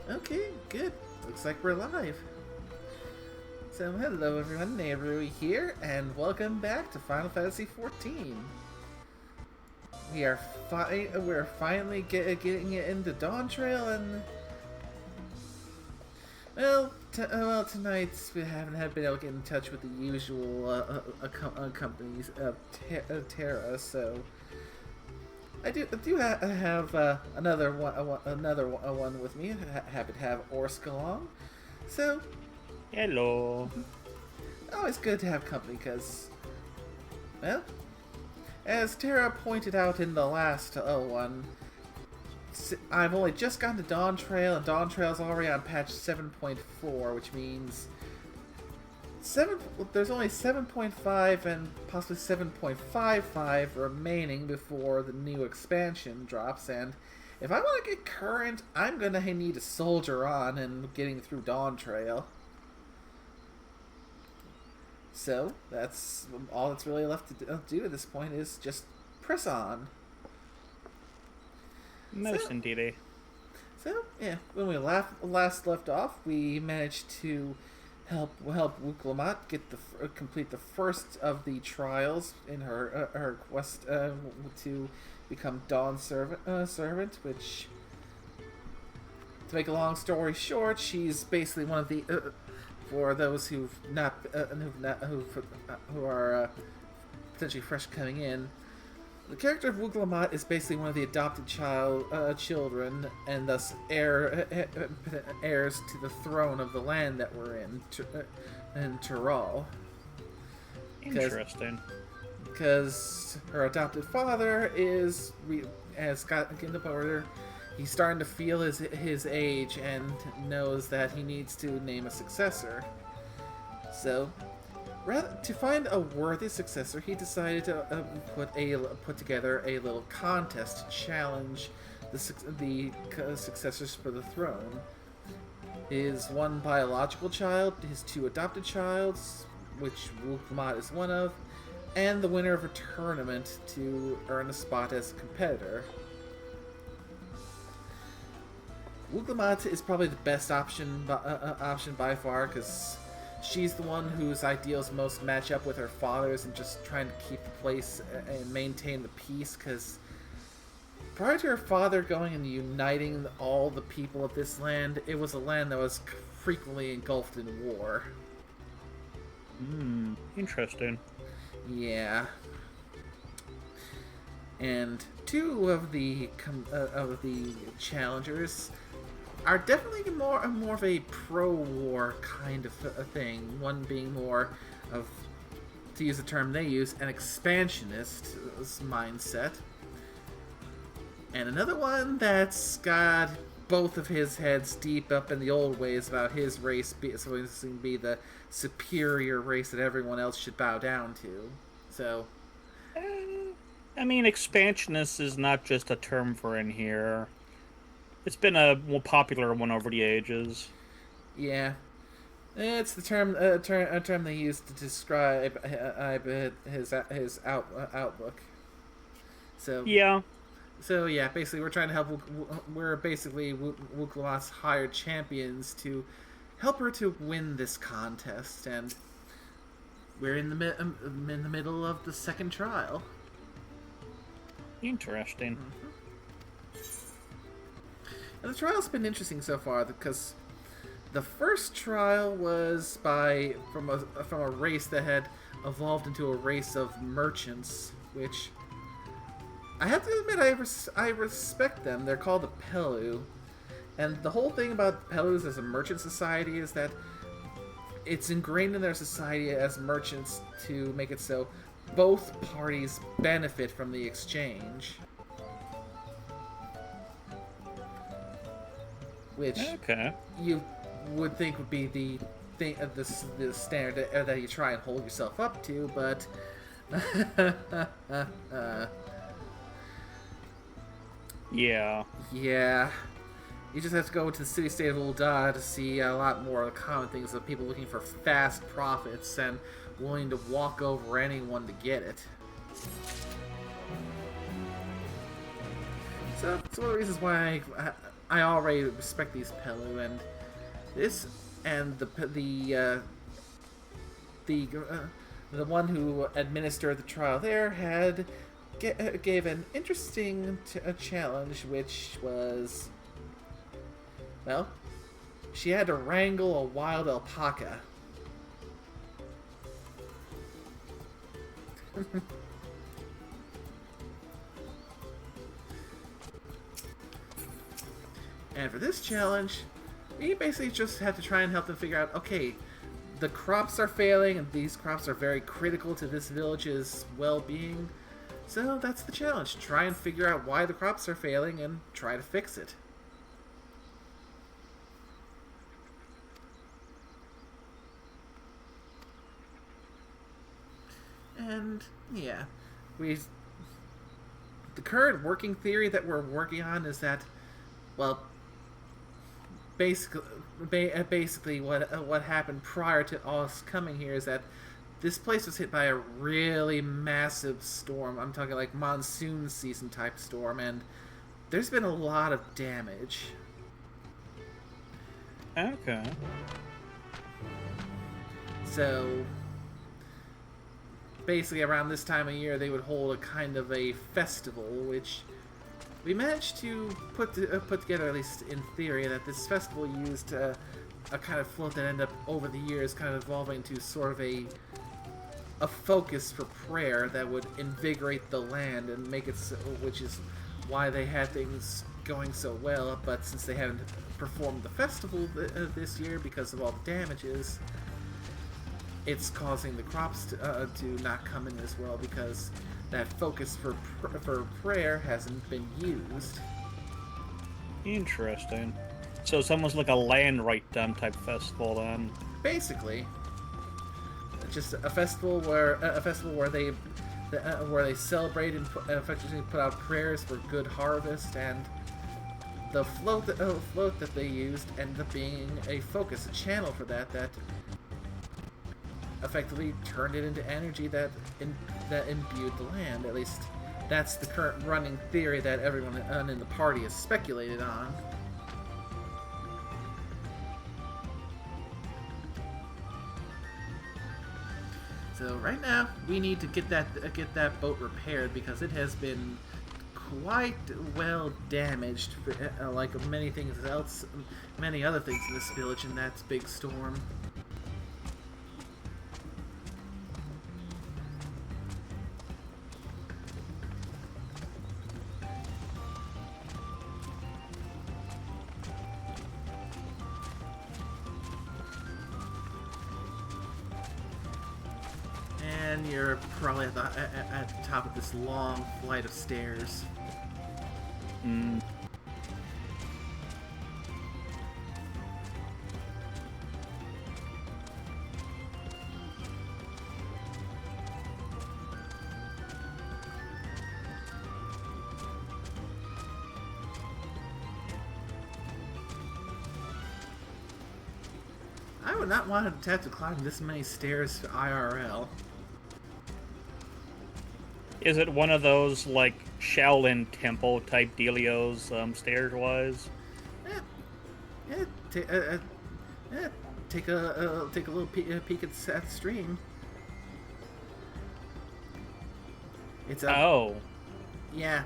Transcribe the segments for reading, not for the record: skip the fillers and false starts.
Okay, good. Looks like we're live. So, hello everyone, Nehru here, and welcome back to Final Fantasy XIV. We're finally getting it into Dawntrail, and tonight we haven't been able to get in touch with the usual companies of Terra, so I do have another one with me. Happy to have Orsk along. So, Hello. always good to have company because, well, as Tara pointed out in the last one, I've only just gotten to Dawntrail, and Dawntrail's already on patch 7.4, which means there's only 7.5 and possibly 7.55 remaining before the new expansion drops, and if I want to get current, I'm gonna need to soldier on and getting through Dawntrail. So, that's all that's really left to do at this point is just press on. Most indeedy. So, yeah, when we last left off, we managed to help Wuklamat complete the first of the trials in her quest to become Dawn servant, which, to make a long story short, she's basically one of the for those who are potentially fresh coming in. The character of Wuklamat is basically one of the adopted children, and thus heirs to the throne of the land that we're in Tyrol. Interesting. Because her adopted father has gotten up over. He's starting to feel his age and knows that he needs to name a successor. So, to find a worthy successor, he decided to put together a little contest to challenge the successors for the throne. His one biological child, his two adopted childs, which Wuklamat is one of, and the winner of a tournament to earn a spot as a competitor. Wuklamat is probably the best option by far, because she's the one whose ideals most match up with her father's, and just trying to keep the place and maintain the peace, because prior to her father going and uniting all the people of this land, it was a land that was frequently engulfed in war. Interesting. Yeah. And two of the challengers are definitely more of a pro-war kind of a thing. One being more of, to use the term they use, an expansionist mindset. And another one that's got both of his heads deep up in the old ways about his race supposed to be the superior race that everyone else should bow down to. So, I mean, expansionist is not just a term for in here. It's been a more popular one over the ages. yeah, it's the term a term they use to describe his outlook. So Yeah. So yeah, basically we're trying to help. We're basically Wuklamat's hired champions to help her to win this contest, and we're in the middle of the second trial. Interesting. And the trial's been interesting so far because the first trial was from a race that had evolved into a race of merchants, which I have to admit I respect them. They're called the Pelu, and the whole thing about Pelus as a merchant society is that it's ingrained in their society as merchants to make it so both parties benefit from the exchange. Which you would think would be the thing, the standard that you try and hold yourself up to, but yeah, you just have to go to the city-state of Ul'dah to see a lot more of the common things of people looking for fast profits and willing to walk over anyone to get it. So it's one of the reasons why I already respect these Pelu, and this and the the one who administered the trial there gave an interesting challenge, which was, well, she had to wrangle a wild alpaca. And for this challenge, we basically just had to try and help them figure out, okay, the crops are failing, and these crops are very critical to this village's well-being. So that's the challenge. Try and figure out why the crops are failing and try to fix it. And yeah, the current working theory that we're working on is that, well, basically what happened prior to us coming here is that this place was hit by a really massive storm. I'm talking like monsoon season type storm, and there's been a lot of damage. Okay. So basically around this time of year they would hold a kind of a festival, which we managed to put together, at least in theory, that this festival used a kind of float that ended up over the years kind of evolving to sort of a focus for prayer that would invigorate the land and make it so, which is why they had things going so well. But since they hadn't performed the festival this year because of all the damages, it's causing the crops to not come in as well, because that focus for prayer hasn't been used. Interesting. So it's almost like a land right down type festival then. Basically, just a festival where they celebrate and effectively put out prayers for good harvest, and the float that they used ended up being a focus, a channel for that effectively turned it into energy that imbued the land. At least that's the current running theory that everyone in the party has speculated on. So right now we need to get that boat repaired, because it has been quite well damaged, like many other things in this village in that big storm. And you're probably at the top of this long flight of stairs. I would not want to have to climb this many stairs to IRL. Is it one of those, like, Shaolin Temple type dealios, stairs-wise? Take a little peek at the stream. It's a... Oh. Yeah.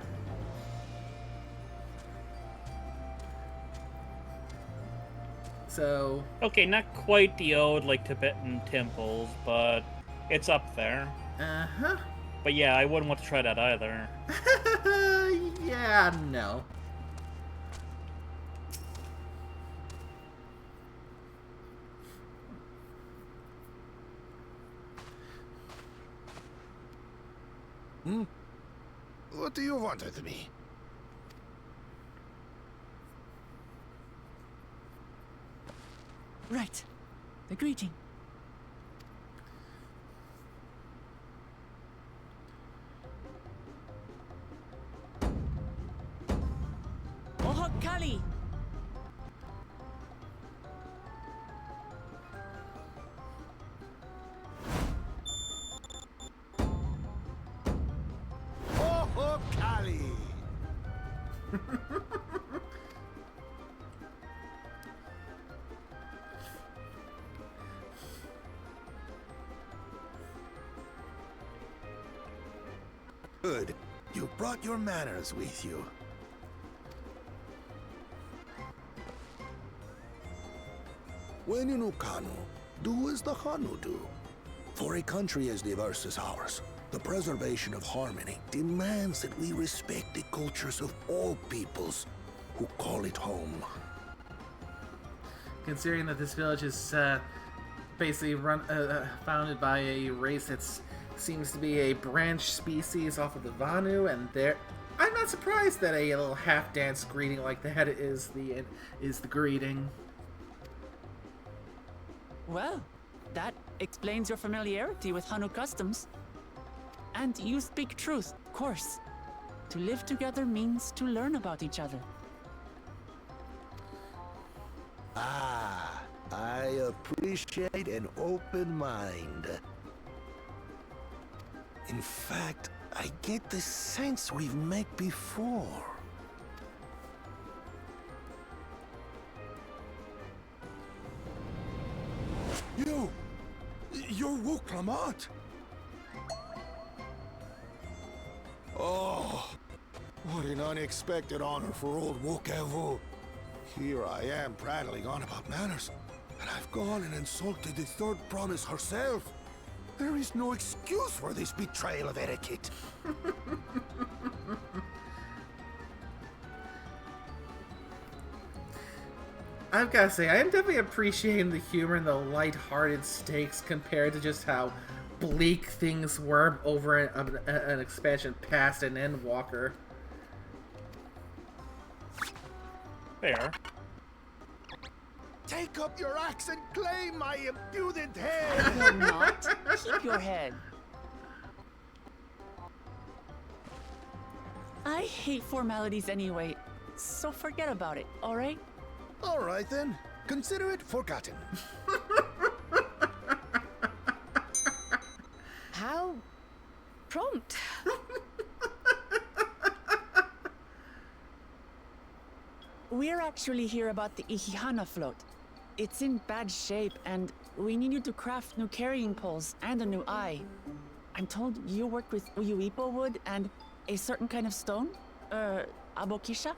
So... Okay, not quite the old, like, Tibetan temples, but it's up there. Uh-huh. But yeah, I wouldn't want to try that either. Yeah, no. What do you want with me? Right. A greeting. Kali. Oh, Kali. Good. You brought your manners with you. When in Ukanu, do as the Hanu do. For a country as diverse as ours, the preservation of harmony demands that we respect the cultures of all peoples who call it home. Considering that this village is basically founded by a race that seems to be a branch species off of the Vanu, and I'm not surprised that a little half-dance greeting like that is the greeting. Well, that explains your familiarity with Hanu customs. And you speak truth, of course. To live together means to learn about each other. Ah, I appreciate an open mind. In fact, I get the sense we've met before. You're Wook Lamont. Oh, what an unexpected honor for old Wook Evu. Here I am prattling on about manners, and I've gone and insulted the third promise herself. There is no excuse for this betrayal of etiquette. I've got to say, I am definitely appreciating the humor and the light-hearted stakes compared to just how bleak things were over an expansion past an Endwalker. Fair. Take up your axe and claim my impudent head! You're not. Keep your head. I hate formalities anyway, so forget about it, alright? All right then, consider it forgotten. How prompt. We're actually here about the Ihihana float. It's in bad shape, and we need you to craft new carrying poles and a new eye. I'm told you work with Uyuipo wood and a certain kind of stone? Abokisha?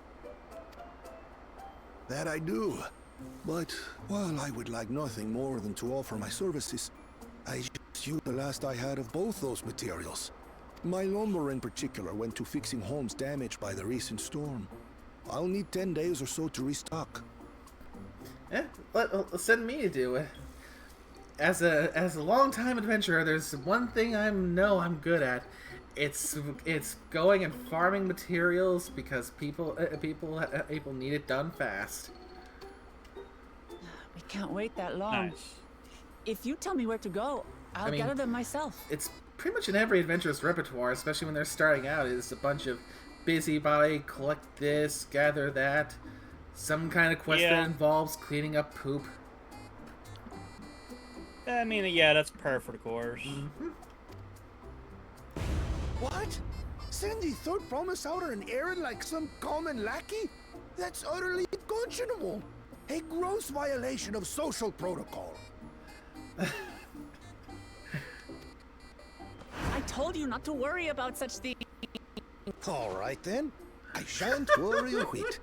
That I do. But while I would like nothing more than to offer my services, I just used the last I had of both those materials. My lumber in particular went to fixing homes damaged by the recent storm. I'll need 10 days or so to restock. Yeah, send me to do it. As a long-time adventurer, there's one thing I'm good at. It's going and farming materials because people need it done fast. We can't wait that long. Nice. If you tell me where to go, I'll gather them myself. It's pretty much in every adventurer's repertoire, especially when they're starting out. It's a bunch of busybody, collect this, gather that, some kind of quest that involves cleaning up poop. I mean, yeah, that's par for the course. Mm-hmm. What? Send the third promise out on an errand like some common lackey? That's utterly unconscionable. A gross violation of social protocol. I told you not to worry about such things. All right then. I shan't worry a whit.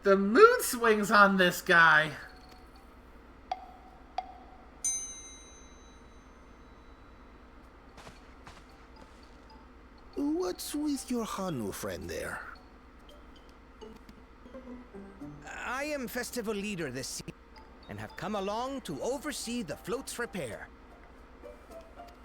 The mood swings on this guy. What's with your Hanu friend there? I am festival leader this season and have come along to oversee the float's repair.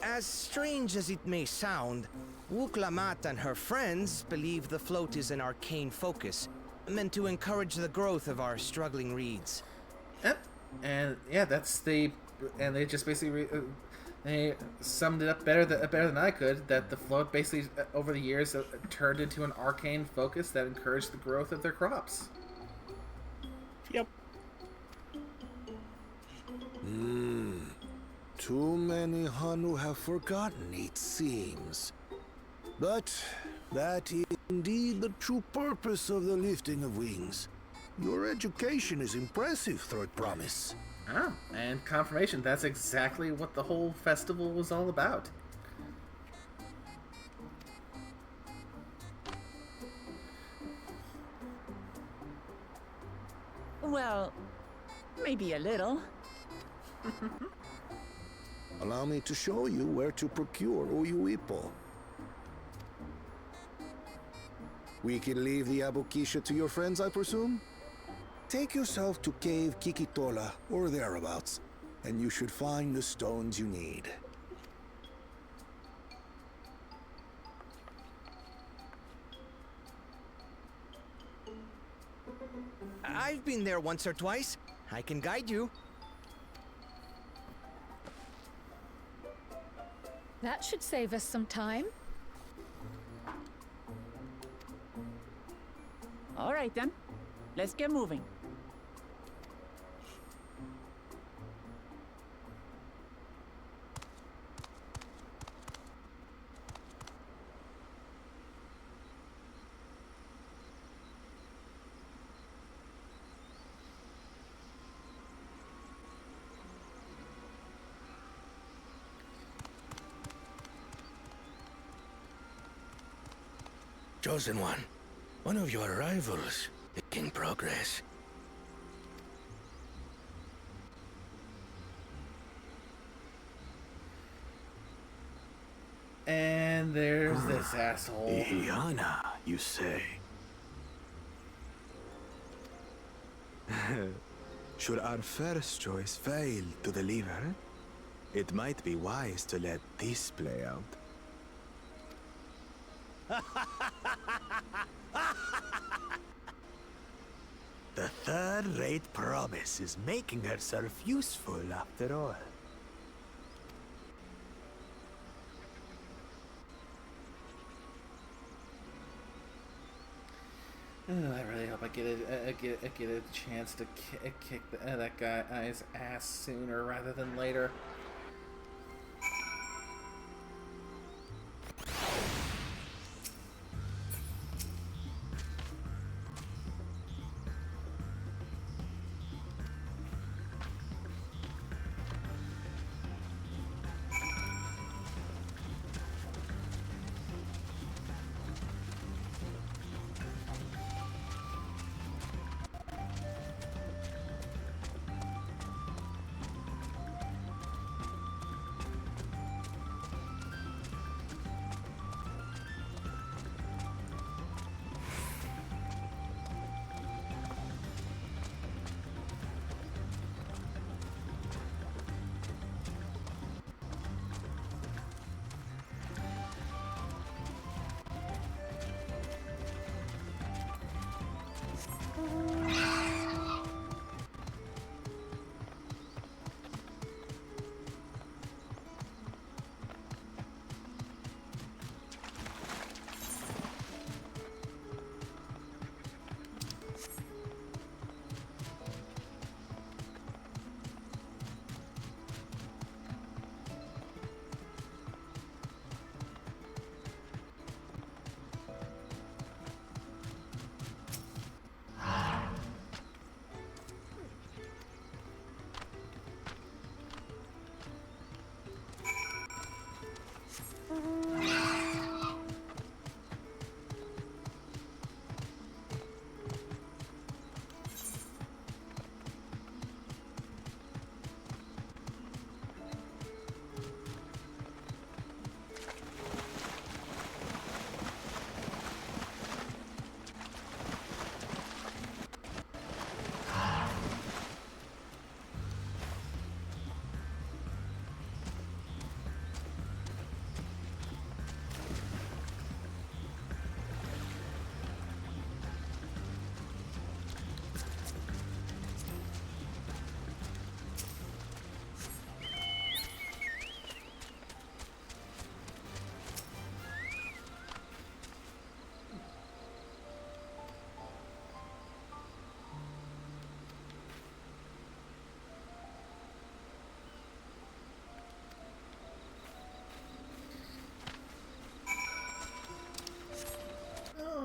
As strange as it may sound, Wuklamat and her friends believe the float is an arcane focus, meant to encourage the growth of our struggling reeds. Yep. And yeah, and they just basically they summed it up better than I could. That the float basically over the years turned into an arcane focus that encouraged the growth of their crops. Yep. Too many Hanu have forgotten, it seems. But that is indeed the true purpose of the lifting of wings. Your education is impressive, Third Promise. Oh, and confirmation, that's exactly what the whole festival was all about. Well, maybe a little. Allow me to show you where to procure Uyuipo. We can leave the Abukisha to your friends, I presume? Take yourself to Cave Kikitola or thereabouts, and you should find the stones you need. I've been there once or twice. I can guide you. That should save us some time. All right then, let's get moving. Chosen one of your rivals, making progress. And there's this asshole. Ihiana, you say? Should our first choice fail to deliver, it might be wise to let this play out. The third-rate promise is making herself useful after all. I really hope I get a chance to kick that guy's ass sooner rather than later.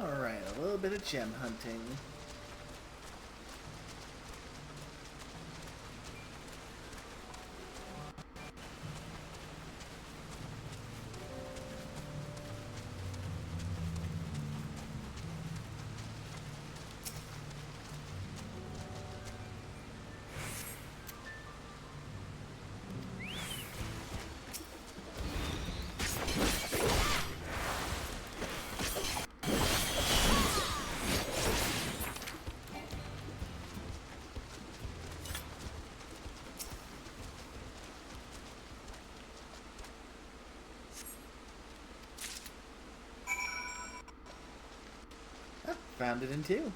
Alright, a little bit of gem hunting. found it in two.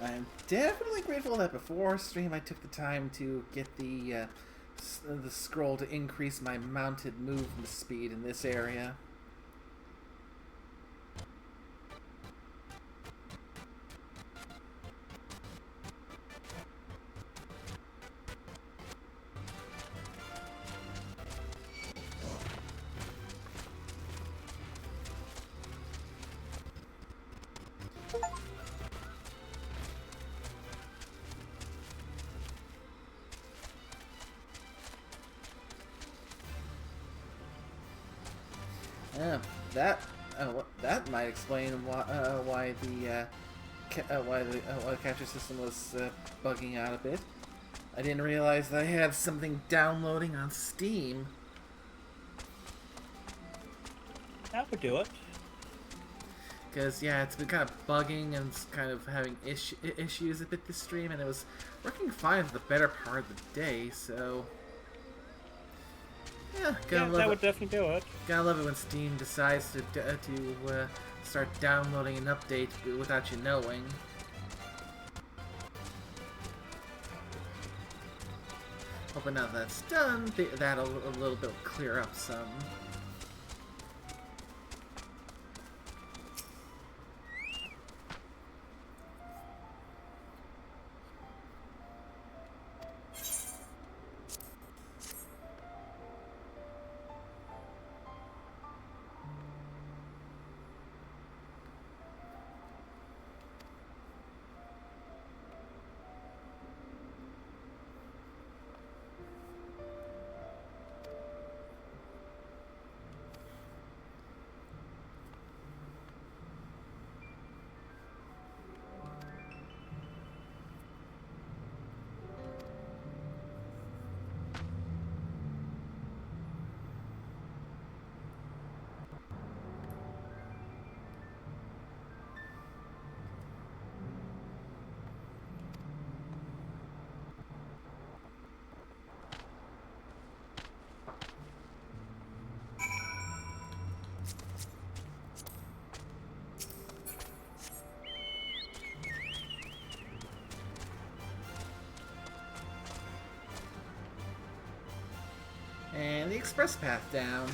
I'm definitely grateful that before stream I took the time to get the scroll to increase my mounted movement speed in this area. Yeah, that might explain why the capture system was bugging out a bit. I didn't realize that I had something downloading on Steam. That would do it. Because, yeah, it's been kind of bugging and it's kind of having issues a bit this stream, and it was working fine for the better part of the day, so... Yeah, That would definitely do it. Gotta love it when Steam decides to start downloading an update without you knowing. Hoping now that's done, that'll a little bit clear up some. And the express path down.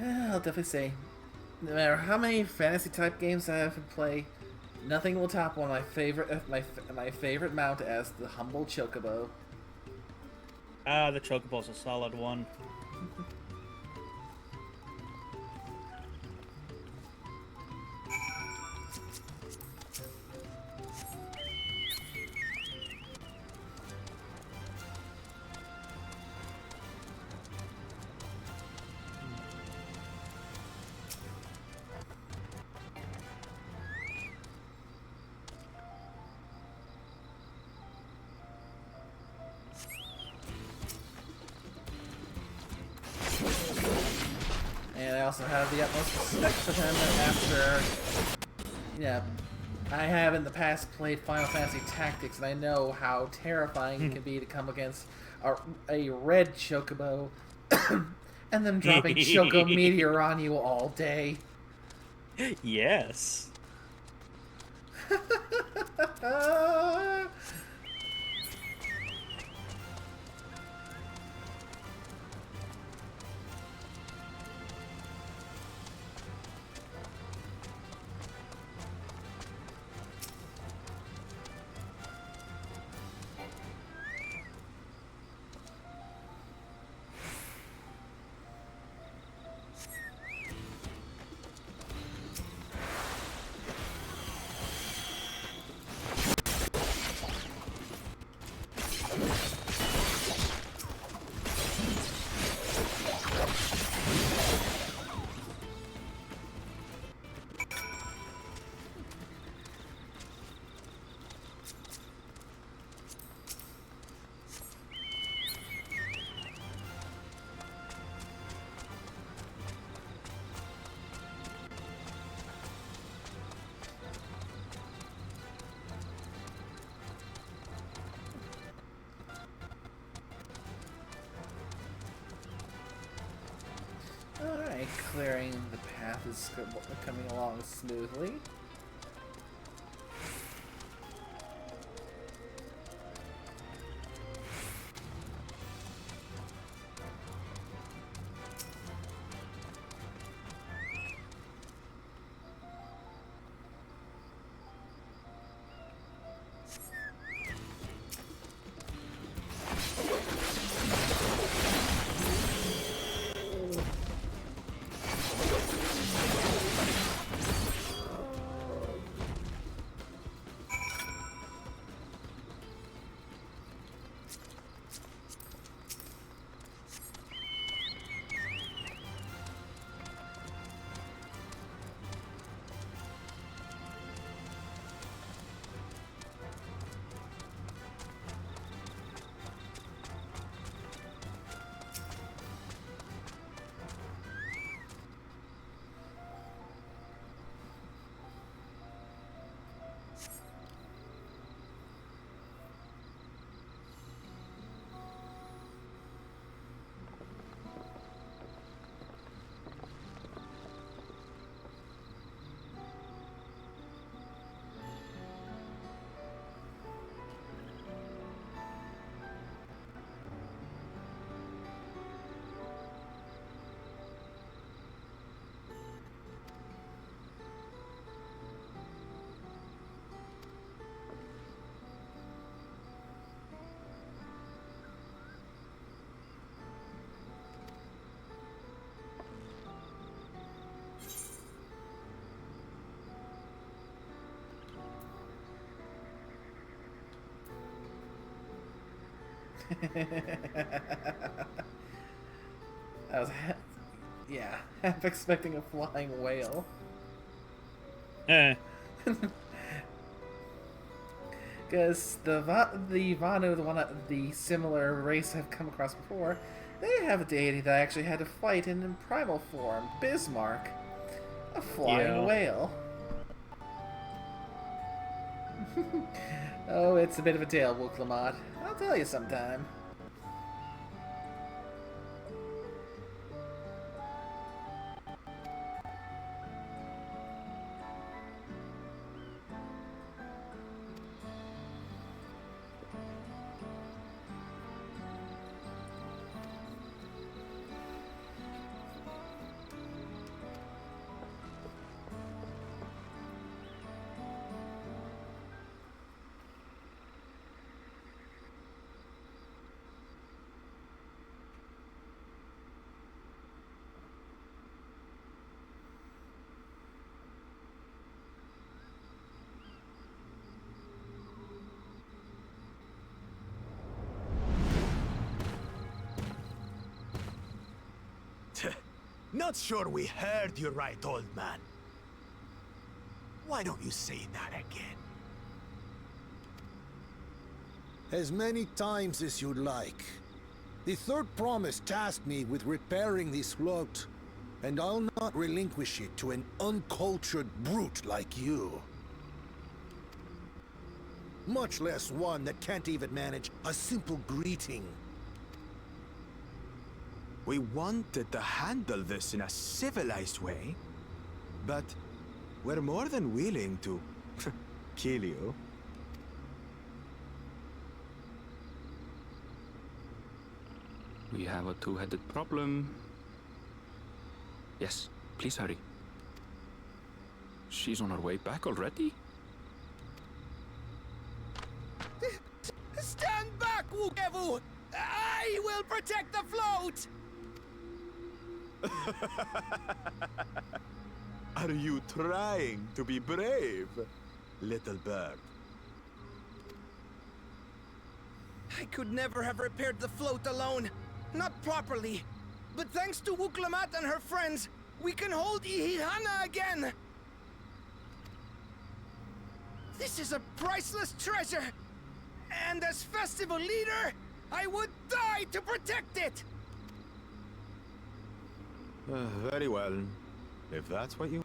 I'll definitely say, no matter how many fantasy type games I have to play, nothing will top one of my favorite mount as the humble chocobo. Ah, the Chocobo's a solid one. And I also have the utmost respect for them after, yeah, I have in the past played Final Fantasy Tactics, and I know how terrifying it can be to come against a red chocobo and them dropping Choco Meteor on you all day. Yes. Alright, clearing the path is coming along smoothly. I was, yeah, half expecting a flying whale. Eh. Because the Vanu, the similar race I've come across before, they have a deity that I actually had to fight in primal form, Bismarck, a flying Yeah. whale. Oh, it's a bit of a tale, Wooklamat. I'll tell you sometime. Not sure we heard you right, old man. Why don't you say that again? As many times as you'd like. The third promise tasked me with repairing this float, and I'll not relinquish it to an uncultured brute like you. Much less one that can't even manage a simple greeting. We wanted to handle this in a civilized way, but we're more than willing to kill you. We have a two-headed problem. Yes, please hurry. She's on her way back already? Stand back, Wukevu! I will protect the float! Are you trying to be brave, little bird? I could never have repaired the float alone. Not properly. But thanks to Wuklamat and her friends, we can hold Ihihana again! This is a priceless treasure! And as festival leader, I would die to protect it! Very well. If that's what you...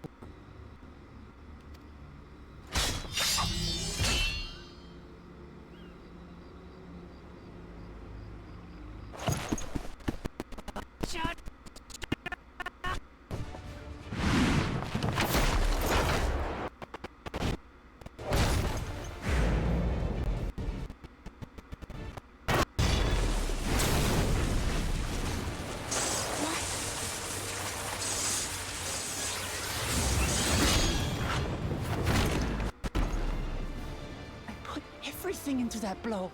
Everything into that blow.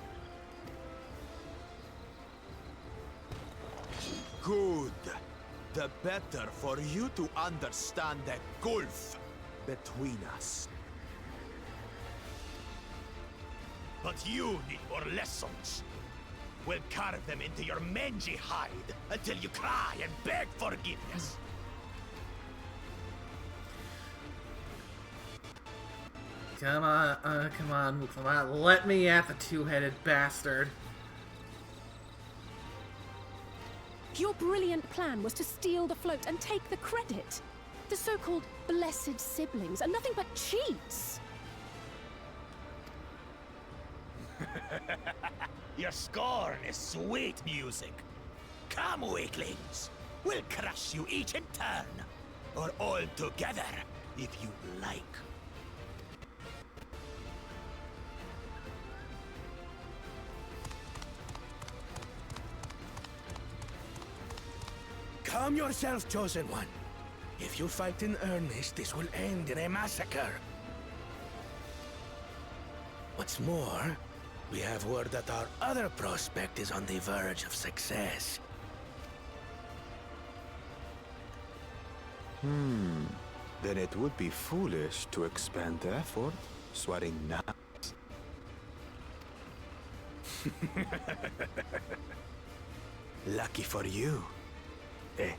Good. The better for you to understand the gulf between us. But you need more lessons. We'll carve them into your mangy hide until you cry and beg forgiveness. Come on, Wuklamat. Let me at the two-headed bastard. Your brilliant plan was to steal the float and take the credit. The so-called blessed siblings are nothing but cheats. Your scorn is sweet music. Come, weaklings. We'll crush you each in turn. Or all together, if you like. Calm yourself, Chosen One. If you fight in earnest, this will end in a massacre. What's more, we have word that our other prospect is on the verge of success. Then it would be foolish to expend effort sweating now. Lucky for you. Eh?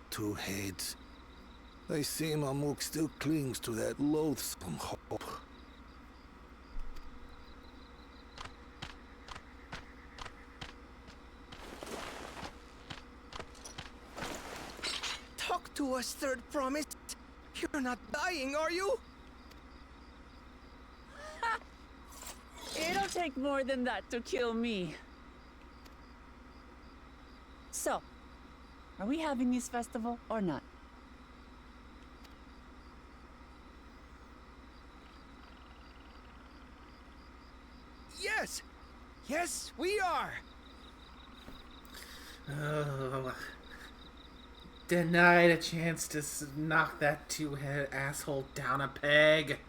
Two heads. I see Mamuk still clings to that loathsome hope. Talk to us, Third Promise. You're not dying, are you? It'll take more than that to kill me. So, are we having this festival or not? Yes! Yes, we are! Oh, denied a chance to knock that two-headed asshole down a peg.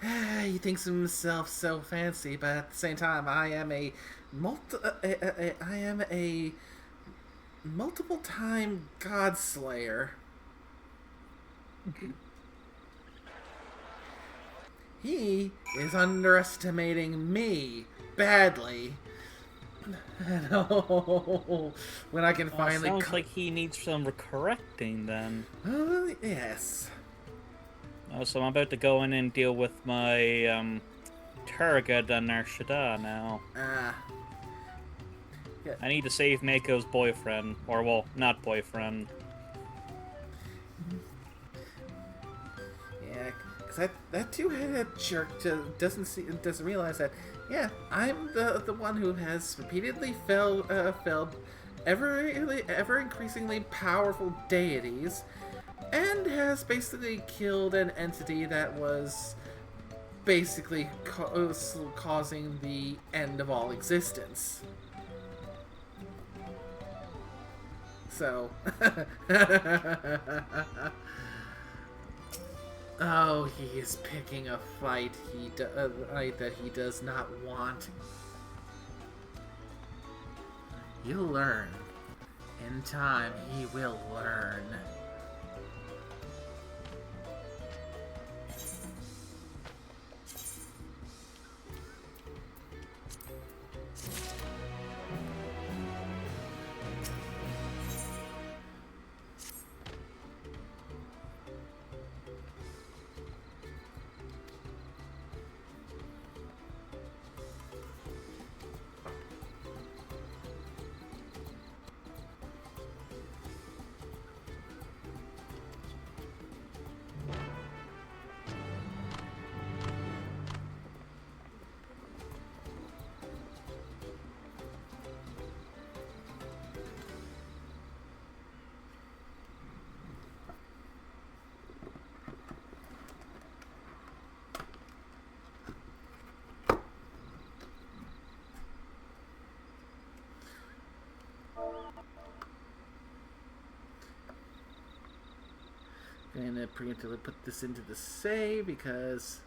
You thinks of himself so fancy, but at the same time, I am a multiple time god slayer. He is underestimating me badly. When I can finally. Sounds like he needs some correcting then. Yes. So I'm about to go in and deal with my Turgid and Narshada now. Yeah. I need to save Mako's boyfriend, or well, not boyfriend. Yeah, because that two-headed jerk doesn't realize that. Yeah, I'm the one who has repeatedly felled ever increasingly powerful deities, and has basically killed an entity that was basically causing the end of all existence. So, oh, he is picking a fight that he does not want. You'll learn. In time, he will learn. I'm gonna preemptively put this into the save because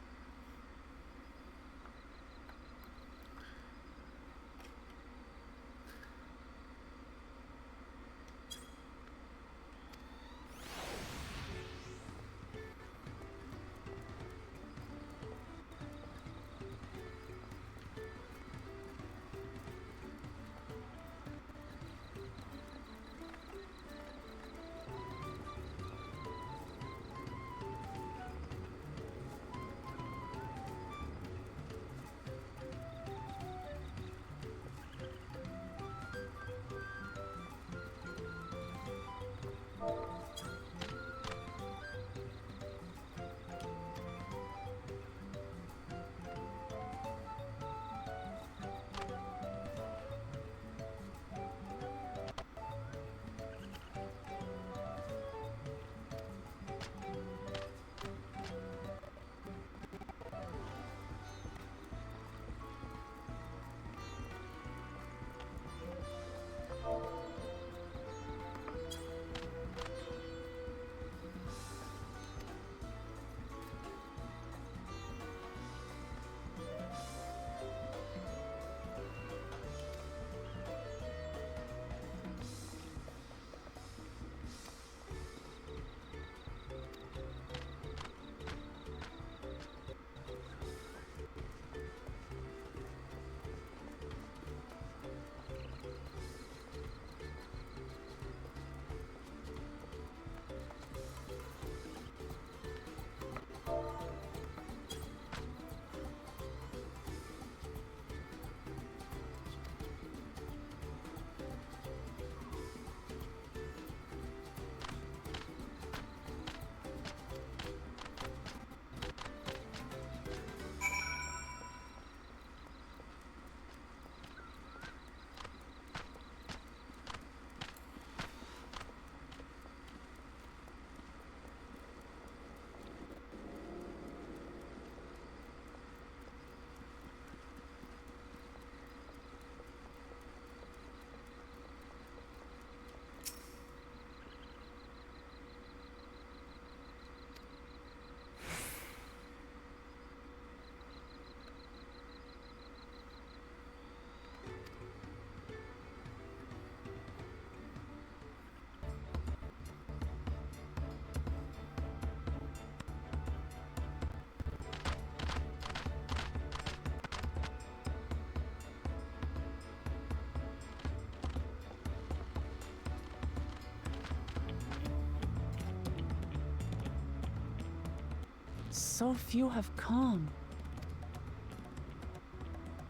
So few have come.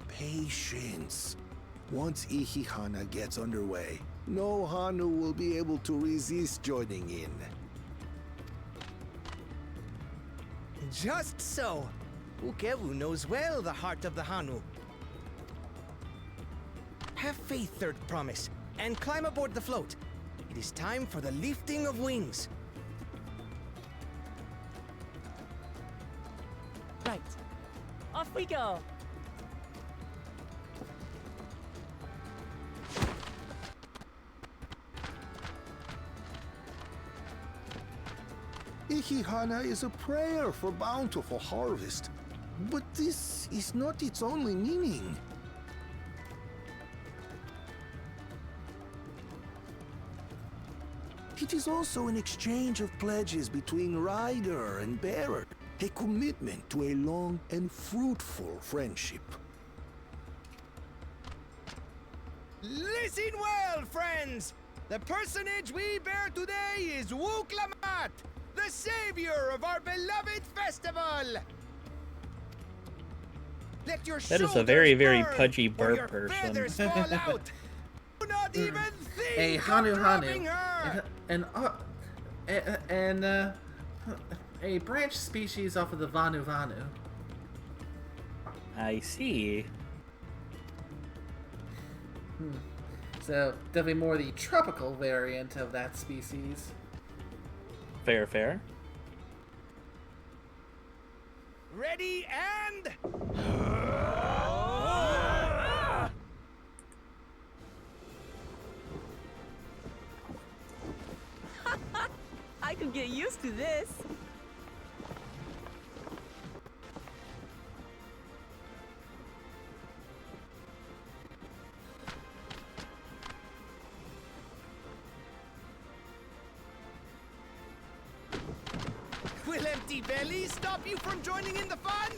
Patience. Once Ihihana gets underway, no Hanu will be able to resist joining in. Just so. Ukewu knows well the heart of the Hanu. Have faith, Third Promise, and climb aboard the float. It is time for the lifting of wings. Right. Off we go. Ihihana is a prayer for bountiful harvest. But this is not its only meaning. It is also an exchange of pledges between rider and bearer, a commitment to a long and fruitful friendship. Listen well, friends! The personage we bear today is Wuklamat, the savior of our beloved festival! Let your That is a shoulders very, very burn, pudgy or bird your person. feathers fall out! Do not even think A of Hanu dropping Hanu. her! And a branch species off of the Vanu Vanu. I see. So definitely more the tropical variant of that species. Fair, fair. Ready and... I could get used to this. Will empty bellies stop you from joining in the fun?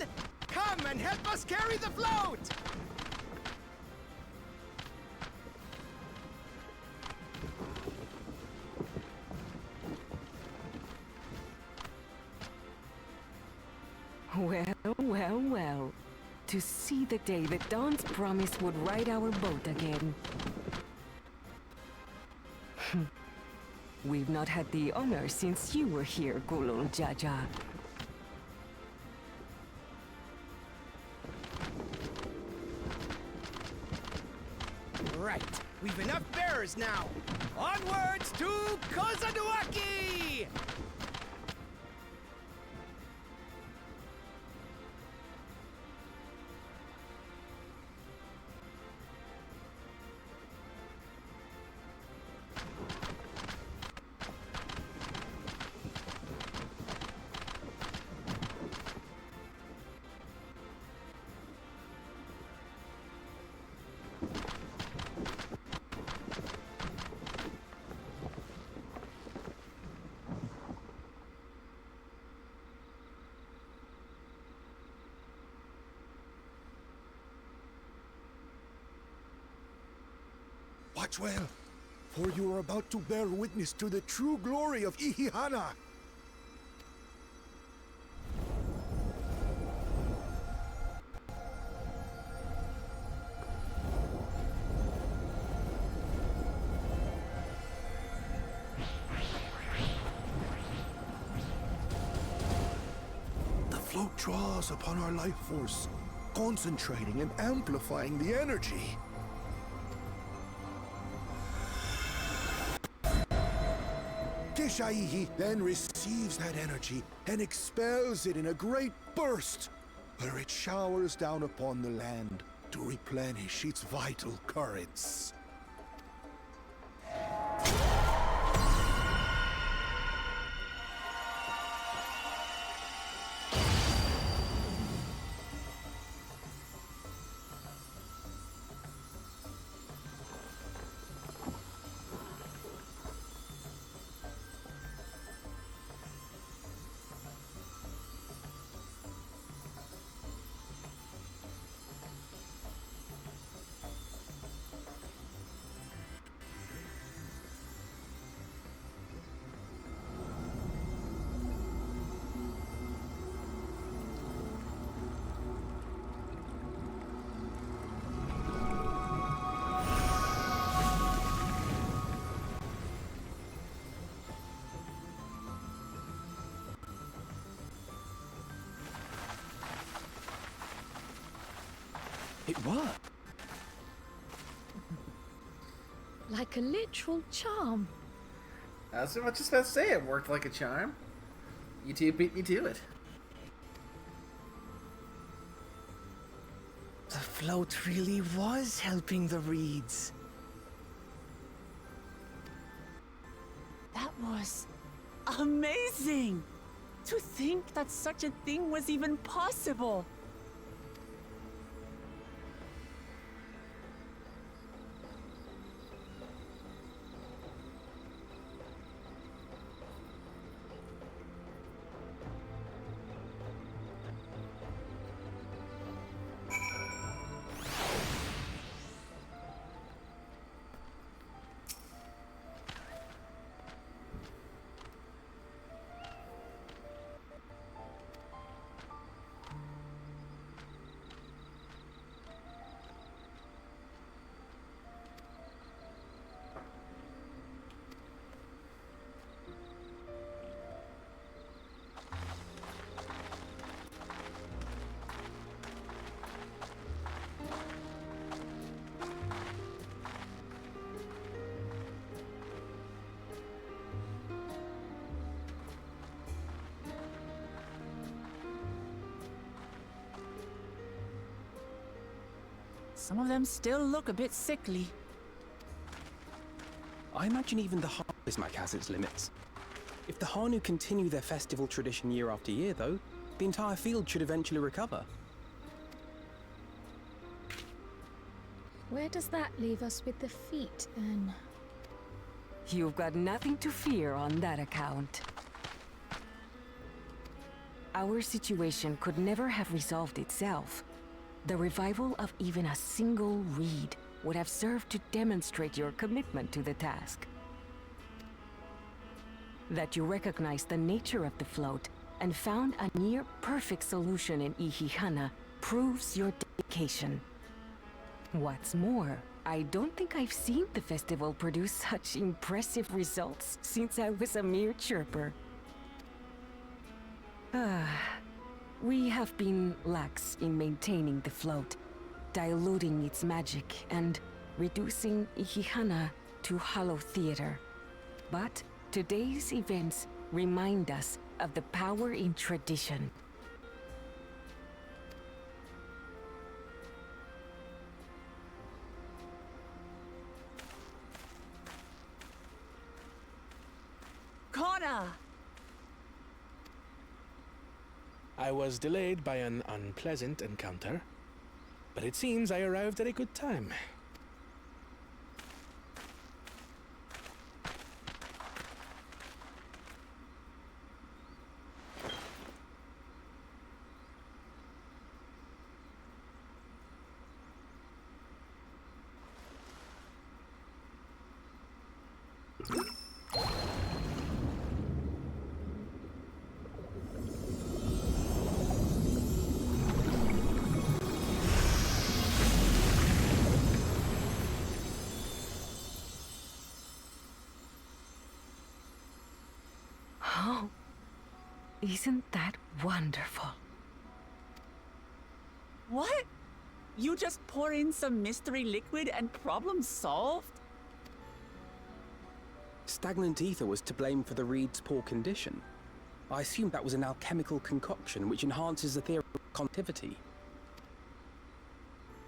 Come and help us carry the float! Well, well, well. To see the day that Dawn's promise would ride our boat again. We've not had the honor since you were here, Gulul Jaja. Right, we've enough bearers now. Onwards to Kozanuaki! Watch well, for you are about to bear witness to the true glory of Ihihana. The float draws upon our life force, concentrating and amplifying the energy. Keshaihi then receives that energy and expels it in a great burst, where it showers down upon the land to replenish its vital currents. It worked. Like a literal charm. That's what I was just about to say. It worked like a charm. You two beat me to it. The float really was helping the reeds. That was amazing! To think that such a thing was even possible! Some of them still look a bit sickly. I imagine even the harvest has its limits. If the Hanu continue their festival tradition year after year, though, the entire field should eventually recover. Where does that leave us with the feet, then? You've got nothing to fear on that account. Our situation could never have resolved itself. The revival of even a single reed would have served to demonstrate your commitment to the task. That you recognize the nature of the float and found a near-perfect solution in Ihihana proves your dedication. What's more, I don't think I've seen the festival produce such impressive results since I was a mere chirper. We have been lax in maintaining the float, diluting its magic and reducing Ihihana to hollow theater. But today's events remind us of the power in tradition. Connor! I was delayed by an unpleasant encounter, but it seems I arrived at a good time. Oh, isn't that wonderful? What? You just pour in some mystery liquid and problem solved? Stagnant ether was to blame for the reed's poor condition. I assumed that was an alchemical concoction which enhances ethereal conductivity.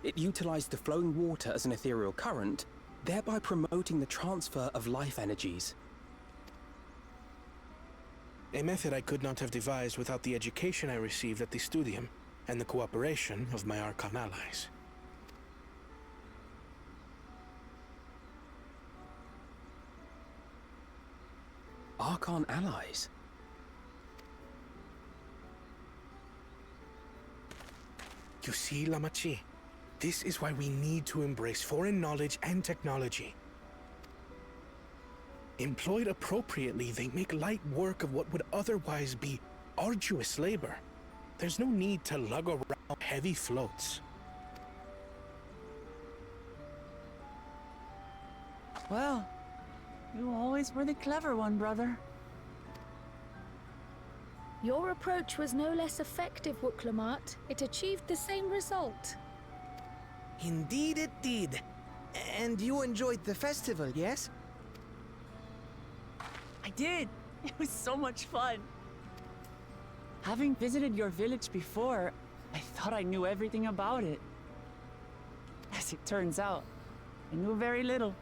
It utilized the flowing water as an ethereal current, thereby promoting the transfer of life energies. A method I could not have devised without the education I received at the studium and the cooperation of my Archon allies. Archon allies? You see, Lamachi, this is why we need to embrace foreign knowledge and technology. Employed appropriately, they make light work of what would otherwise be arduous labor. There's no need to lug around heavy floats. Well, you always were the clever one, brother. Your approach was no less effective, Wuklamat. It achieved the same result. Indeed it did. And you enjoyed the festival, yes? I did. It was so much fun. Having visited your village before, I thought I knew everything about it. As it turns out, I knew very little.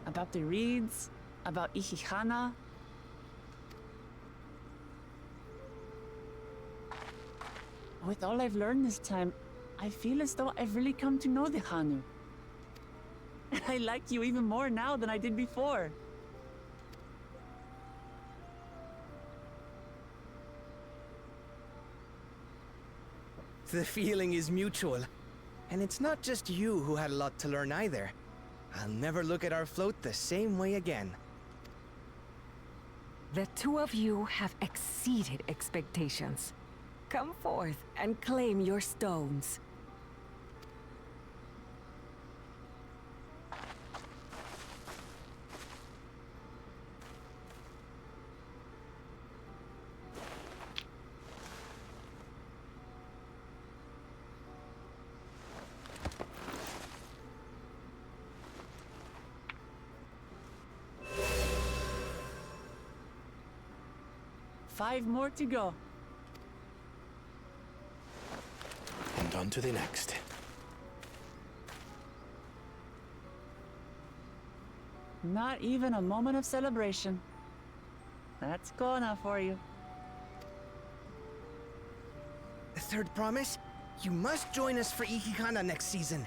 About the reeds, about Ihihana. With all I've learned this time, I feel as though I've really come to know the Hanu. And I like you even more now than I did before. The feeling is mutual. And it's not just you who had a lot to learn either. I'll never look at our float the same way again. The two of you have exceeded expectations. Come forth and claim your stones. Five more to go. And on to the next. Not even a moment of celebration. That's Kona for you. The third promise? You must join us for Ihihana next season.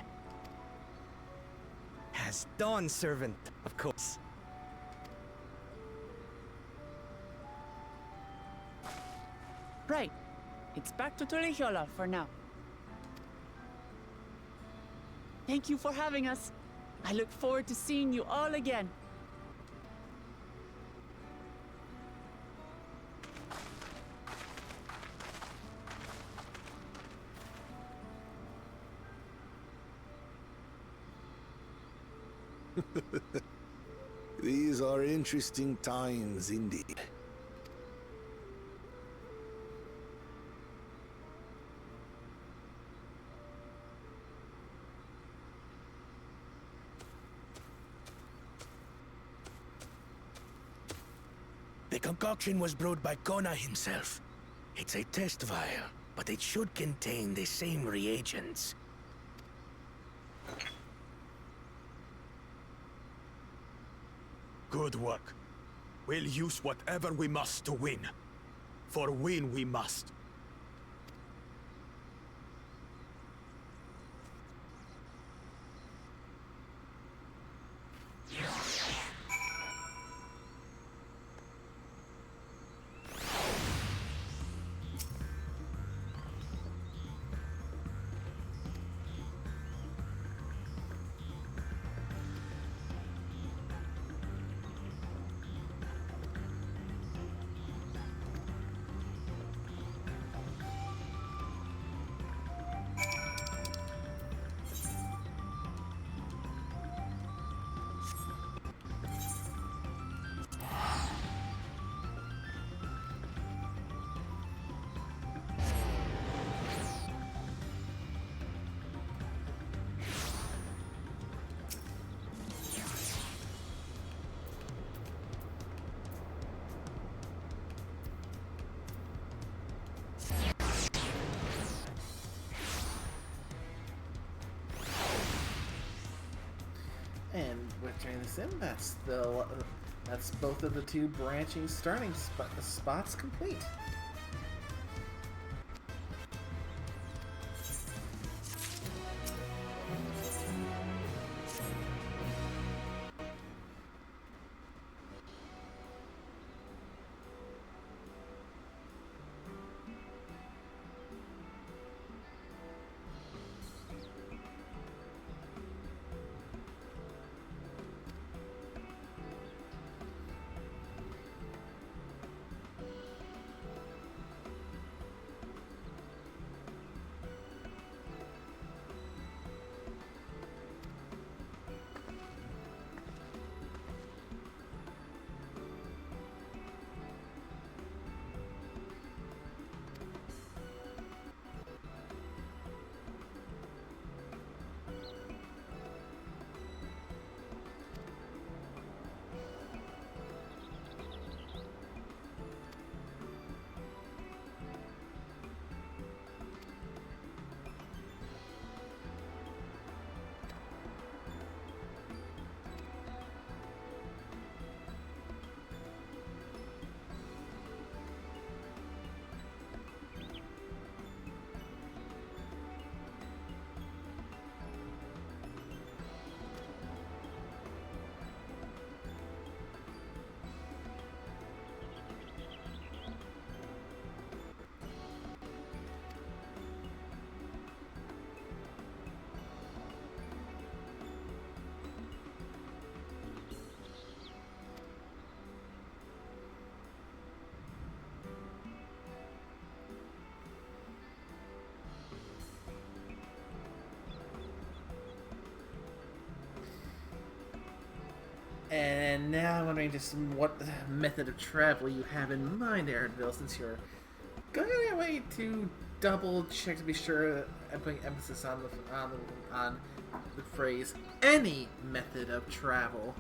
As Dawn servant, of course. Right. It's back to Tulihiola for now. Thank you for having us. I look forward to seeing you all again. These are interesting times indeed. The concoction was brewed by Kona himself. It's a test vial, but it should contain the same reagents. Good work. We'll use whatever we must to win. For win we must. And with turning this in, that's both of the two branching starting spots complete. And now I'm wondering just what method of travel you have in mind, Aaronville, since you're going out of your way to double check to be sure I'm putting emphasis on the phrase any method of travel.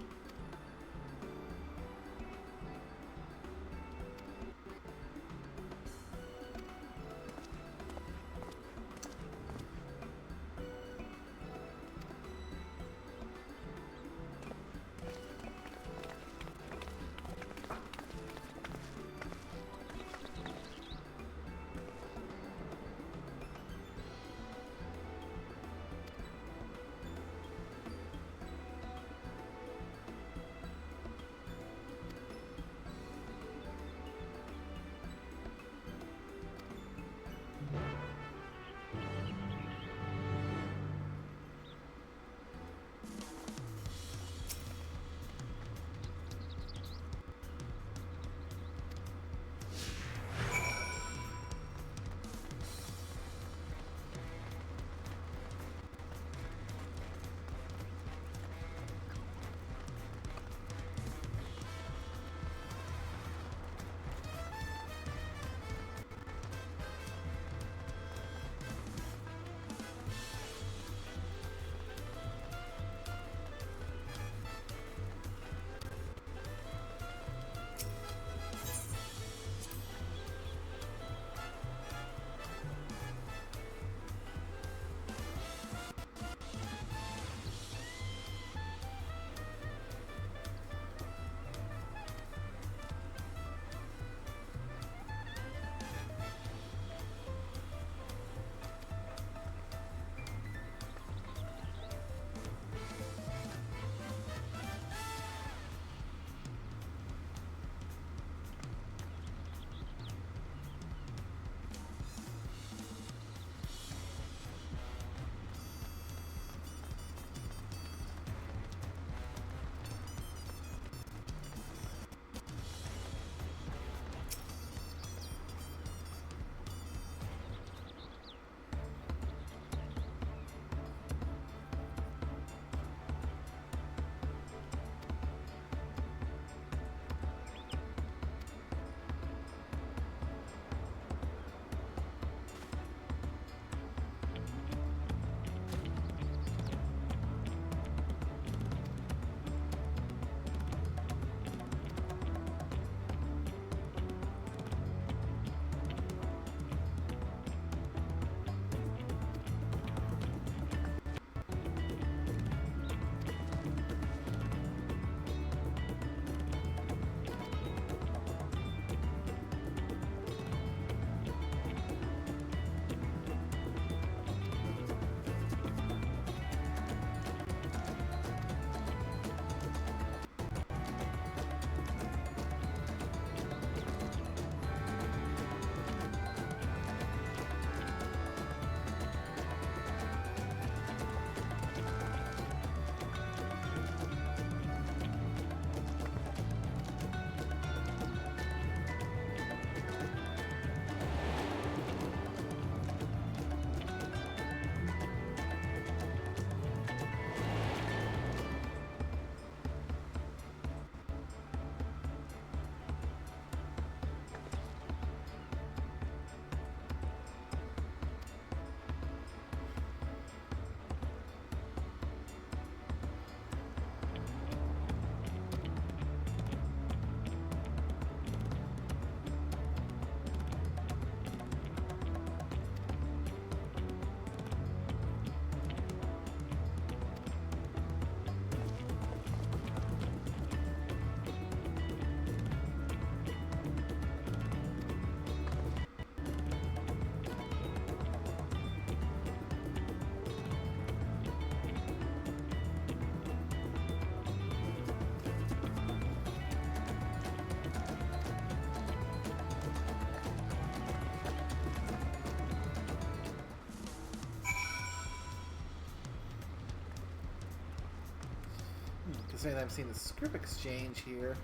Considering I'm seeing the script exchange here,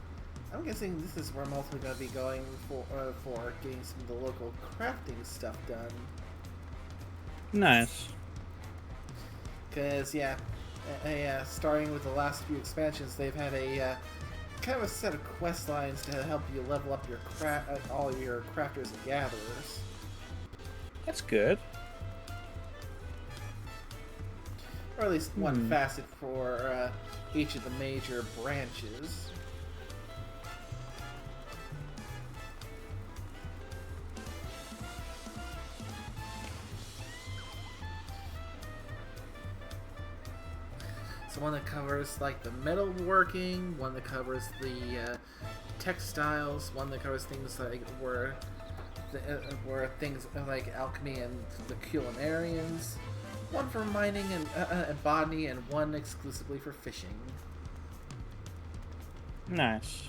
I'm guessing this is where I'm also going to be going for getting some of the local crafting stuff done. Nice. Because, yeah, Starting with the last few expansions, they've had a kind of a set of quest lines to help you level up your all of your crafters and gatherers. That's good. Or at least one facet for each of the major branches. So one that covers like the metalworking, one that covers the textiles, one that covers things like where things like alchemy and the culinarians, one for mining and botany, and one exclusively for fishing. Nice.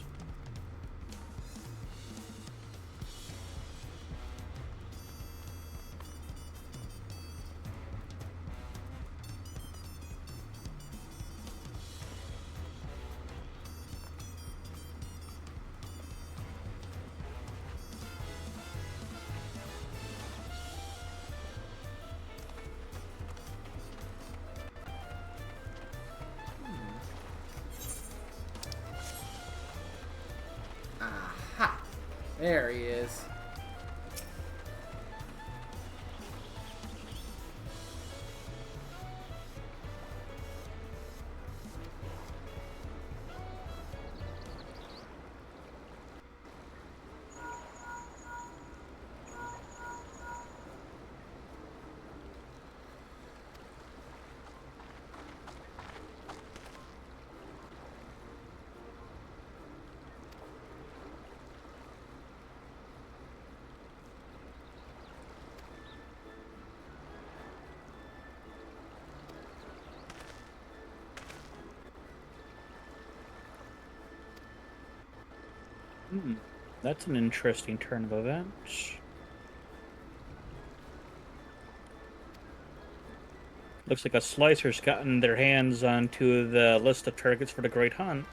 Aha! There he is. That's an interesting turn of events. Looks like a slicer's gotten their hands onto the list of targets for the Great Hunt.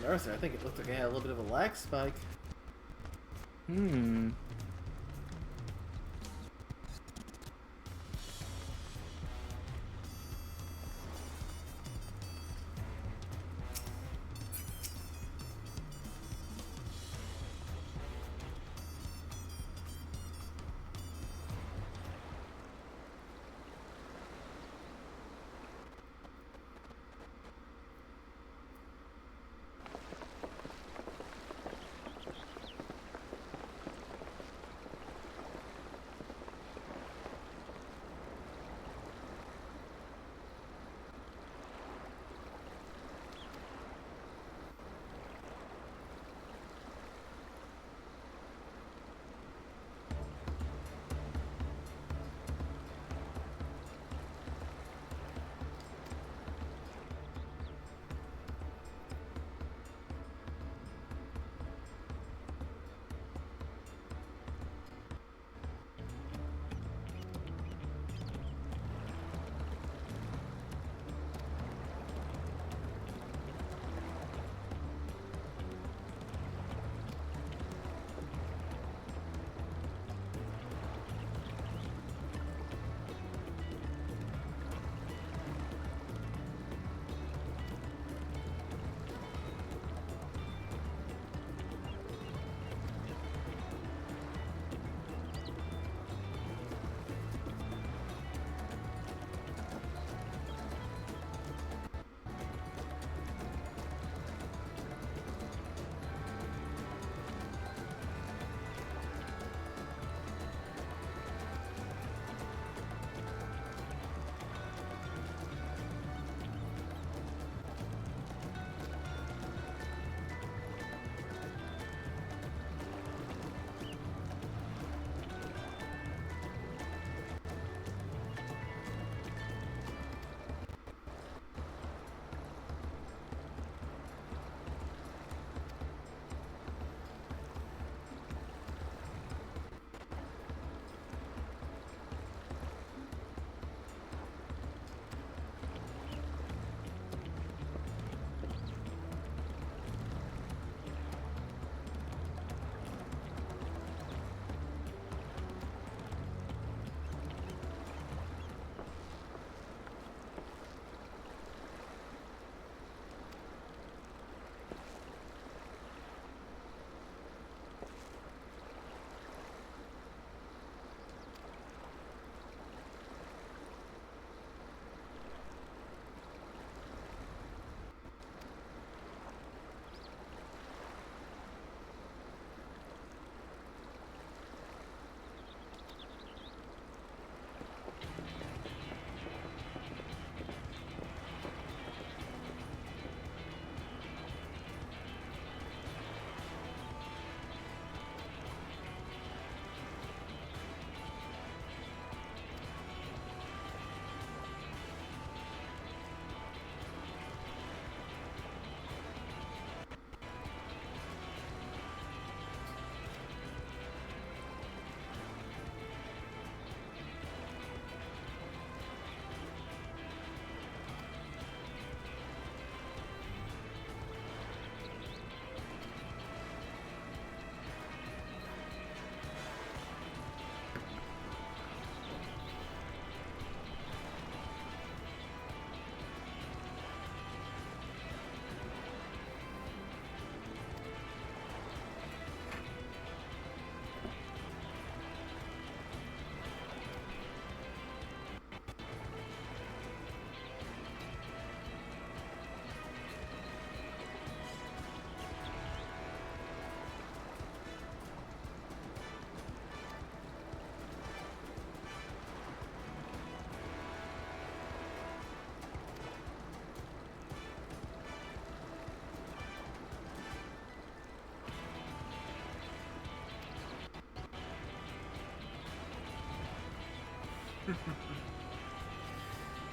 Mercer. I think it looked like it had a little bit of a lag spike. Hmm.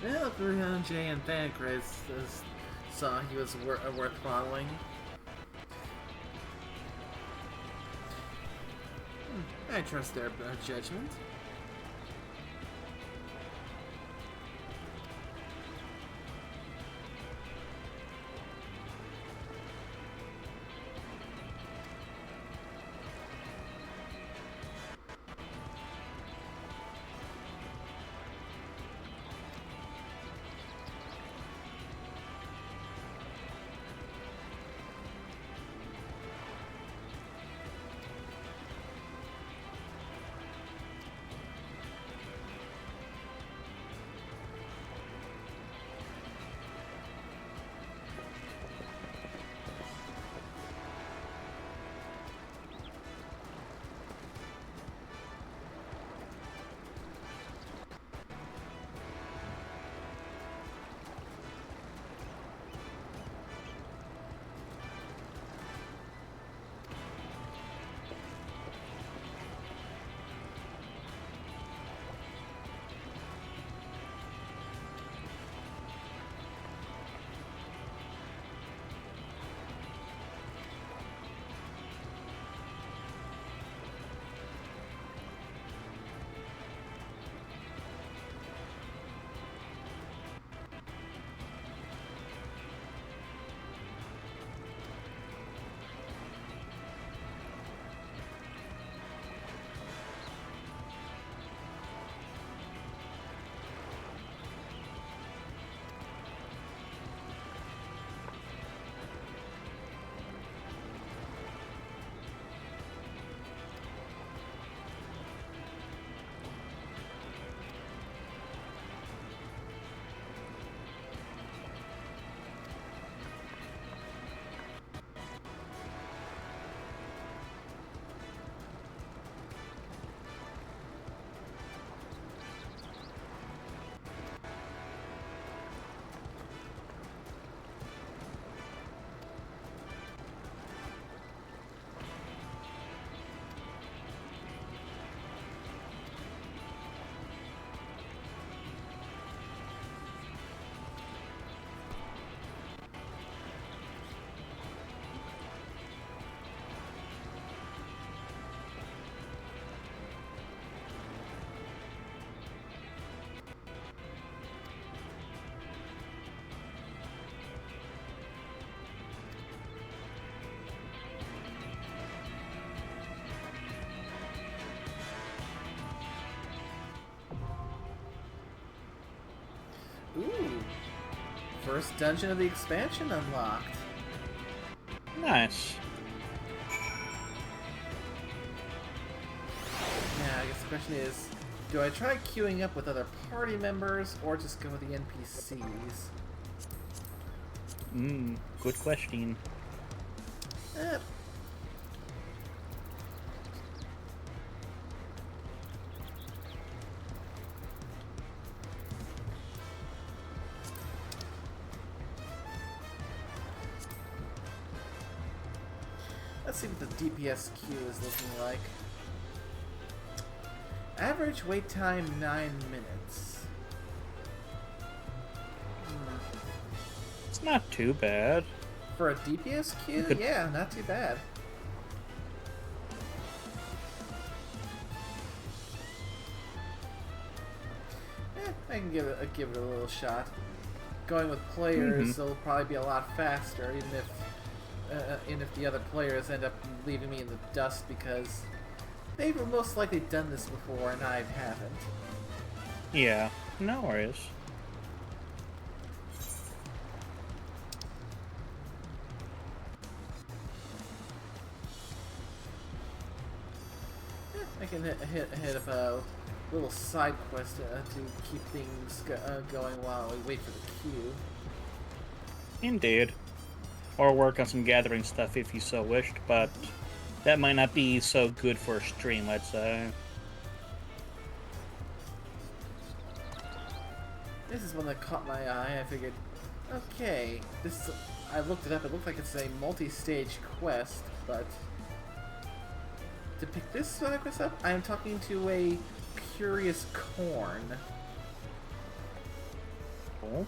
Well, Bruno, Jay, and Thancred saw he was worth following. I trust their judgment. first dungeon of the expansion unlocked. Nice. Now, I guess the question is, do I try queuing up with other party members, or just go with the NPCs? Good question. Let's see what the DPS queue is looking like. Average wait time 9 minutes. It's not too bad. For a DPS queue? Yeah, not too bad. I can give it a little shot. Going with players, it'll probably be a lot faster, even if the other players end up leaving me in the dust because they've most likely done this before and I haven't. Yeah, no worries. I can hit up a little side quest to keep things going while we wait for the queue. Indeed. Or work on some gathering stuff if you so wished, but that might not be so good for a stream, let's say. This is one that caught my eye. I figured, okay, this. I looked it up. It looked like it's a multi-stage quest, but to pick this side quest up, I am talking to a curious corn. Oh.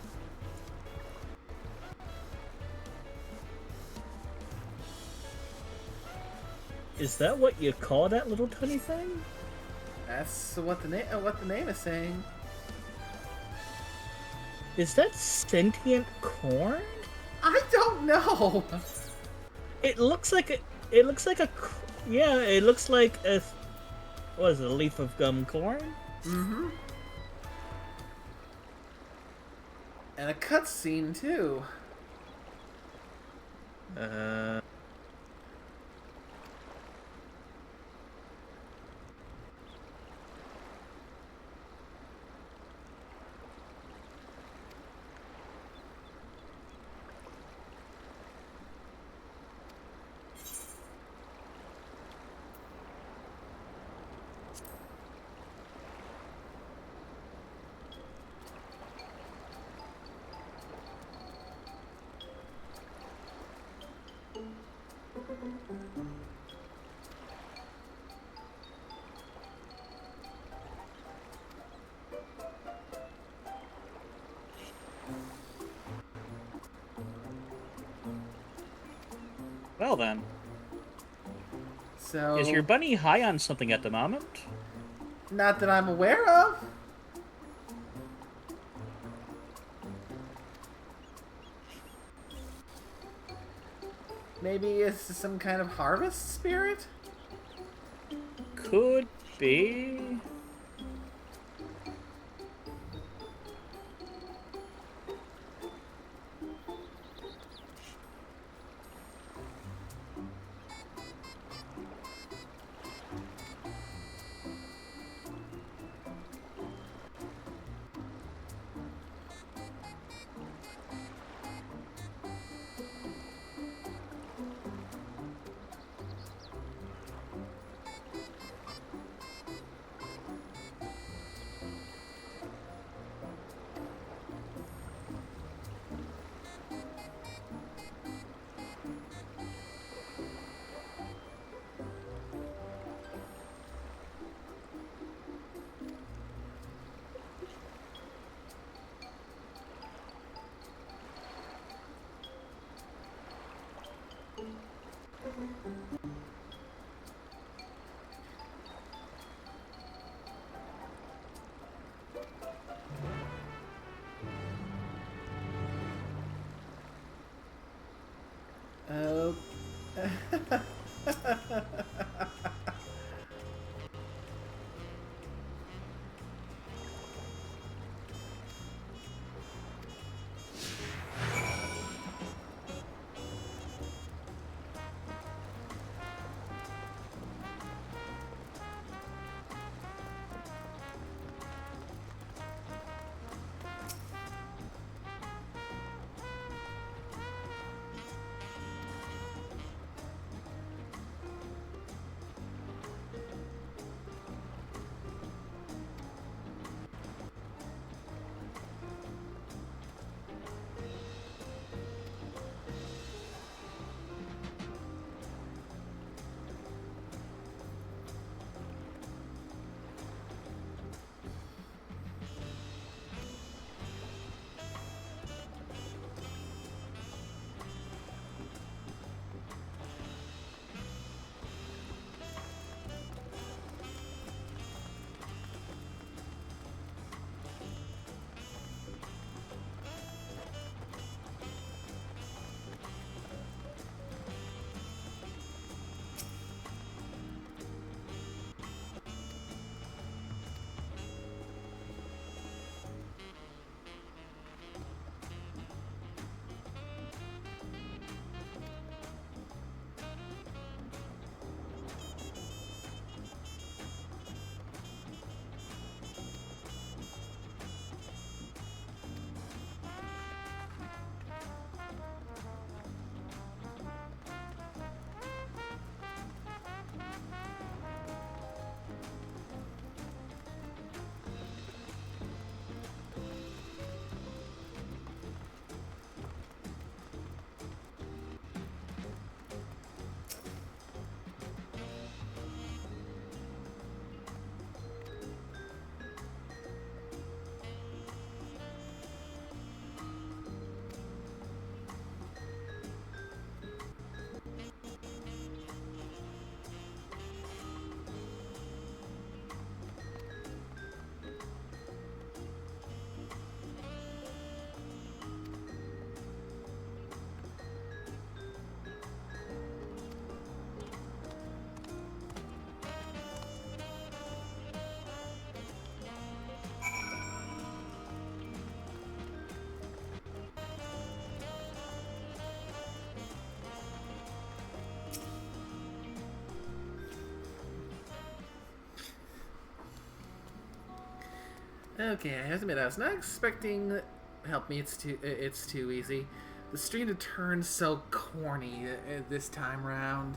Is that what you call that little tiny thing? That's what the name is saying. Is that sentient corn? I don't know. It looks like a. It looks like a. Yeah, it looks like a. What is it? A leaf of gum corn? Mm-hmm. And a cutscene too. Well then. So Is your bunny high on something at the moment? not that I'm aware of. Maybe it's some kind of harvest spirit? Could be. Okay, I have to admit, I was not expecting. Help me, it's too easy. The stream to turn so corny this time round.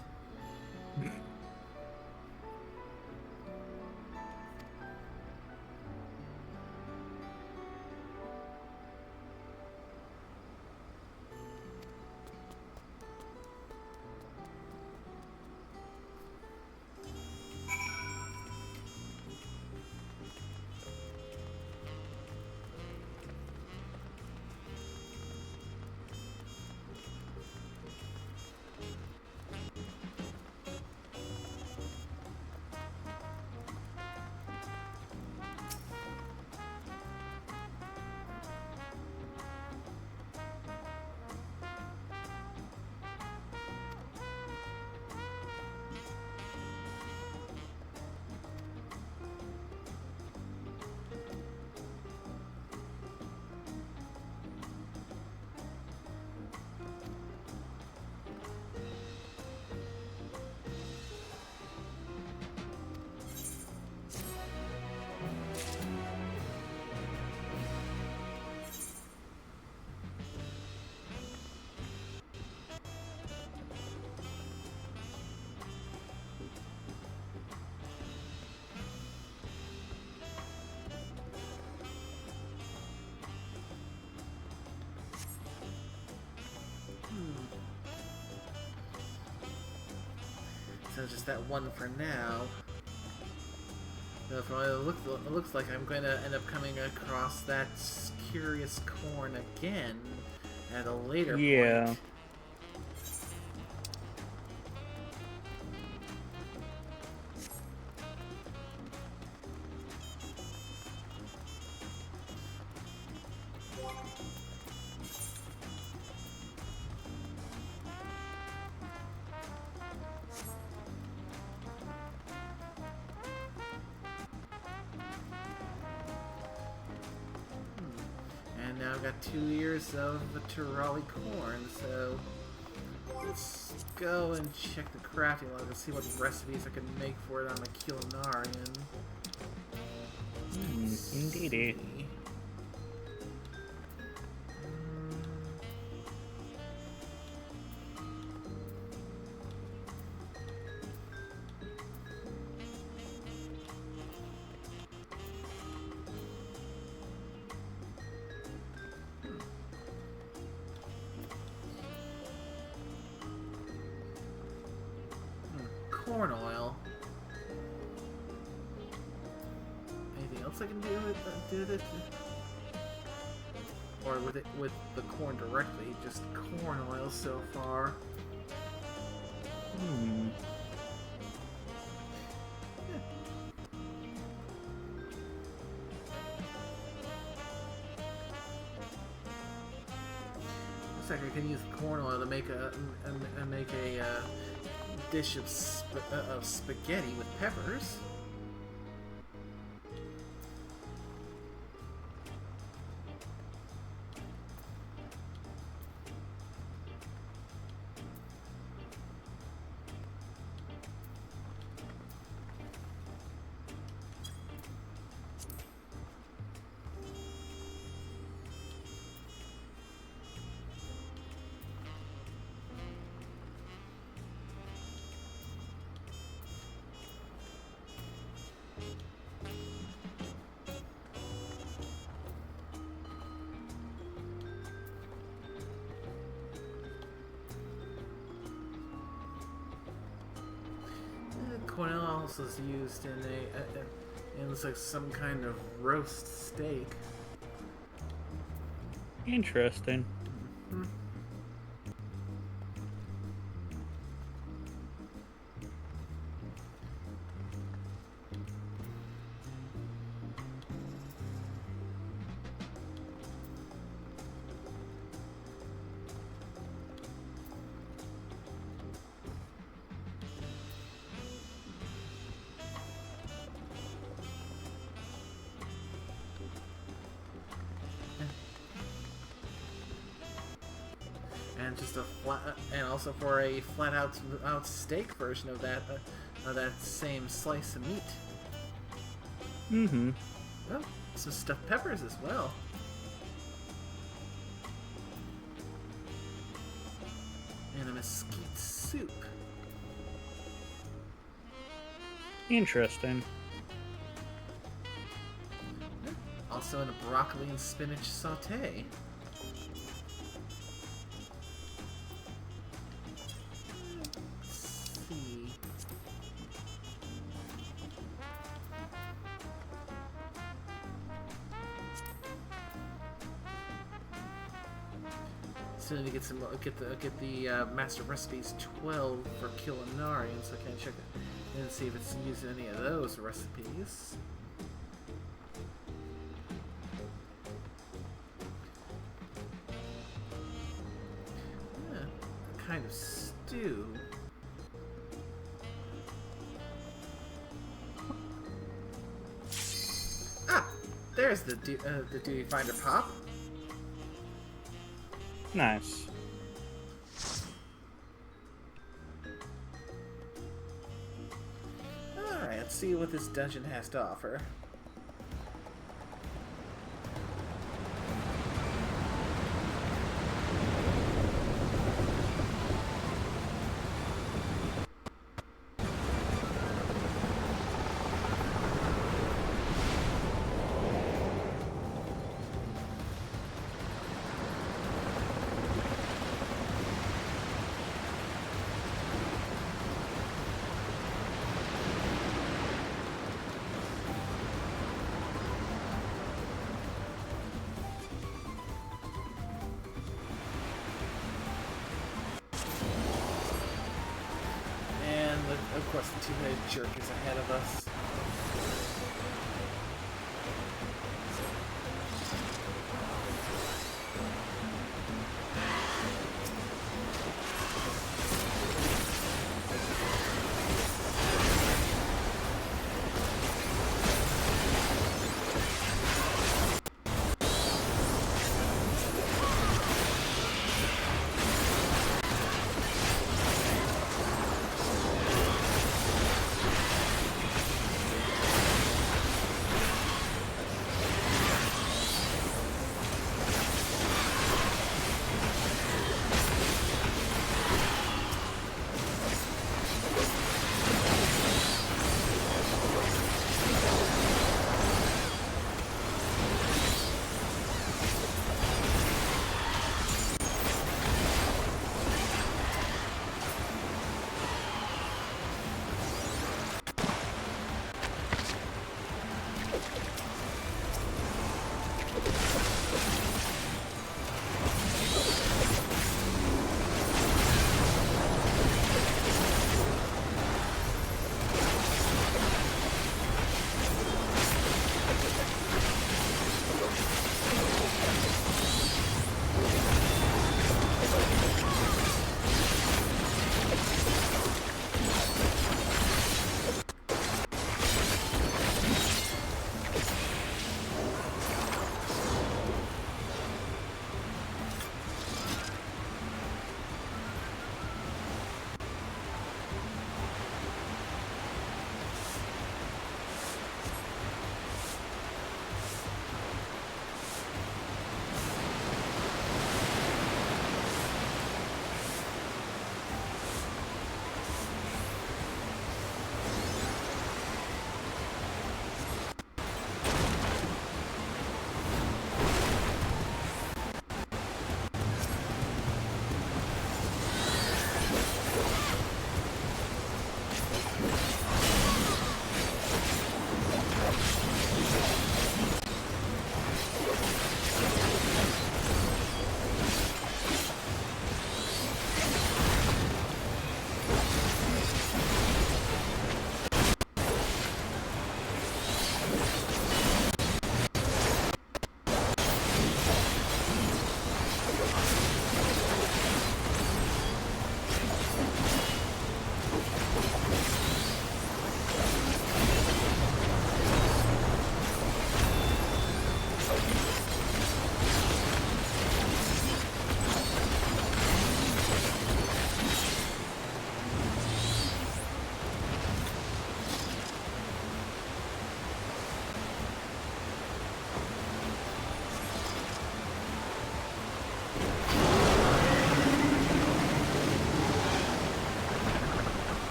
So just that one for now. From what it looks like I'm going to end up coming across that curious corn again at a later point. And now I've got 2 years of the Turali corn, so let's go and check the crafting log and see what recipes I can make for it on my culinarian. Indeedy. Corn oil. Anything else I can do with it? Or with the corn directly? Just corn oil so far. Looks like I can use corn oil to make a dish of spaghetti with peppers. Corn oil also is used in looks like some kind of roast steak. Interesting. And just and also for a flat out steak version of that same slice of meat. Mm-hmm. Well, some stuffed peppers as well. And a mesquite soup. Interesting. Also in a broccoli and spinach saute. Let's see. Still need to get the master recipes 12 for culinarian, so I can't check it and see if it's using any of those recipes. Kind of stew. Ah, there's the duty finder pop. Nice. All right, let's see what this dungeon has to offer. Of course, the two-headed jerk is ahead of us.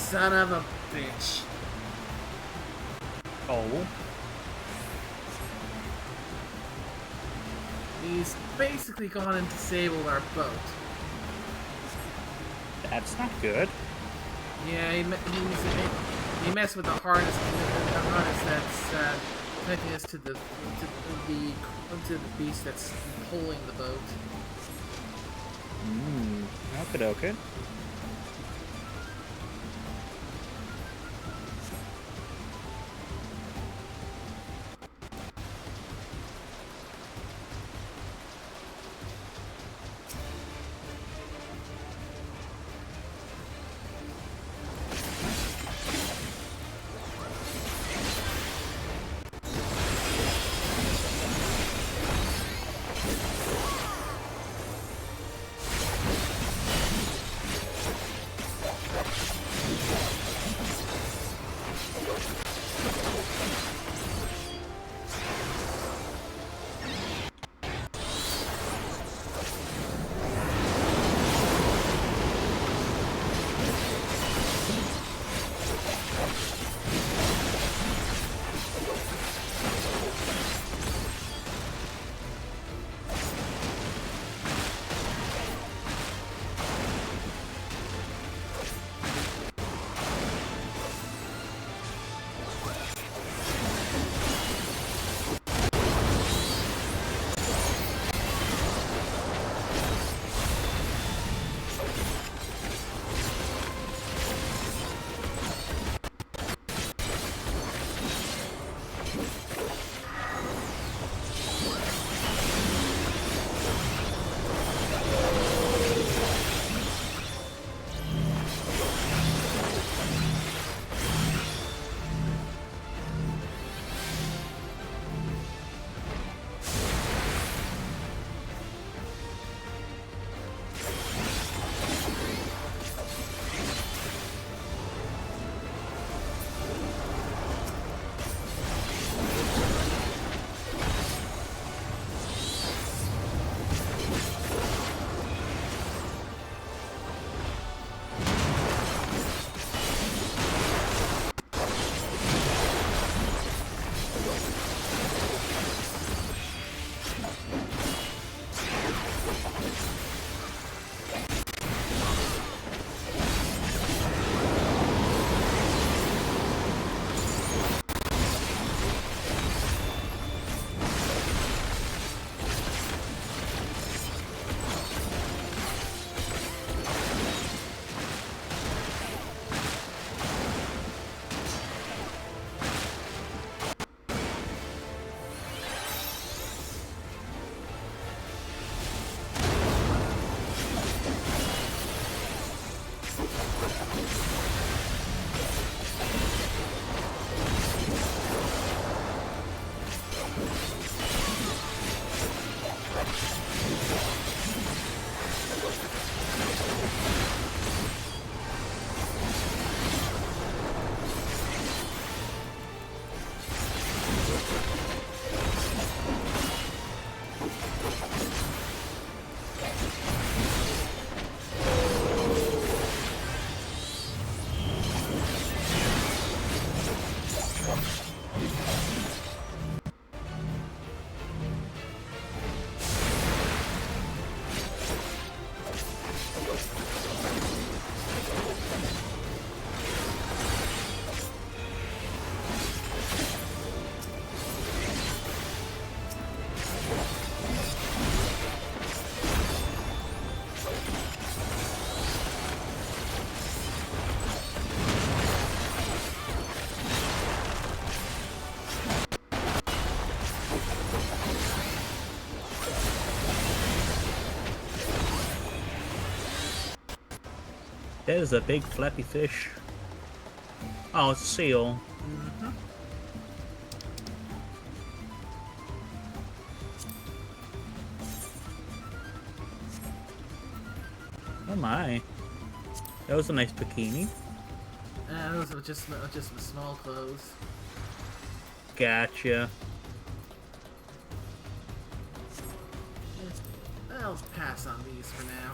son of a bitch. Oh. He's basically gone and disabled our boat. That's not good. Yeah, he messed with the harness that's connecting us to the beast that's pulling the boat. Okay. That is a big flappy fish. Oh, it's a seal. Oh my. That was a nice bikini. Those are just small clothes. Gotcha. I'll pass on these for now.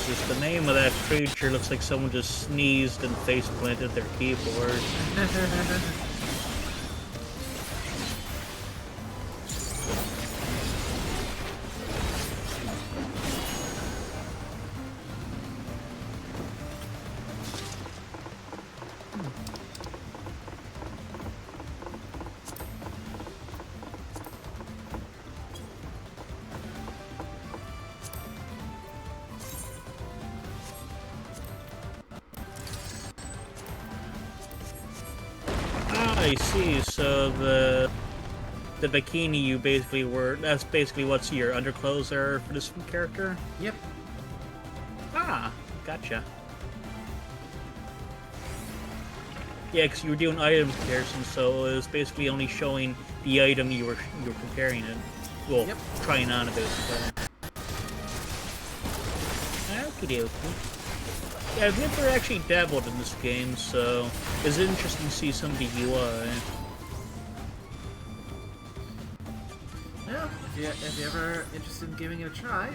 Jesus, the name of that creature looks like someone just sneezed and face planted their keyboard. I see, so the bikini you basically were, that's basically what's your underclothes are for this character? Yep. Ah, gotcha. Yeah, because you were doing item comparison, so it was basically only showing the item you were comparing it. Well, yep. Trying on it basically. Okie dokie. Yeah, I've never actually dabbled in this game, so it's interesting to see some of the UI. Well, if you're ever interested in giving it a try,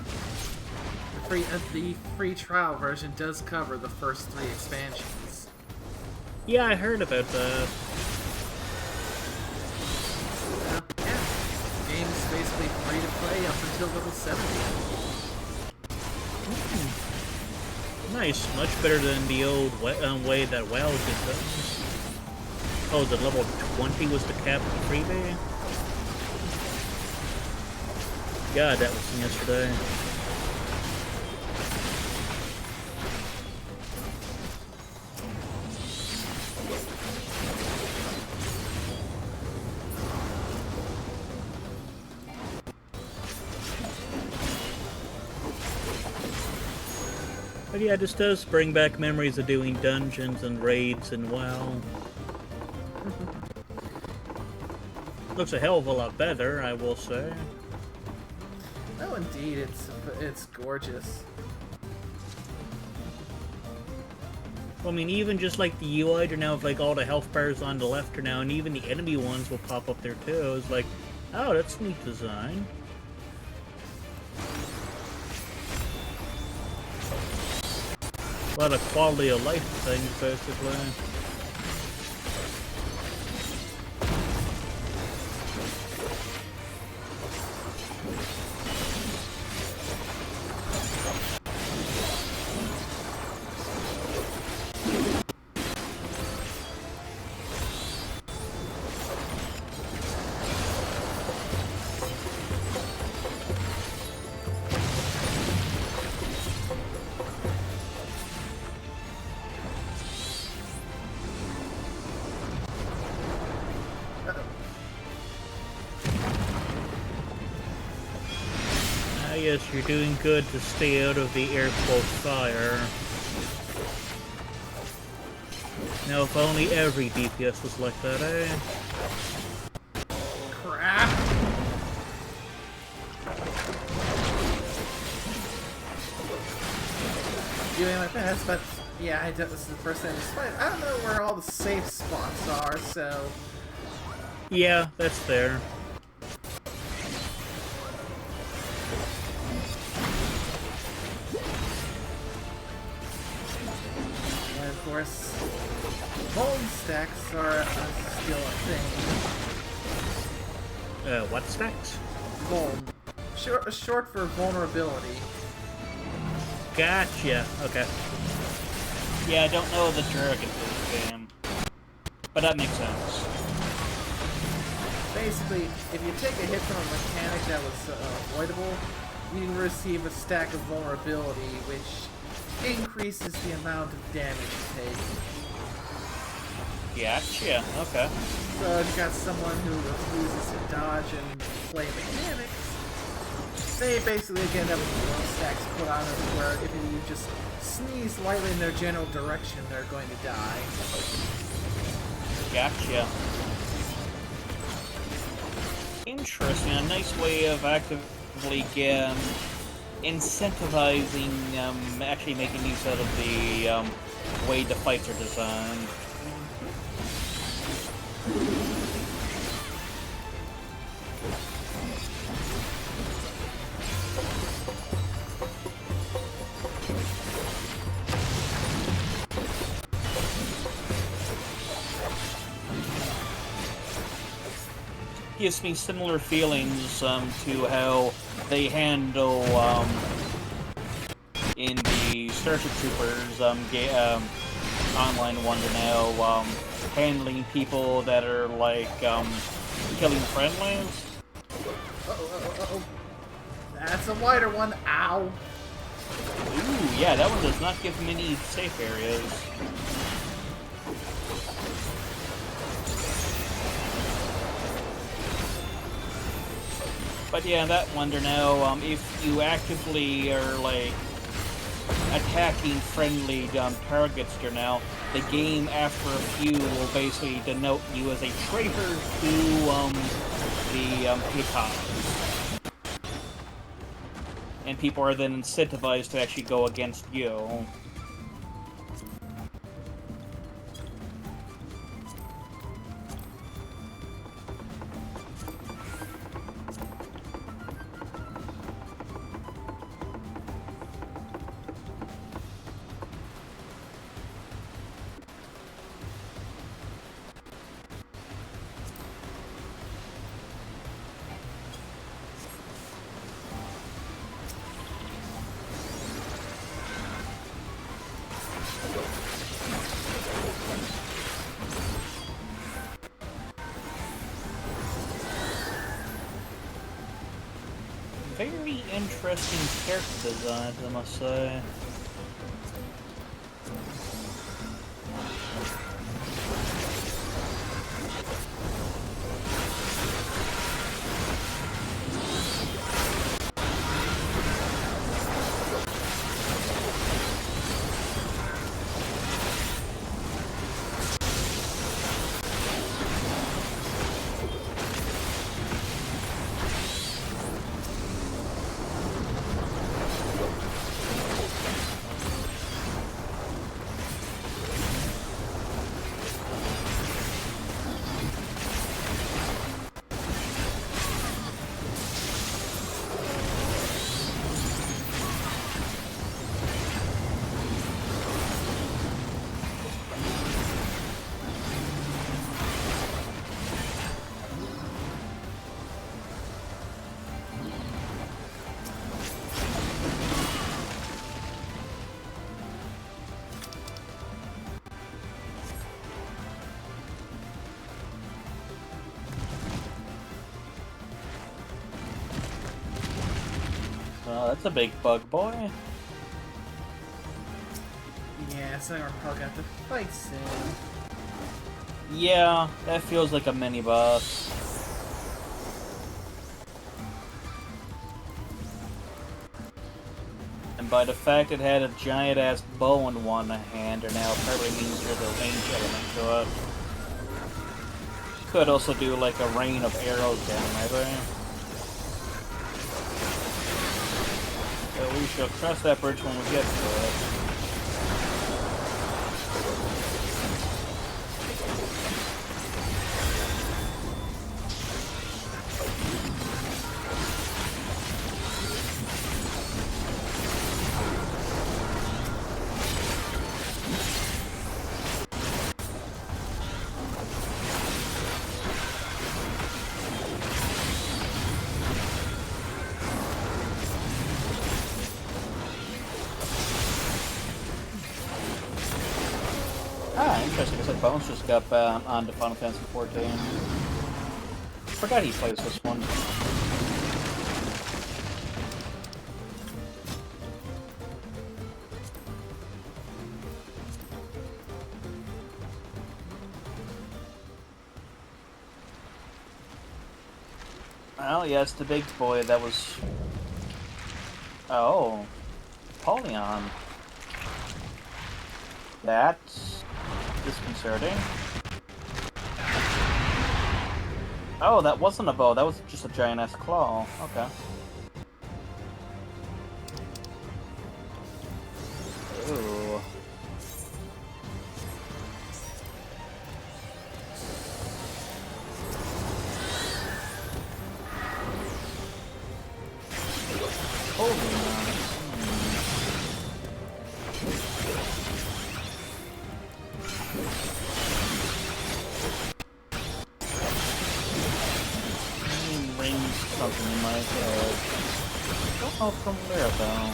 the free trial version does cover the first 3 expansions. Yeah, I heard about that. Yeah, the game's basically free to play up until level 70. Nice, much better than the old way that WoW did things. Oh, the level 20 was the cap of the freebie? God, that was yesterday. But yeah, this does bring back memories of doing dungeons and raids and WoW. Looks a hell of a lot better, I will say. Oh, indeed, it's gorgeous. Well, I mean, even just like the UI, to now have like all the health bars on the left are now, and even the enemy ones will pop up there too. It's like, oh, that's neat design. A lot of quality of life things, basically. Yes, you're doing good to stay out of the airport fire. Now, if only every DPS was like that, eh? Crap! Doing my best, but yeah, this is the first time this fight. I don't know where all the safe spots are, so... Yeah, that's fair. Of course, bone stacks are still a thing. What stacks? Vuln. Short for vulnerability. Gotcha. Okay. Yeah, I don't know the jargon for this game, but that makes sense. Basically, if you take a hit from a mechanic that was avoidable, you receive a stack of vulnerability, which increases the amount of damage you take. Gotcha, okay. So if you got someone who refuses to dodge and play mechanics, they basically get up with stacks put on them where if you just sneeze lightly in their general direction, they're going to die. Gotcha. Interesting, a nice way of actively incentivizing actually making use out of the way the fights are designed. gives me similar feelings to how they handle in the Starship Troopers online one to now, handling people that are like killing friendlies. Uh-oh. That's a wider one. Ow. Ooh, yeah, that one does not give many safe areas. But yeah, that wonder now, if you actively are like attacking friendly targets here now, the game after a few will basically denote you as a traitor to the Hitons. And people are then incentivized to actually go against you. Very interesting character designs, I must say. Oh, that's a big bug boy. Yeah, so we're probably gonna have to fight soon. Yeah, that feels like a mini boss. And by the fact it had a giant ass bow in one hand, or now probably means there's a range element to it. Could also do like a rain of arrows down, maybe. But we shall cross that bridge when we get to it. Interesting, I said Bones just got on to Final Fantasy XIV. Forgot he plays this one. Well, yeah, it's the big boy that was... Oh. Polygon. That's disconcerting. Oh, that wasn't a bow, that was just a giant-ass claw. Okay. Ooh. Holy man. something in my head. Don't know from where though.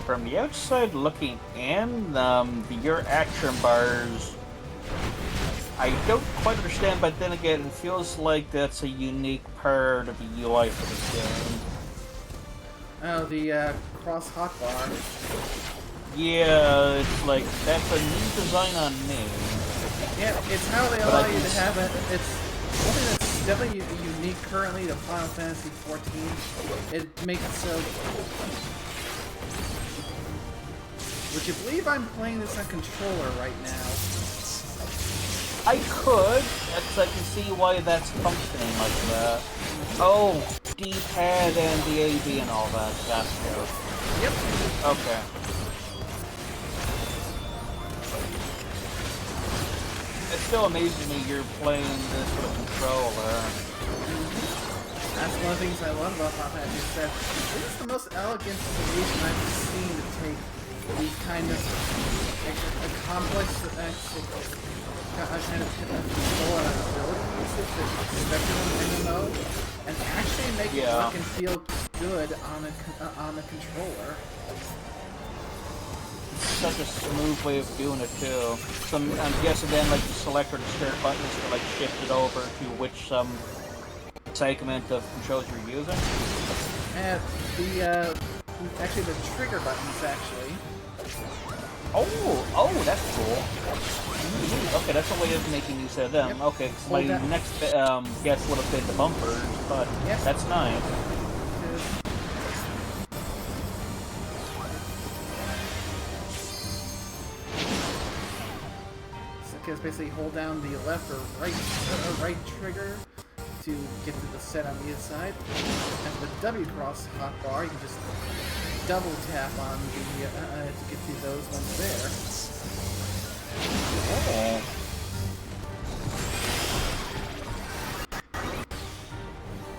From the outside looking in, your action bars, I don't quite understand, but then again, it feels like that's a unique part of the UI for this game. Oh, the cross hotbar. Yeah, it's like, that's a new design on me. Yeah, it's how they allow you to have it. It's something that's definitely unique currently to Final Fantasy XIV. It makes it so... Would you believe I'm playing this on controller right now? I could, because I can see why that's functioning like that. Oh, D-pad and the AB and all that. Gotcha. Yep. Okay. It still amazes me you're playing this with a controller. That's one of the things I love about Final Fantasy is that this is the most elegant solution I've seen to take these kind of complex kind of control and ability usage that you expect in an MMO, and actually make it look and feel good on a controller. Such a smooth way of doing it too. So I'm guessing then like the select or the start buttons to like shift it over to which segment of controls you're using. And actually the trigger buttons actually. Oh, that's cool. Okay, that's a way of making use of them. Yep. Okay, so my next guess would have been the bumpers, but that's nice. So basically hold down the left or right trigger to get to the set on the inside. And the W cross hotbar, you can just double tap on the to get to those ones there. Oh.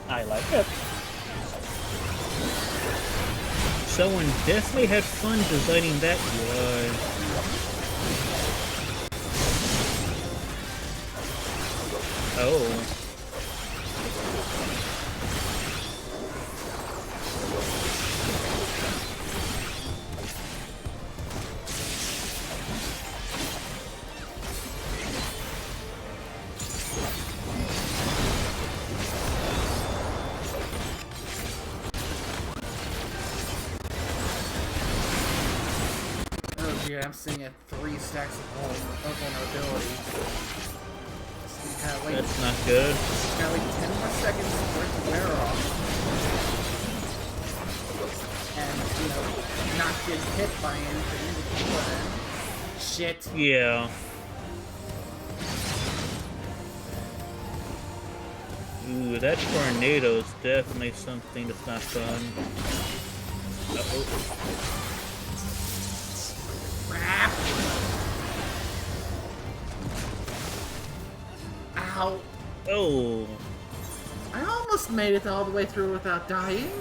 I like it. Someone definitely had fun designing that UI. Oh. Yeah, I'm sitting at 3 stacks of vulnerability. So that's not good. Gotta wait 10 more seconds for it to wear off. And, not get hit by anything before then. Shit. Yeah. Ooh, that tornado is definitely something that's not fun. Uh-oh. Crap! Ow! Oh! I almost made it all the way through without dying.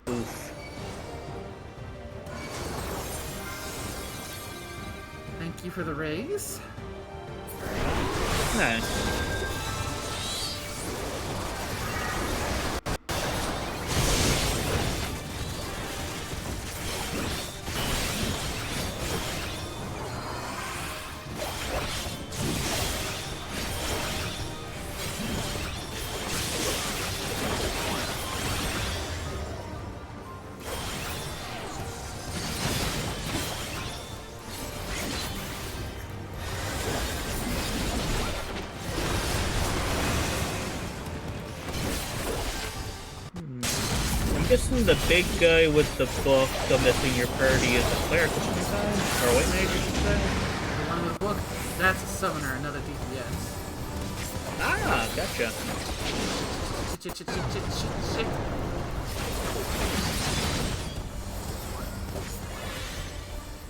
Oof. Thank you for the raise. Nice. guessing the big guy with the book missing your party is a cleric of some kind? Or a white mage, I should say? The one with the book, that's a summoner, another DPS. Ah, gotcha.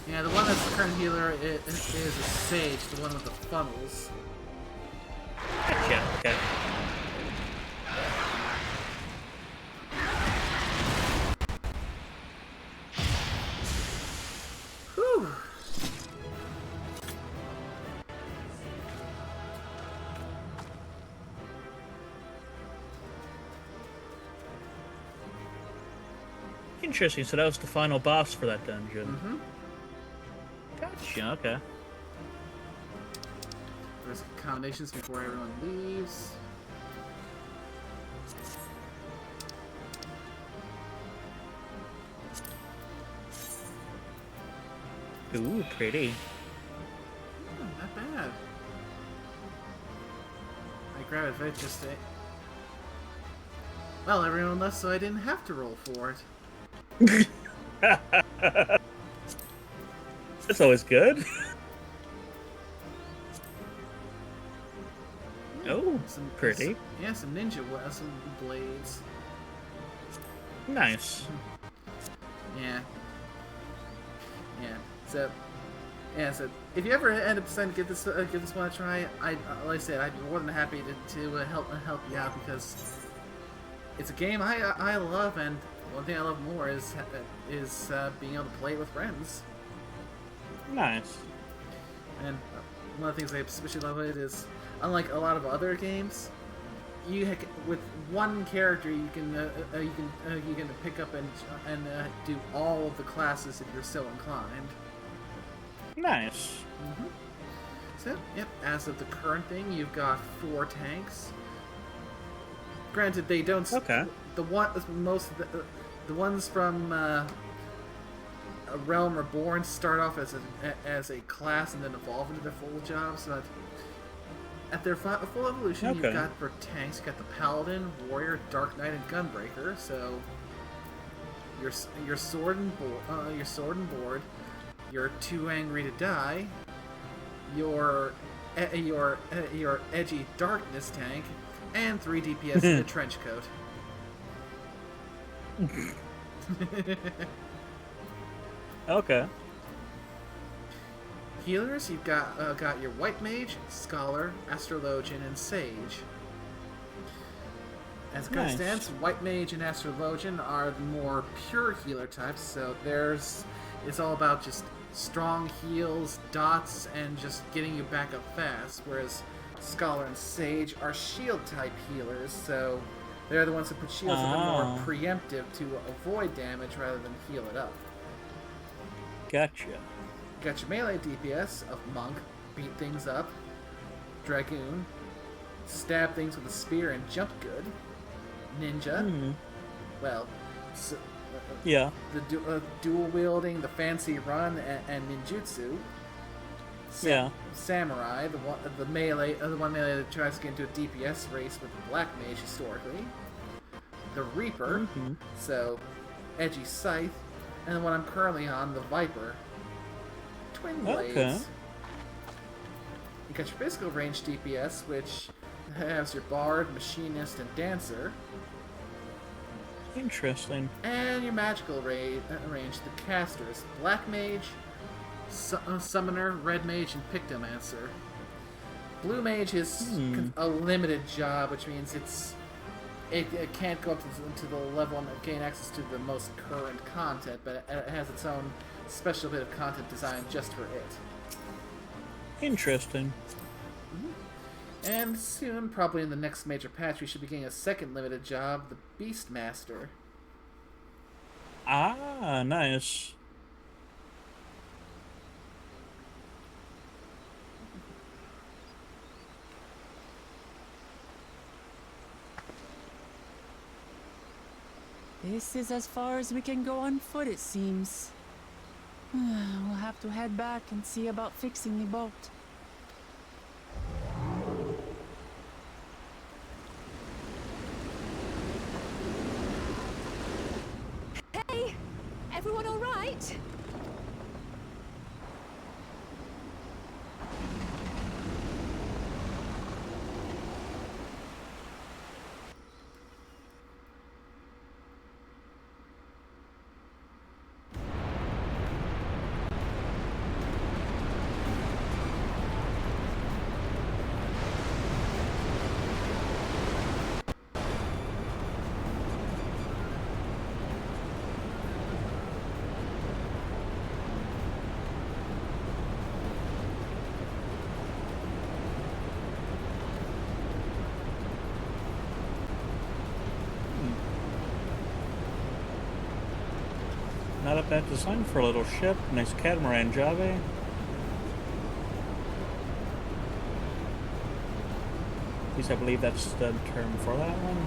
Yeah, the one that's the current healer is a sage, the one with the funnels. Gotcha, okay. Whew. Interesting, so that was the final boss for that dungeon. Mm-hmm. Gotcha, okay. There's accommodations before everyone leaves. Ooh, pretty. Not bad. I grabbed it just to... Well, everyone left, so I didn't have to roll for it. That's always good. Oh, Some pretty. Yeah, some some blades. Nice. Yeah. Yeah. So, so if you ever end up deciding to give this one a try, like I said, I'd be more than happy to help you out because it's a game I love, and one thing I love more is being able to play it with friends. Nice. And one of the things I especially love it is, unlike a lot of other games, with one character you can pick up and do all of the classes if you're so inclined. Nice. Mm-hmm. So, yep. As of the current thing, you've got 4 tanks. Granted, they don't. Okay. The ones from A Realm Reborn start off as a class and then evolve into their full jobs. But at their full evolution, Okay. you've got for tanks, you've got the Paladin, Warrior, Dark Knight, and Gunbreaker. So your sword and board, your Too Angry to Die, your edgy Darkness tank, and 3 DPS in a trench coat. Okay. Healers, you've got your White Mage, Scholar, Astrologian, and Sage. As it Nice. stands, White Mage and Astrologian are the more pure healer types, so it's all about just strong heals, dots, and just getting you back up fast, whereas Scholar and Sage are shield type healers, so they're the ones that put shields a bit more preemptive to avoid damage rather than heal it up. Gotcha. You got your melee DPS of Monk, beat things up, Dragoon, stab things with a spear and jump good, Ninja, well, Yeah. the dual wielding, the fancy run, and ninjutsu. Yeah. Samurai, the one melee that tries to get into a DPS race with the Black Mage historically. The Reaper, so edgy Scythe, and the one I'm currently on, the Viper. Twin Blades. Okay. You got your physical range DPS, which has your Bard, Machinist, and Dancer. Interesting. And your magical range, the casters, Black Mage, Summoner, Red Mage, and Pictomancer. Blue Mage is a limited job, which means it can't go up to the level and gain access to the most current content, but it has its own special bit of content designed just for it. Interesting. And soon, probably in the next major patch, we should be getting a second limited job, the Beastmaster. Ah, nice. This is as far as we can go on foot, it seems. We'll have to head back and see about fixing the boat. everyone all right? Not a bad design for a little ship. Nice catamaran job, eh? At least I believe that's the term for that one.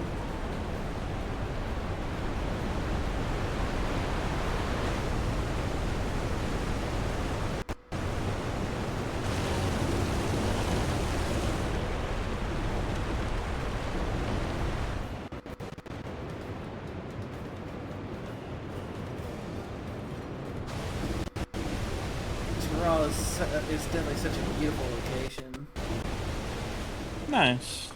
Is definitely such a beautiful location. Nice.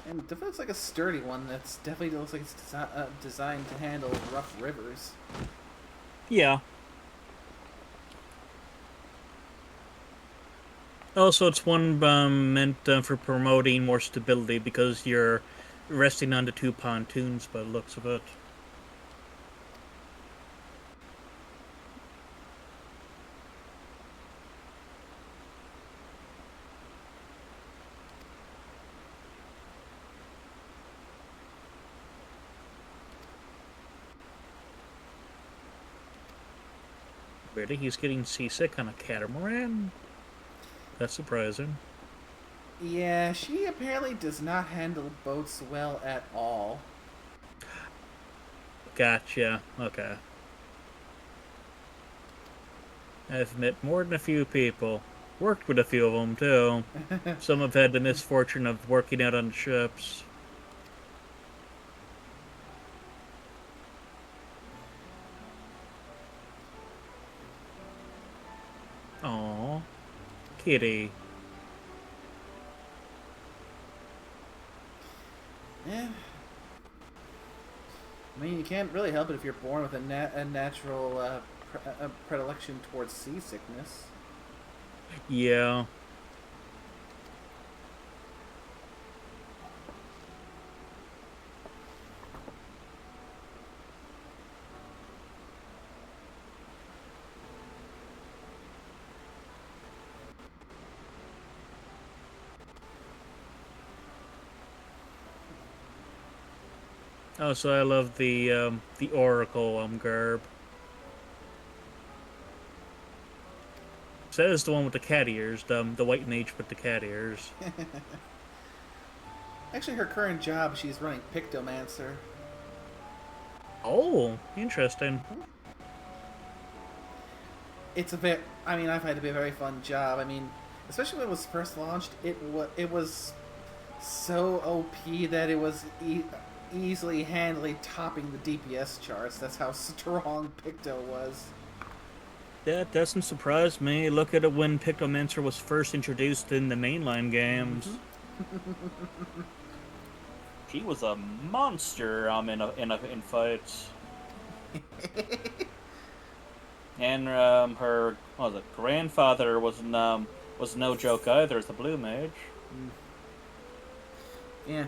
And it definitely looks like a sturdy one. That's definitely looks like it's designed to handle rough rivers. Yeah. Also, it's one meant for promoting more stability because you're resting on the two pontoons by the looks of it. Really? He's getting seasick on a catamaran? That's surprising. Yeah, she apparently does not handle boats well at all. Gotcha. Okay. I've met more than a few people. Worked with a few of them, too. Some have had the misfortune of working out on ships. Aww. Kitty. Yeah. I mean, you can't really help it if you're born with a natural predilection towards seasickness. Yeah. Oh, so I love the Oracle garb. So that is the one with the cat ears, the white mage with the cat ears. Actually, her current job, she's running Pictomancer. Oh, interesting. It's a bit. I mean, I find it to be a very fun job. I mean, especially when it was first launched, it was so OP that it was easily handily topping the DPS charts. That's how strong Picto was. That doesn't surprise me. Look at it when Pictomancer was first introduced in the mainline games. Mm-hmm. He was a monster in fights. And her grandfather was no joke either as the Blue Mage. Yeah,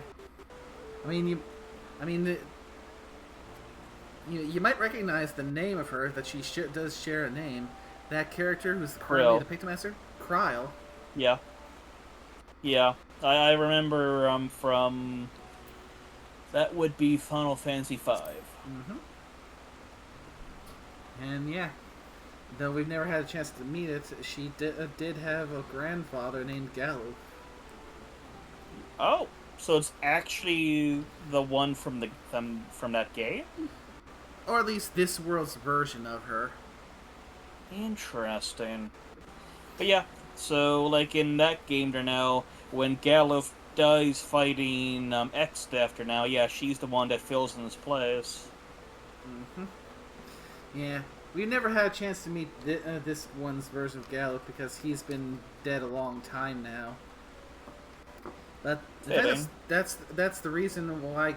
you might recognize the name of her, that she does share a name. That character who's currently the Pictomancer, Kryle. Yeah. Yeah, I remember from. That would be Final Fantasy V. Mm-hmm. And yeah, though we've never had a chance to meet it, she did have a grandfather named Gallo. Oh, so it's actually the one from that game? Or at least this world's version of her. Interesting. But yeah, so like in that game there now, when Galuf dies fighting X after now, yeah, she's the one that fills in his place. Mm-hmm. Yeah, we've never had a chance to meet this one's version of Gallup because he's been dead a long time now. But that's the reason why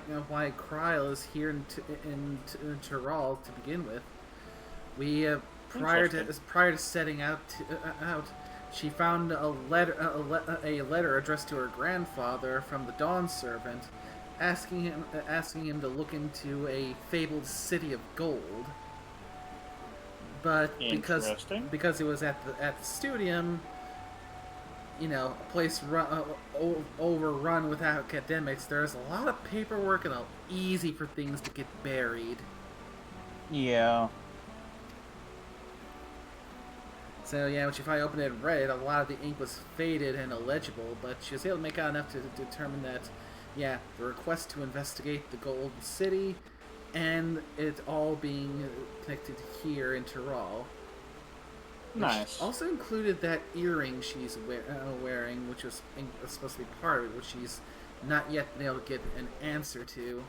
Kryl is here in Tyrol to begin with. We prior to setting out, she found a letter addressed to her grandfather from the Dawn Servant, asking him to look into a fabled city of gold. But because it was at the Studium, you know, a place overrun with academics, there's a lot of paperwork and easy for things to get buried. Yeah. So yeah, when she finally opened it and read it, a lot of the ink was faded and illegible, but she was able to make out enough to determine that, yeah, the request to investigate the Golden City, and it all being connected here in Tyrol. Nice. Also included that earring she's wearing, which was supposed to be part of it, which she's not yet been able to get an answer to.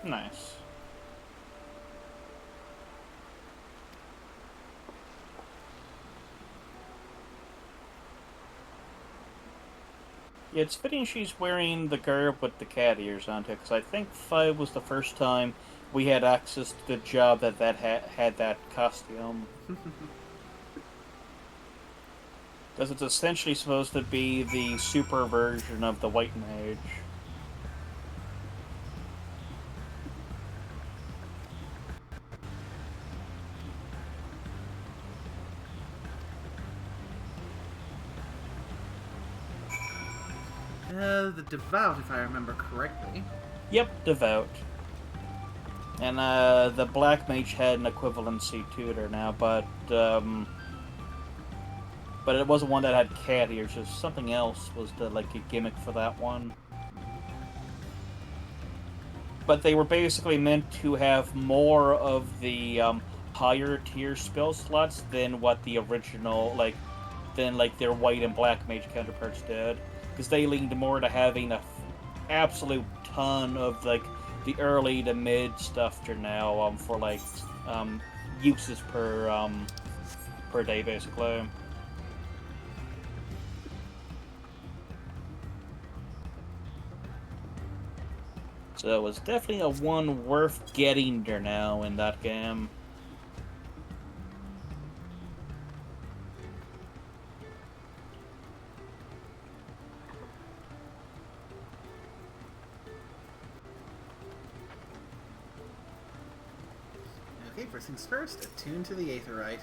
Nice. Yeah, it's fitting she's wearing the garb with the cat ears on it, because I think 5 was the first time we had access to the job that had that costume. Because it's essentially supposed to be the super version of the White Mage. The Devout, if I remember correctly. Yep, Devout. And the Black Mage had an equivalency tutor now, but it wasn't one that had cat ears. Just something else was a gimmick for that one. But they were basically meant to have more of the higher tier spell slots than what the original than their white and black mage counterparts did, because they leaned more to having a absolute ton of the early to mid stuff for now for uses per day basically. So it was definitely a one worth getting there now in that game. Okay, first things first, attune to the Aetheryte.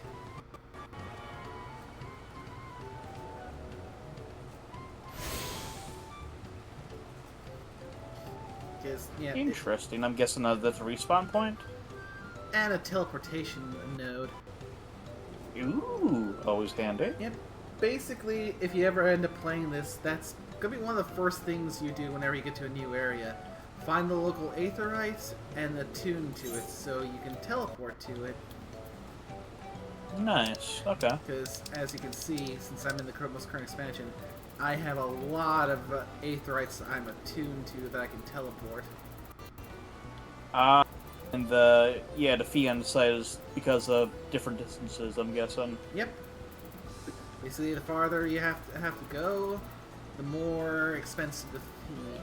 Yeah, interesting. I'm guessing that's a respawn point? And a teleportation node. Ooh, always handy. Yep. Basically, if you ever end up playing this, that's gonna be one of the first things you do whenever you get to a new area. Find the local Aetherites and attune to it so you can teleport to it. Nice. Okay. Because, as you can see, since I'm in the most current expansion, I have a lot of Aetherites I'm attuned to that I can teleport. And the fee on the side is because of different distances, I'm guessing. Yep. Basically, the farther you have to go, the more expensive the fee.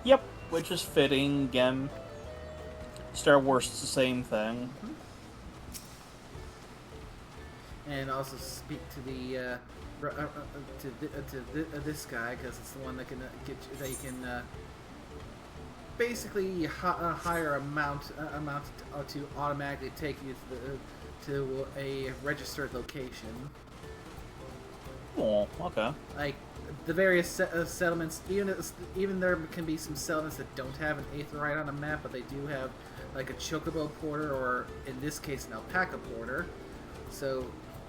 Yep, which is fitting. Again, Star Wars is the same thing. Mm-hmm. And also speak to the this guy, because it's the one that can you can basically hire a mount to automatically take you to a registered location. Oh, okay. Like the various settlements, even there can be some settlements that don't have an Aetherite on the map, but they do have like a Chocobo porter, or in this case, an Alpaca porter. So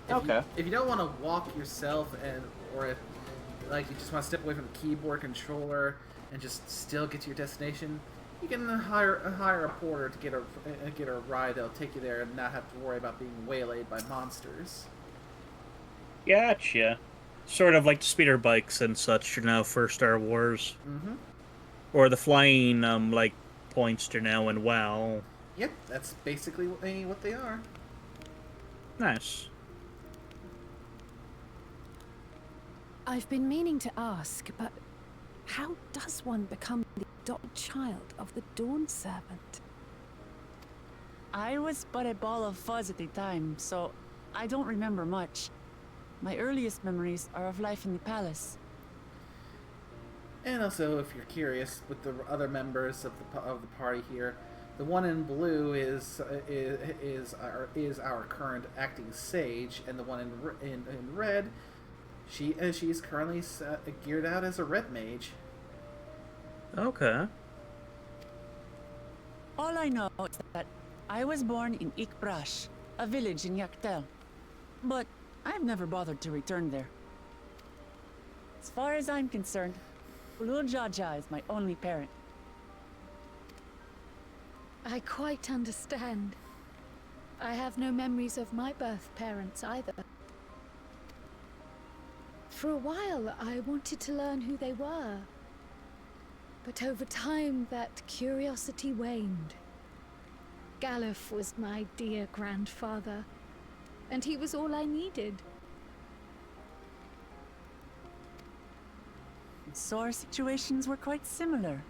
if you don't want to walk yourself, or if you just want to step away from the keyboard controller and just still get to your destination, You can hire a porter to get a ride that'll take you there and not have to worry about being waylaid by monsters. Gotcha. Sort of like the speeder bikes and such are now for Star Wars. Mm-hmm. Or the flying, like, points are now in WoW. Yep, that's basically what they are. Nice. I've been meaning to ask, but how does one become the adopted child of the Dawn Servant? I was but a ball of fuzz at the time, so I don't remember much. My earliest memories are of life in the palace. And also, if you're curious, with the other members of the party here, the one in blue is our current acting sage, and the one in red, she's currently geared out as a red mage. Okay. All I know is that I was born in Ikbrash, a village in Yaktel, but I've never bothered to return there. As far as I'm concerned, Ulul Jaja is my only parent. I quite understand. I have no memories of my birth parents either. For a while, I wanted to learn who they were. But over time, that curiosity waned. Galuf was my dear grandfather, and he was all I needed. So our situations were quite similar.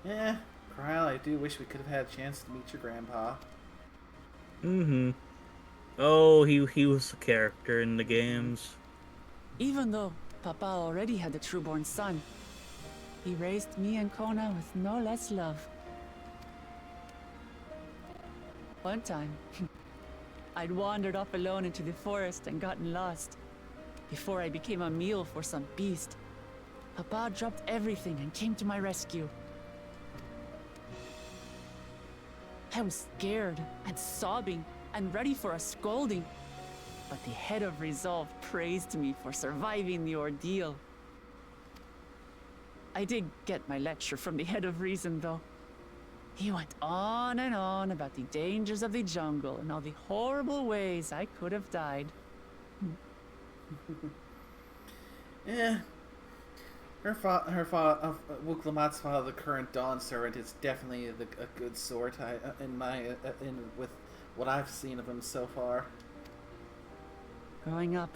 Yeah, Kyle, I do wish we could have had a chance to meet your grandpa. Mm-hmm. Oh, he was a character in the games. Even though Papa already had a trueborn son, he raised me and Kona with no less love. One time, I'd wandered off alone into the forest and gotten lost. Before I became a meal for some beast, Papa dropped everything and came to my rescue. I was scared and sobbing and ready for a scolding, but the head of resolve praised me for surviving the ordeal. I did get my lecture from the head of reason, though. He went on and on about the dangers of the jungle and all the horrible ways I could have died. Yeah. Wuklamat's father, the current Dawn Servant, is definitely a good sort. With what I've seen of him so far. Growing up,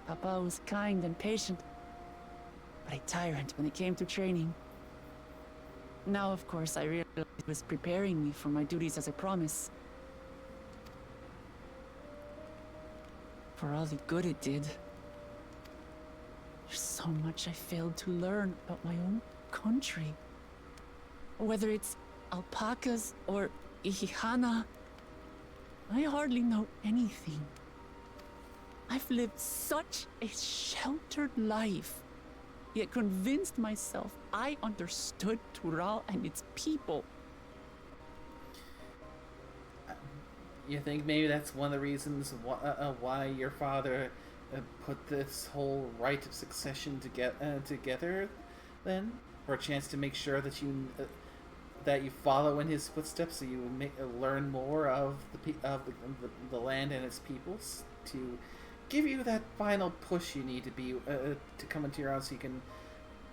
Papa was kind and patient, but a tyrant when it came to training. Now, of course, I realized he was preparing me for my duties as a promise. For all the good it did. There's so much I failed to learn about my own country. Whether it's alpacas or Ihihana, I hardly know anything. I've lived such a sheltered life, yet convinced myself I understood Tural and its people. You think maybe that's one of the reasons why your father put this whole right of succession together, then, for a chance to make sure that you follow in his footsteps, so you learn more of the land and its peoples, to give you that final push you need to be to come into your own, so you can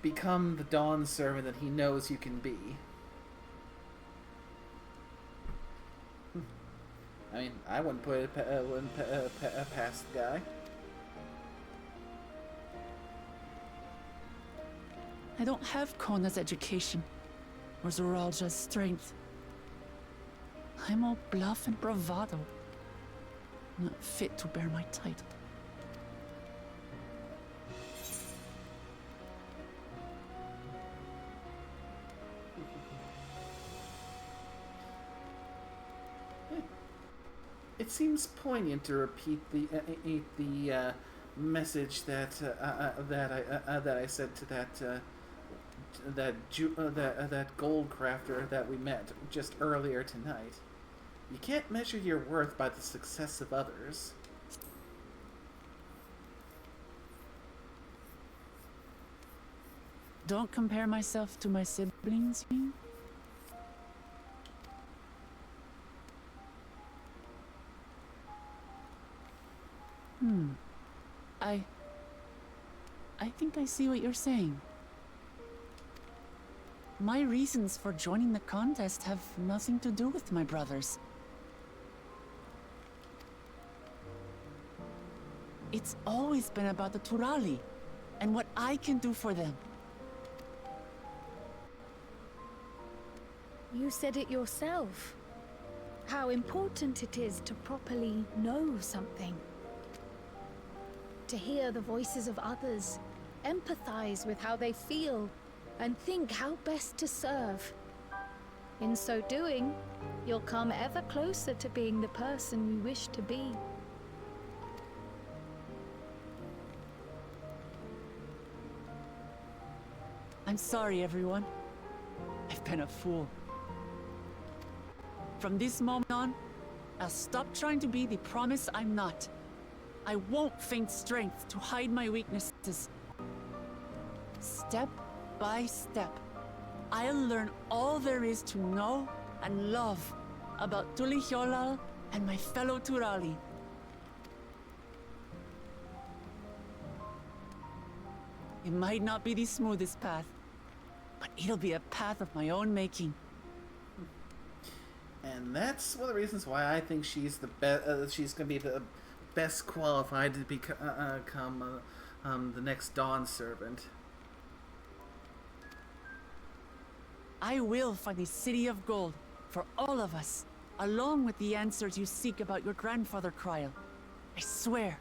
become the Dawn Servant that he knows you can be. I mean, I wouldn't put it past the guy. I don't have Kona's education, or Zoralja's strength. I'm all bluff and bravado, not fit to bear my title. It seems poignant to repeat the message that I said to that gold crafter that we met just earlier tonight. You can't measure your worth by the success of others. Don't compare myself to my siblings, you mean? I think I see what you're saying. My reasons for joining the contest have nothing to do with my brothers. It's always been about the Turali and what I can do for them. You said it yourself. How important it is to properly know something. To hear the voices of others, empathize with how they feel, and think how best to serve. In so doing, you'll come ever closer to being the person you wish to be. I'm sorry, everyone. I've been a fool. From this moment on, I'll stop trying to be the promise I'm not. I won't feign strength to hide my weaknesses. Step by step, I'll learn all there is to know and love about Tulihyolal and my fellow Turali. It might not be the smoothest path, but it'll be a path of my own making. And that's one of the reasons why I think she's the best. She's gonna be the best qualified to become the next Dawn servant. I will find the City of Gold for all of us, along with the answers you seek about your grandfather, Kryl. I swear.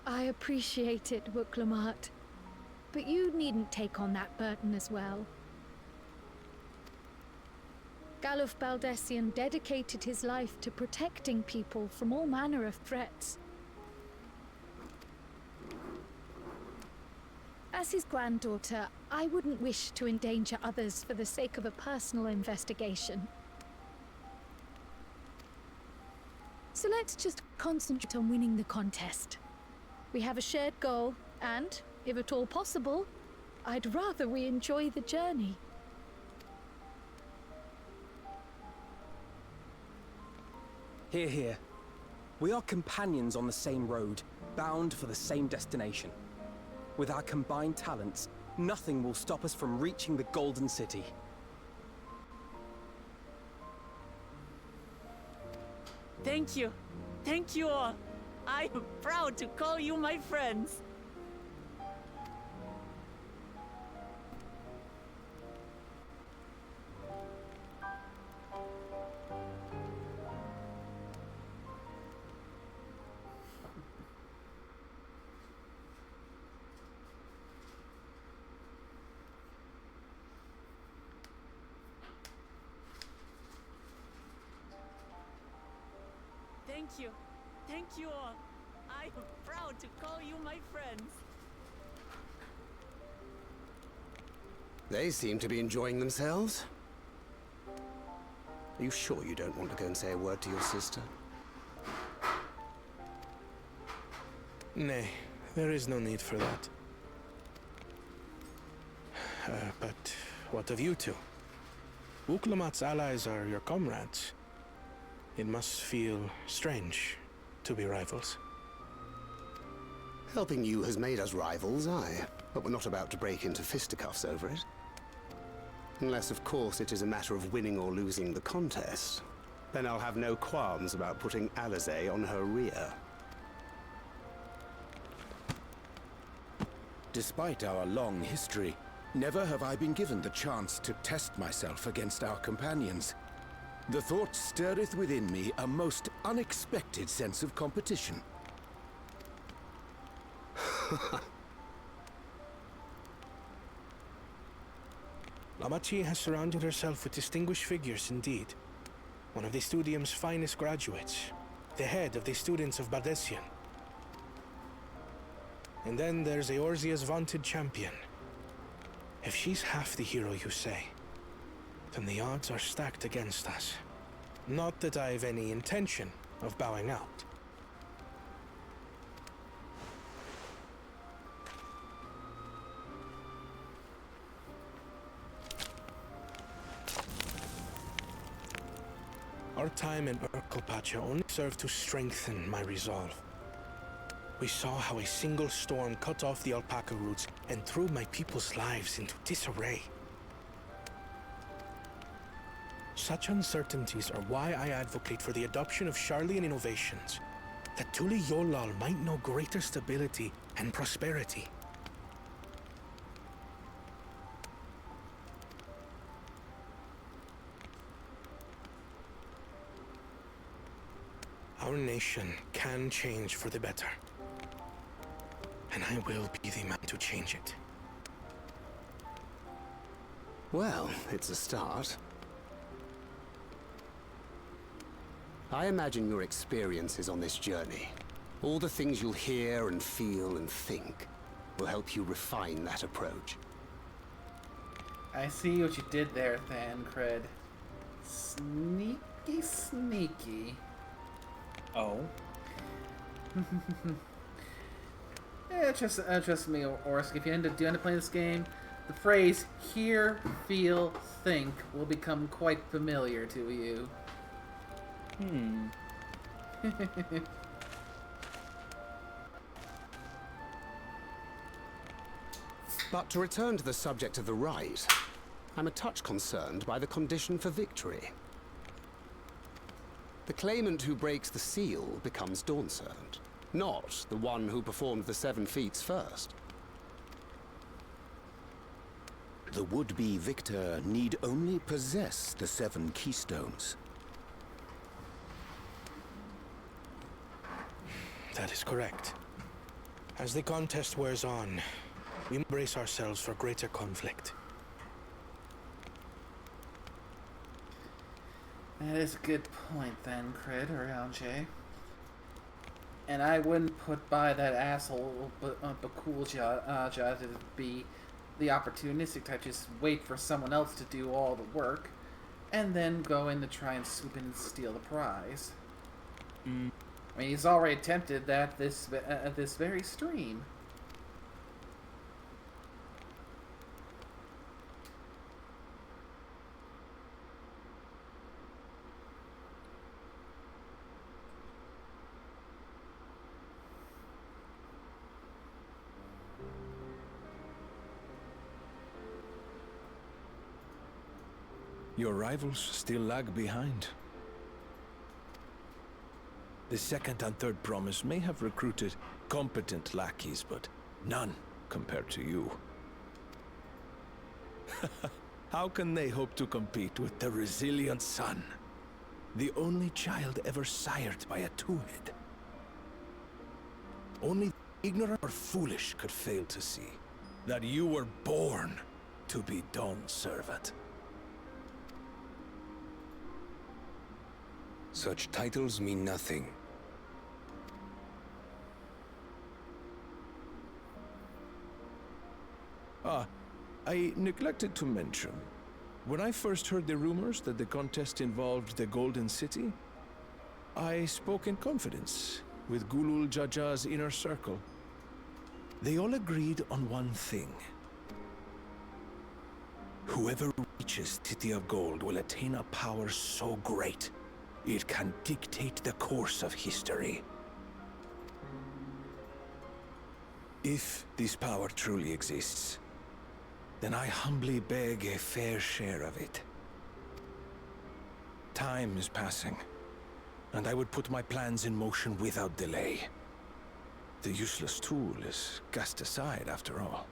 I appreciate it, Wuklamat. But you needn't take on that burden as well. Galuf Baldessian dedicated his life to protecting people from all manner of threats. As his granddaughter, I wouldn't wish to endanger others for the sake of a personal investigation. So let's just concentrate on winning the contest. We have a shared goal, and, if at all possible, I'd rather we enjoy the journey. Hear, hear. We are companions on the same road, bound for the same destination. With our combined talents, nothing will stop us from reaching the Golden City. Thank you. Thank you all. I am proud to call you my friends. Thank you. Thank you all. I am proud to call you my friends. They seem to be enjoying themselves. Are you sure you don't want to go and say a word to your sister? Nay, there is no need for that. But what of you two? Wuklamat's allies are your comrades. It must feel strange to be rivals. Helping you has made us rivals, aye. But we're not about to break into fisticuffs over it. Unless, of course, it is a matter of winning or losing the contest. Then I'll have no qualms about putting Alizé on her rear. Despite our long history, never have I been given the chance to test myself against our companions. The thought stirreth within me a most unexpected sense of competition. Lamachi has surrounded herself with distinguished figures indeed. One of the Studium's finest graduates, the head of the students of Bardessian. And then there's Eorzea's vaunted champion. If she's half the hero you say, then the odds are stacked against us. Not that I've any intention of bowing out. Our time in Urkelpacha only served to strengthen my resolve. We saw how a single storm cut off the alpaca roots and threw my people's lives into disarray. Such uncertainties are why I advocate for the adoption of Sharlayan innovations, that Tuli Yolal might know greater stability and prosperity. Our nation can change for the better, and I will be the man to change it. Well, it's a start. I imagine your experiences on this journey, all the things you'll hear and feel and think, will help you refine that approach. I see what you did there, Thancred. Sneaky, sneaky. Oh? Trust me, Orsk, if you end up playing this game, the phrase hear, feel, think will become quite familiar to you. But to return to the subject of the rite, I'm a touch concerned by the condition for victory. The claimant who breaks the seal becomes Dawnservant, not the one who performed the 7 feats first. The would-be victor need only possess the 7 keystones. That is correct. As the contest wears on, we brace ourselves for greater conflict. That is a good point then, Crid, or LJ. And I wouldn't put by that asshole Bakulja to be the opportunistic type, just wait for someone else to do all the work, and then go in to try and swoop in and steal the prize. I mean, he's already attempted that this very stream. Your rivals still lag behind. The second and third promise may have recruited competent lackeys, but none compared to you. How can they hope to compete with the resilient son? The only child ever sired by a two-head. Only the ignorant or foolish could fail to see that you were born to be Dawnservant. Such titles mean nothing. I neglected to mention. When I first heard the rumors that the contest involved the Golden City, I spoke in confidence with Gulul Jaja's inner circle. They all agreed on one thing. Whoever reaches City of Gold will attain a power so great it can dictate the course of history. If this power truly exists, then I humbly beg a fair share of it. Time is passing, and I would put my plans in motion without delay. The useless tool is cast aside after all.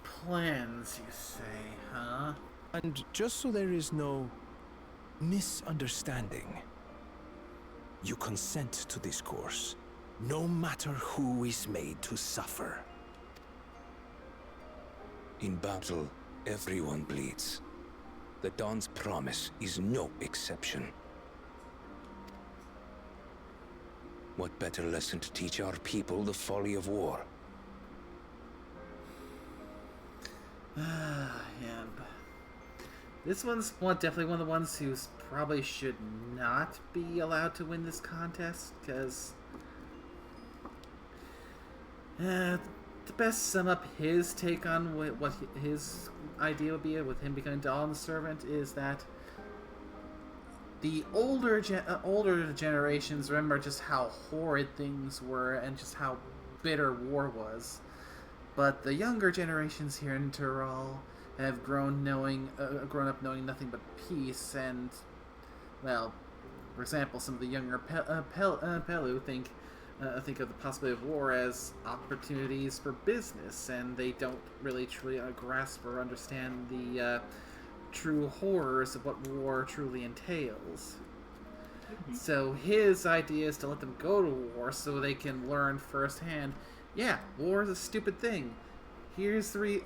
Plans, you say, huh? And just so there is no misunderstanding, you consent to this course, no matter who is made to suffer. In battle, everyone bleeds. The Dawn's promise is no exception. What better lesson to teach our people the folly of war? Yeah, but this one's definitely one of the ones who probably should not be allowed to win this contest, because to best sum up his take on what his idea would be with him becoming Dawn's servant is that the older generations remember just how horrid things were and just how bitter war was, but the younger generations here in Tural have grown up knowing nothing but peace. And, well, for example, some of the younger Pelu think of the possibility of war as opportunities for business, and they don't really truly grasp or understand the true horrors of what war truly entails. So his idea is to let them go to war so they can learn firsthand, yeah, war is a stupid thing. Here's the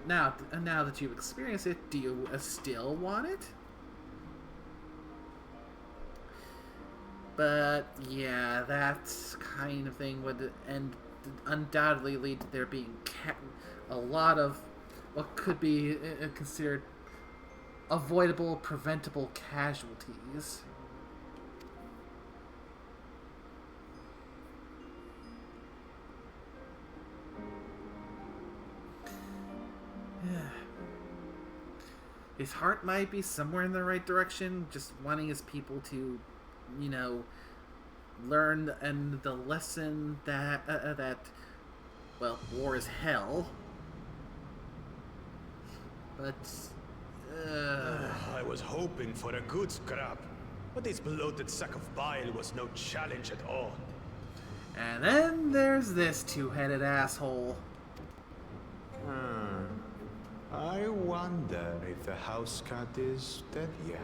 now that you've experienced it, do you still want it? But yeah, that kind of thing would undoubtedly lead to there being a lot of what could be considered avoidable, preventable casualties. His heart might be somewhere in the right direction, just wanting his people to, learn and the lesson that war is hell. But I was hoping for a good scrap, but this bloated sack of bile was no challenge at all. And then there's this two-headed asshole. I wonder if the house cat is dead yet.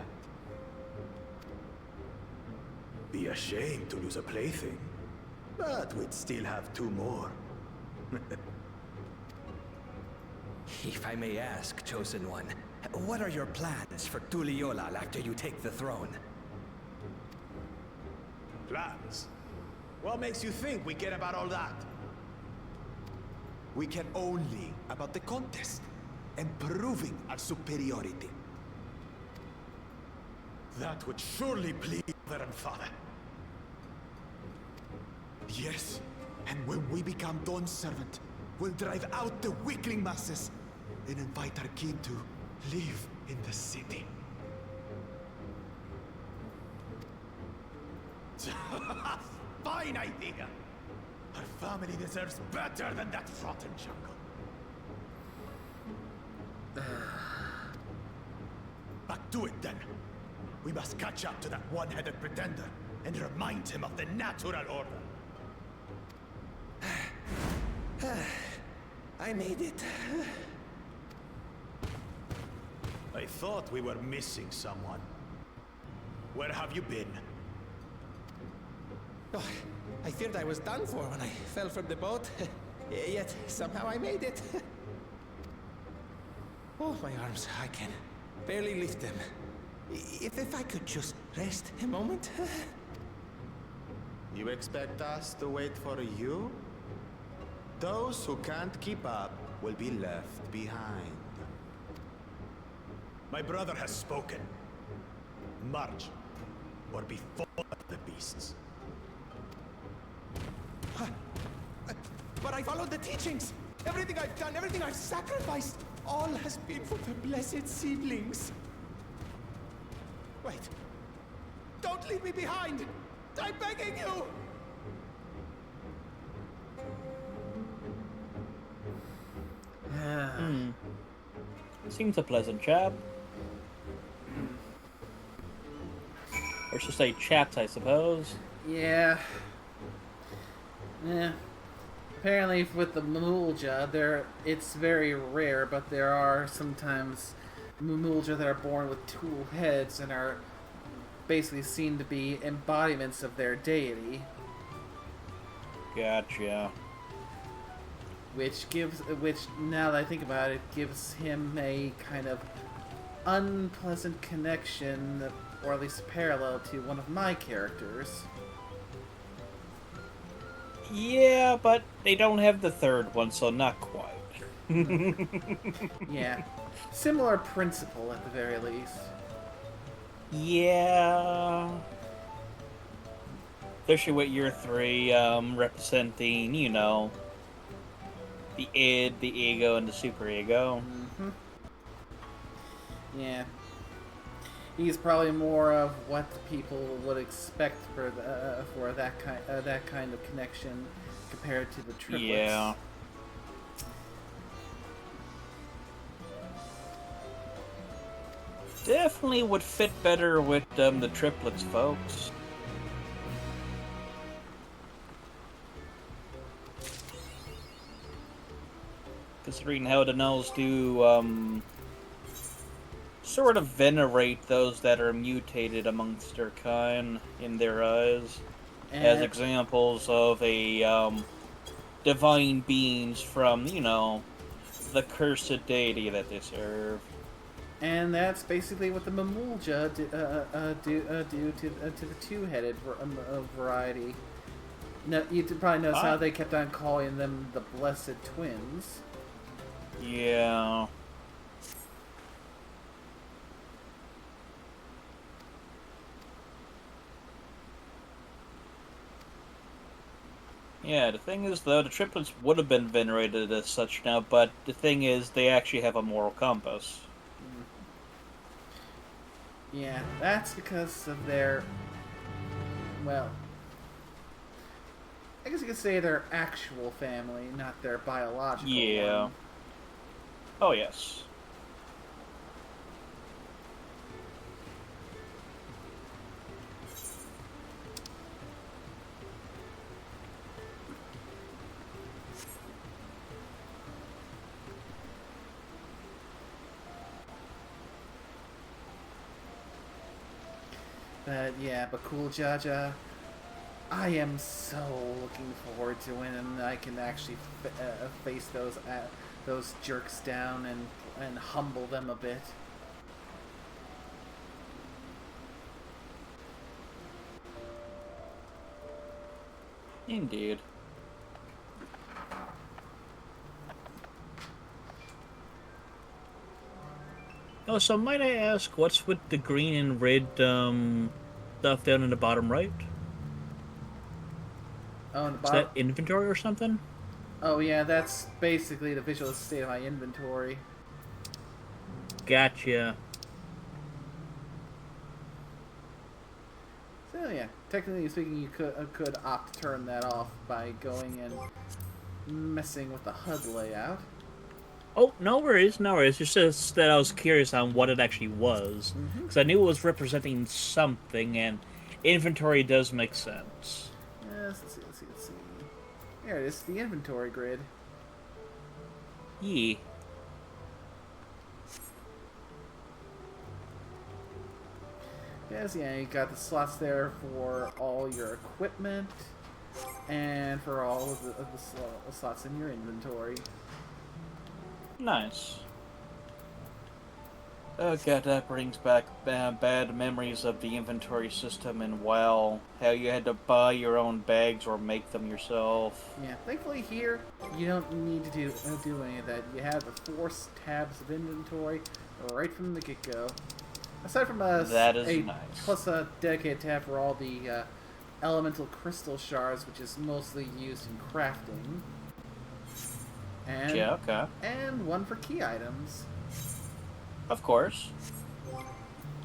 Be ashamed to lose a plaything, but we'd still have two more. If I may ask, Chosen One, what are your plans for Tuliolal after you take the throne? Plans? What makes you think we care about all that? We care only about the contest and proving our superiority. That would surely please Mother and Father. Yes, and when we become Dawn's servant, we'll drive out the weakling masses and invite our king to live in the city. Fine idea! Our family deserves better than that rotten jungle. Back to it then. We must catch up to that one-headed pretender and remind him of the natural order. I made it. I thought we were missing someone. Where have you been? Oh, I feared I was done for when I fell from the boat. Yet somehow I made it. Oh, my arms, I can barely lift them. If I could just rest a moment. You expect us to wait for you? Those who can't keep up will be left behind. My brother has spoken. March, or be full of the beasts. But I followed the teachings! Everything I've done, everything I've sacrificed, all has been for the blessed seedlings. Wait. Don't leave me behind! I'm begging you! Seems a pleasant chap. Or should say chaps, I suppose. Yeah. Apparently with the Mulja, it's very rare, but there are sometimes Mulja that are born with two heads and are basically seen to be embodiments of their deity. Gotcha. Which, now that I think about it, gives him a kind of unpleasant connection, or at least parallel to one of my characters. Yeah, but they don't have the third one, so not quite. Yeah. Similar principle, at the very least. Yeah. Especially with year 3 representing, The id, the ego, and the superego. Mm-hmm. Yeah. He's probably more of what people would expect for that kind of connection compared to the triplets. Yeah. Definitely would fit better with the triplets, folks. Considering how the Nulls do, sort of venerate those that are mutated amongst their kind in their eyes, as examples of divine beings from, the cursed deity that they serve. And that's basically what the Mamulja do to the two-headed variety. No, you probably notice how they kept on calling them the Blessed Twins. Yeah. Yeah, the thing is, though, the triplets would have been venerated as such now, but the thing is, they actually have a moral compass. Yeah, that's because of their, well, I guess you could say their actual family, not their biological one. Oh, yes. But yeah, but cool Jaja, I am so looking forward to when I can actually face those jerks down and humble them a bit. Indeed. Oh, so might I ask, what's with the green and red stuff down in the bottom right? Oh, in the Is bottom? that inventory or something? Oh yeah, that's basically the visual state of my inventory. Gotcha. So yeah, technically speaking, you could opt to turn that off by going and messing with the HUD layout. Oh, no worries, no worries. It's just that I was curious on what it actually was. Because I knew it was representing something, and inventory does make sense. Yes, let's see. There it is, the inventory grid. Yeah. Yes, yeah, you got the slots there for all your equipment, and for all of the slots in your inventory. Nice. Oh god, that brings back bad memories of the inventory system and WoW. How you had to buy your own bags or make them yourself. Yeah, thankfully here, you don't need to do any of that. You have the 4 tabs of inventory right from the get-go. Aside from nice. Plus a dedicated tab for all the elemental crystal shards, which is mostly used in crafting. And, yeah, okay. And one for key items. Of course.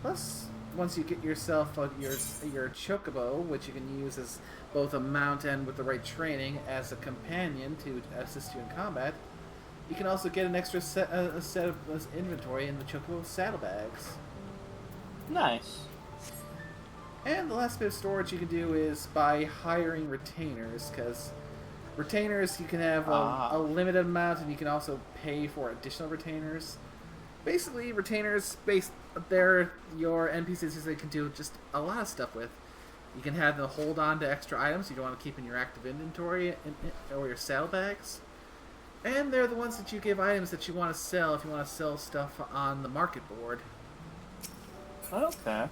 Plus, once you get yourself your chocobo, which you can use as both a mount and with the right training as a companion to assist you in combat, you can also get an extra set of inventory in the chocobo saddlebags. Nice. And the last bit of storage you can do is by hiring retainers, because retainers, you can have a limited amount, and you can also pay for additional retainers. Basically, retainers, they're your NPCs that can do just a lot of stuff with. You can have them hold on to extra items you don't want to keep in your active inventory or your saddlebags. And they're the ones that you give items that you want to sell if you want to sell stuff on the market board. Okay.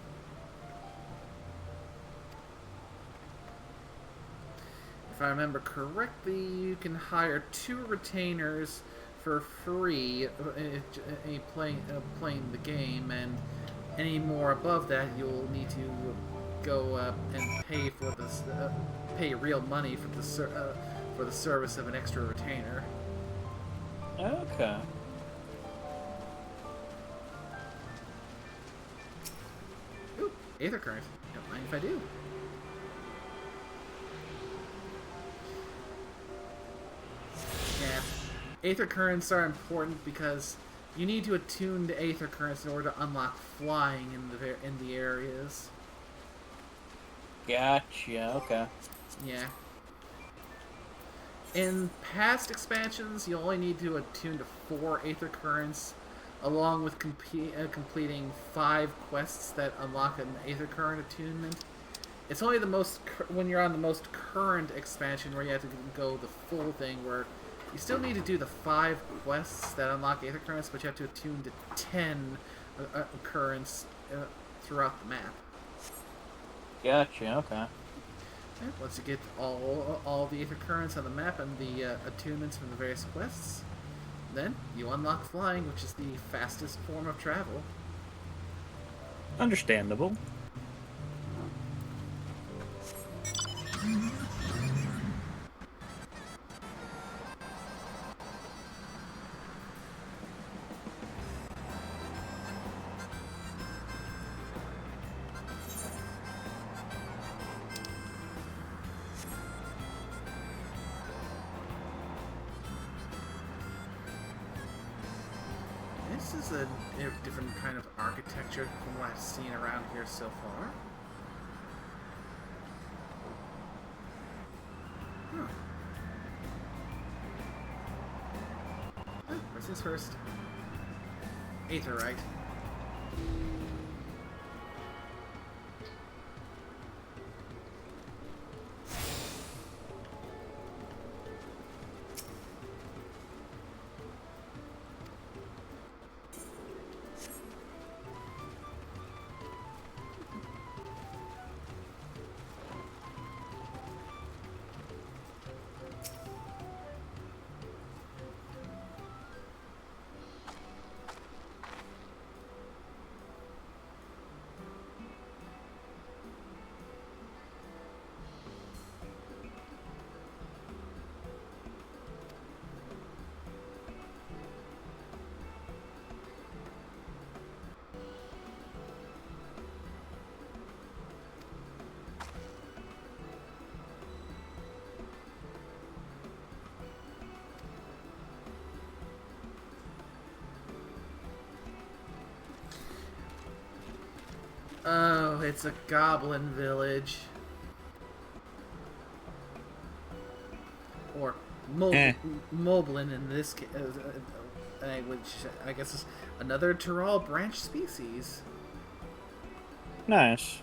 If I remember correctly, you can hire 2 retainers for free playing the game, and any more above that, you'll need to go and pay for this, pay real money for the service of an extra retainer. Okay. Ooh, Aether Current. Don't mind if I do. Yeah. Aether Currents are important because you need to attune to Aether Currents in order to unlock flying in the areas. Gotcha, okay. Yeah. In past expansions, you only need to attune to 4 Aether Currents, along with completing 5 quests that unlock an Aether Current attunement. It's only when you're on the most current expansion where you have to go the full thing, where you still need to do the 5 quests that unlock Aether Currents, but you have to attune to 10 currents throughout the map. Gotcha, okay. Once you get all the Aether Currents on the map and the attunements from the various quests, then you unlock flying, which is the fastest form of travel. Understandable. This is a different kind of architecture from what I've seen around here so far. Huh. Where's this first? Aetherite. Oh, it's a goblin village. Or Moblin in this case, which I guess is another Tyrol branch species. Nice.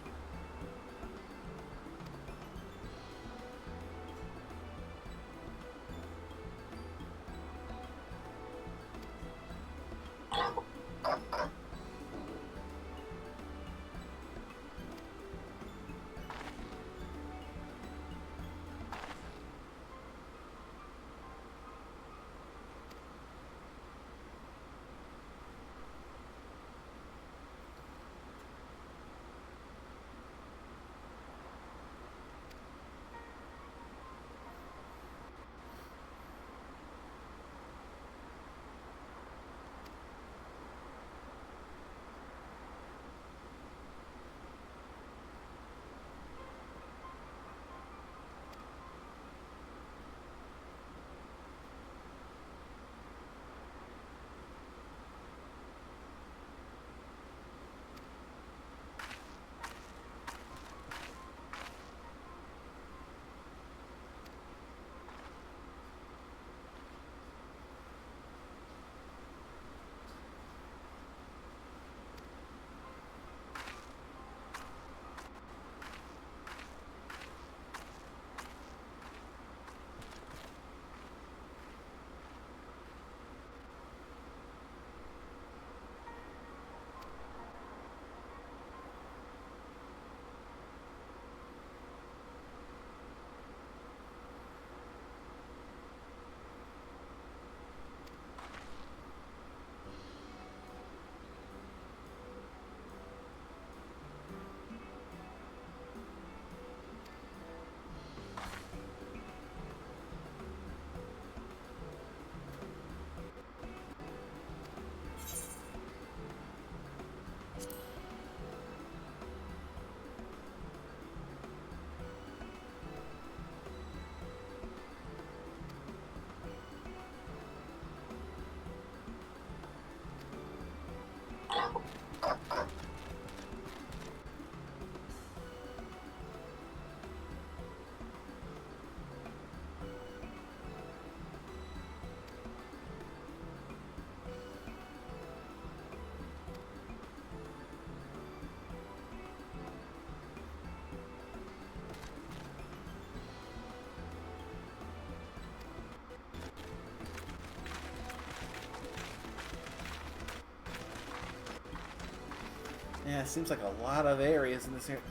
Yeah, it seems like a lot of areas in this area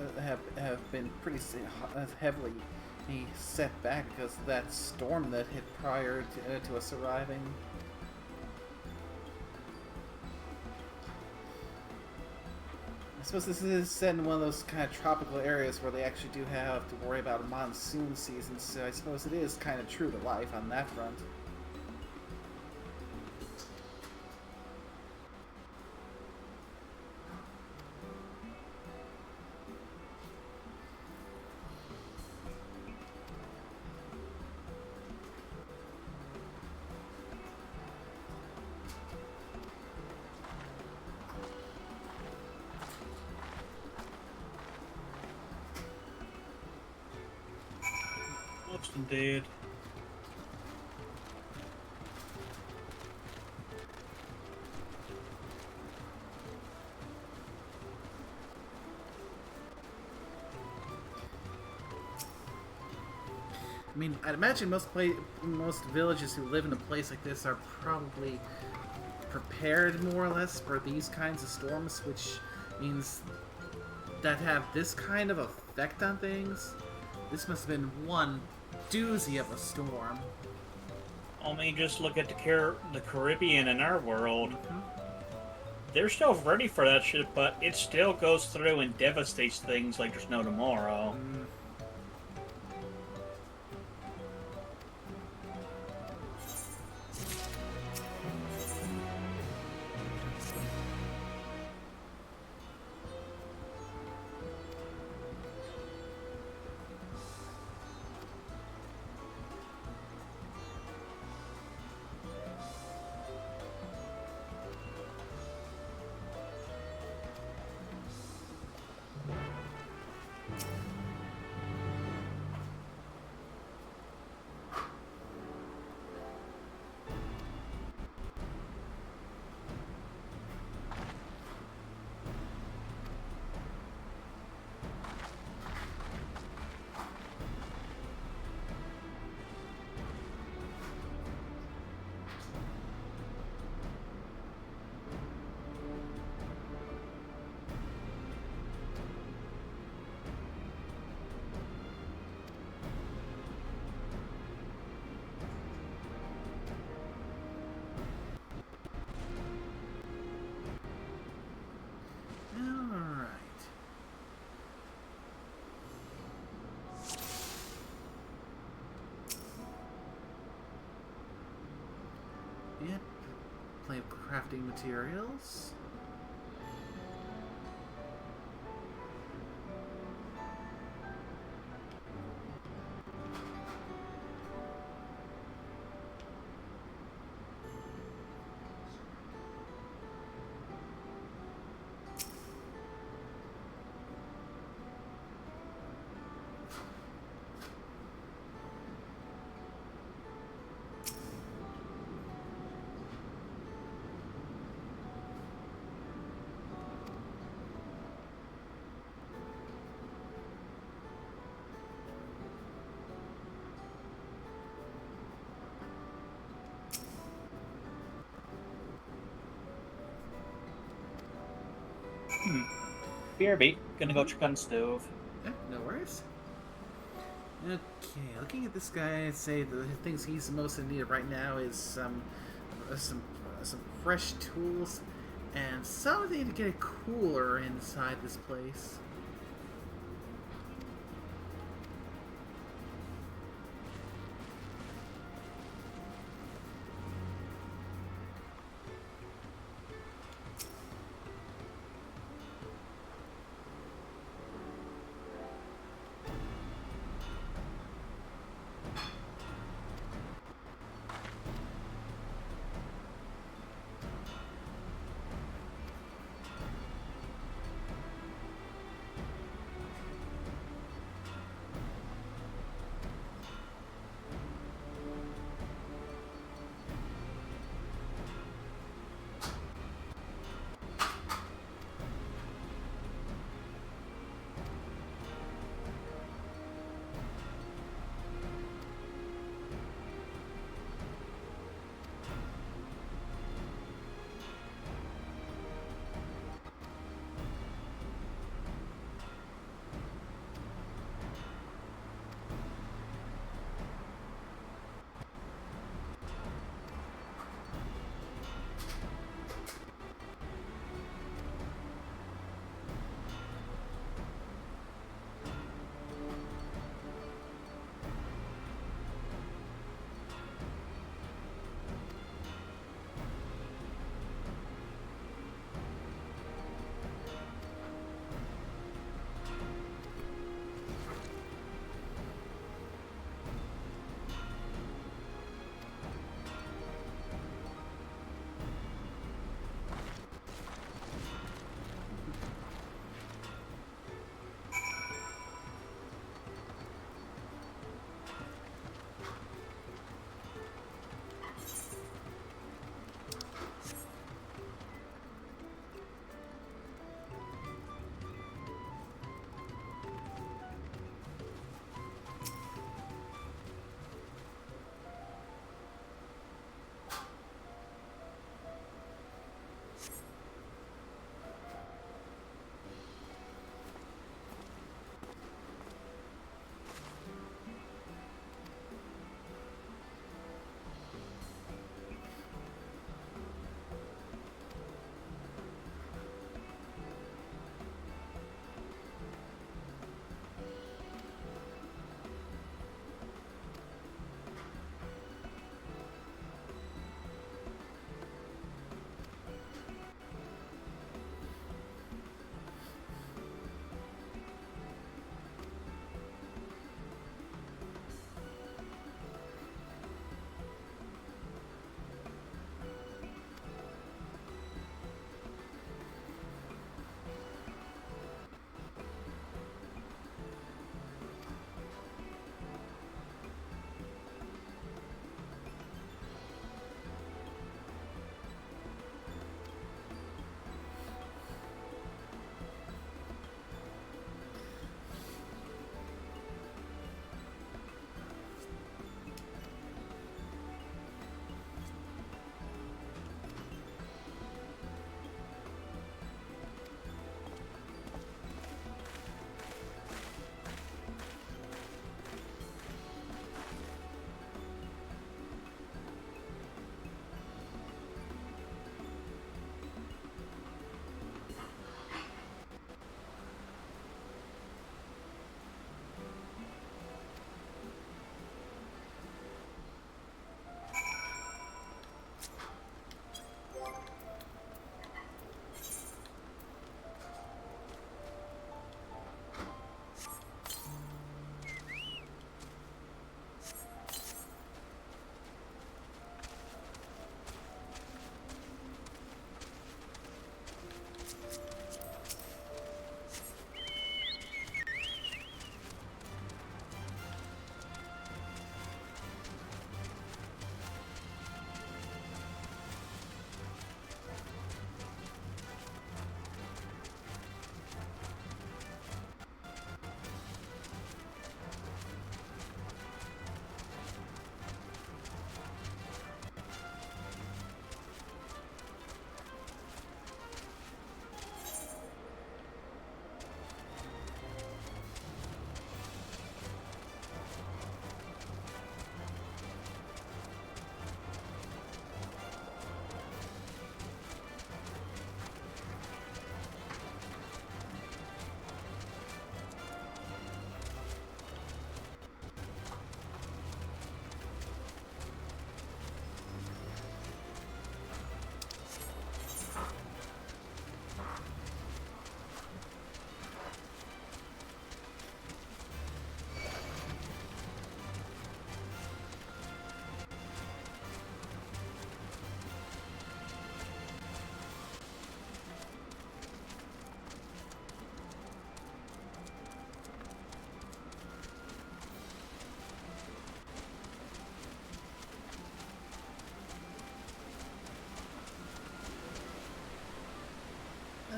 have been pretty heavily set back because of that storm that hit prior to us arriving. I suppose this is set in one of those kind of tropical areas where they actually do have to worry about a monsoon season, so I suppose it is kind of true to life on that front. Indeed. I mean, I'd imagine most villages who live in a place like this are probably prepared more or less for these kinds of storms, which means that have this kind of effect on things. This must have been one doozy of a storm. I mean, just look at the Caribbean in our world. They're still ready for that shit, but it still goes through and devastates things like there's no tomorrow. Yep. Play of crafting materials. BRB, gonna go check on the stove. Yeah, no worries. Okay, looking at this guy, I'd say the things he's most in need of right now is some fresh tools and something to get it cooler inside this place.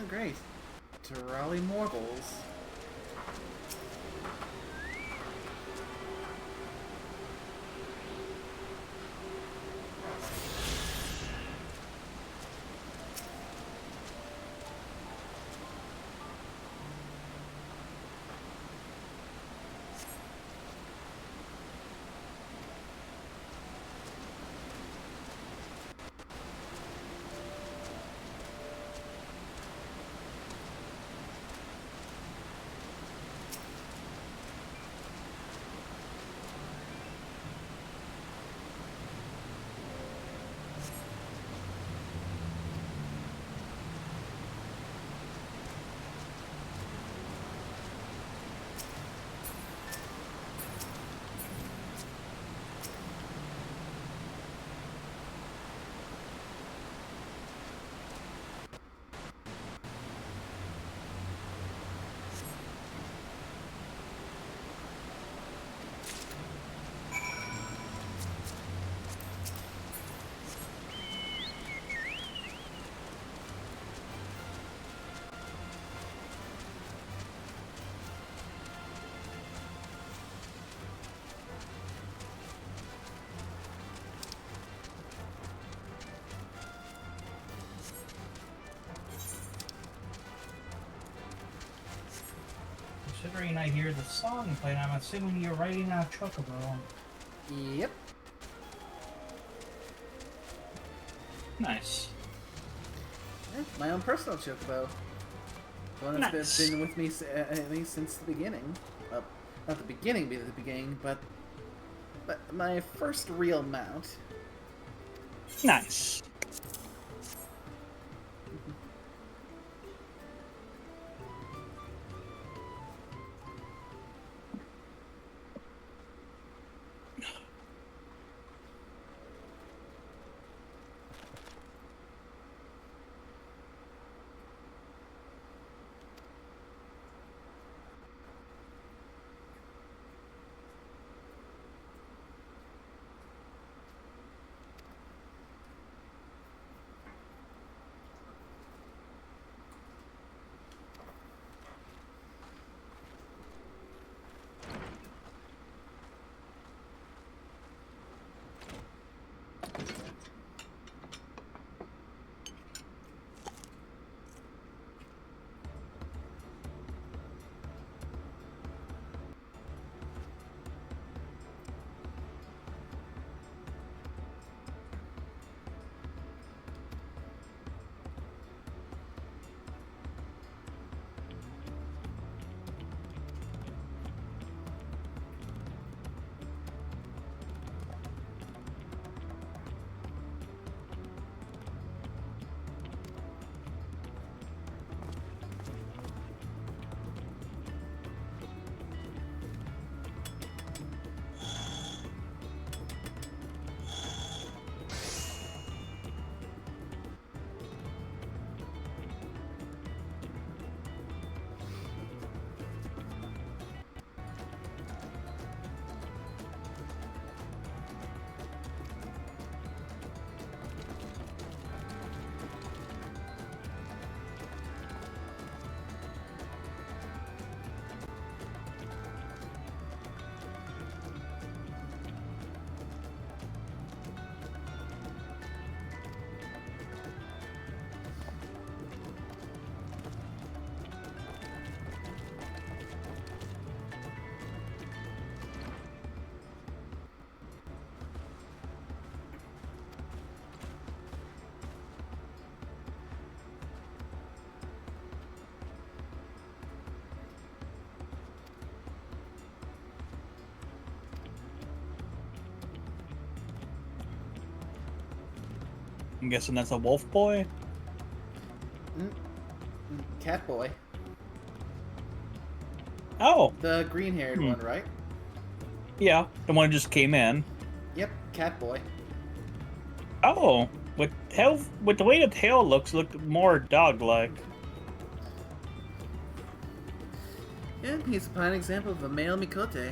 Oh, great. To rally mortals. Considering I hear the song playing, I'm assuming you're riding a chocobo. Yep. Nice. Yeah, my own personal chocobo. One that's been with me at least since the beginning. Well, not the beginning, but my first real mount. Nice. I'm guessing that's a wolf boy? Cat boy. Oh! The green-haired one, right? Yeah, the one who just came in. Yep, cat boy. Oh! With the way the tail looked more dog-like. Yeah, he's a fine example of a male Mikote.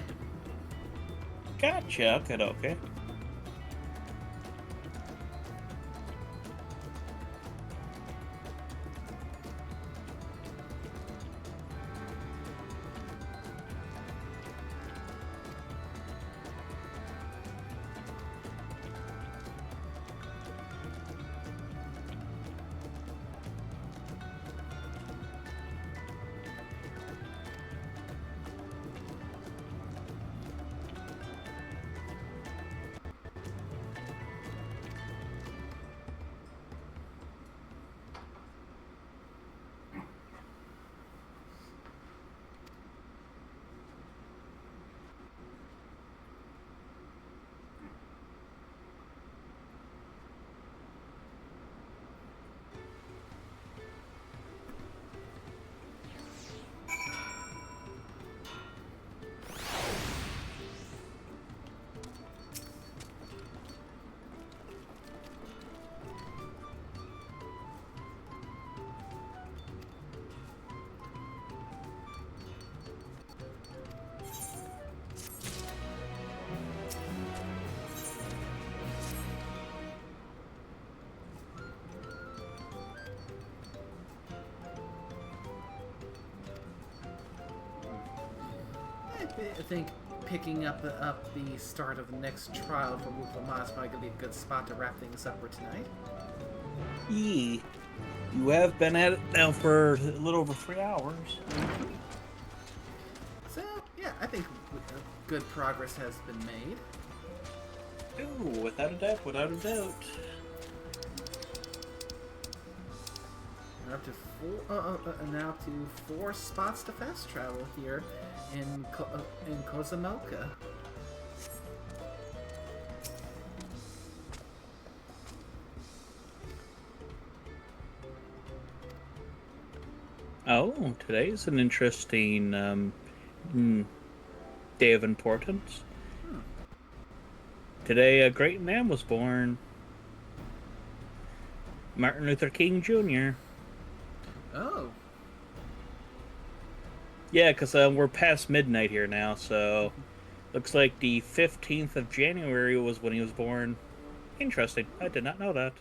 Gotcha, okay. I think picking up the start of the next trial for Wuklama is probably going to be a good spot to wrap things up for tonight. Yee. You have been at it now for a little over 3 hours. So, yeah, I think good progress has been made. Ooh, without a doubt, without a doubt. Now up to 4 spots to fast travel here in Kozamoka. Oh, today's an interesting day of importance. Today, a great man was born. Martin Luther King Jr. Oh. Yeah, because we're past midnight here now, so looks like the 15th of January was when he was born. Interesting. I did not know that.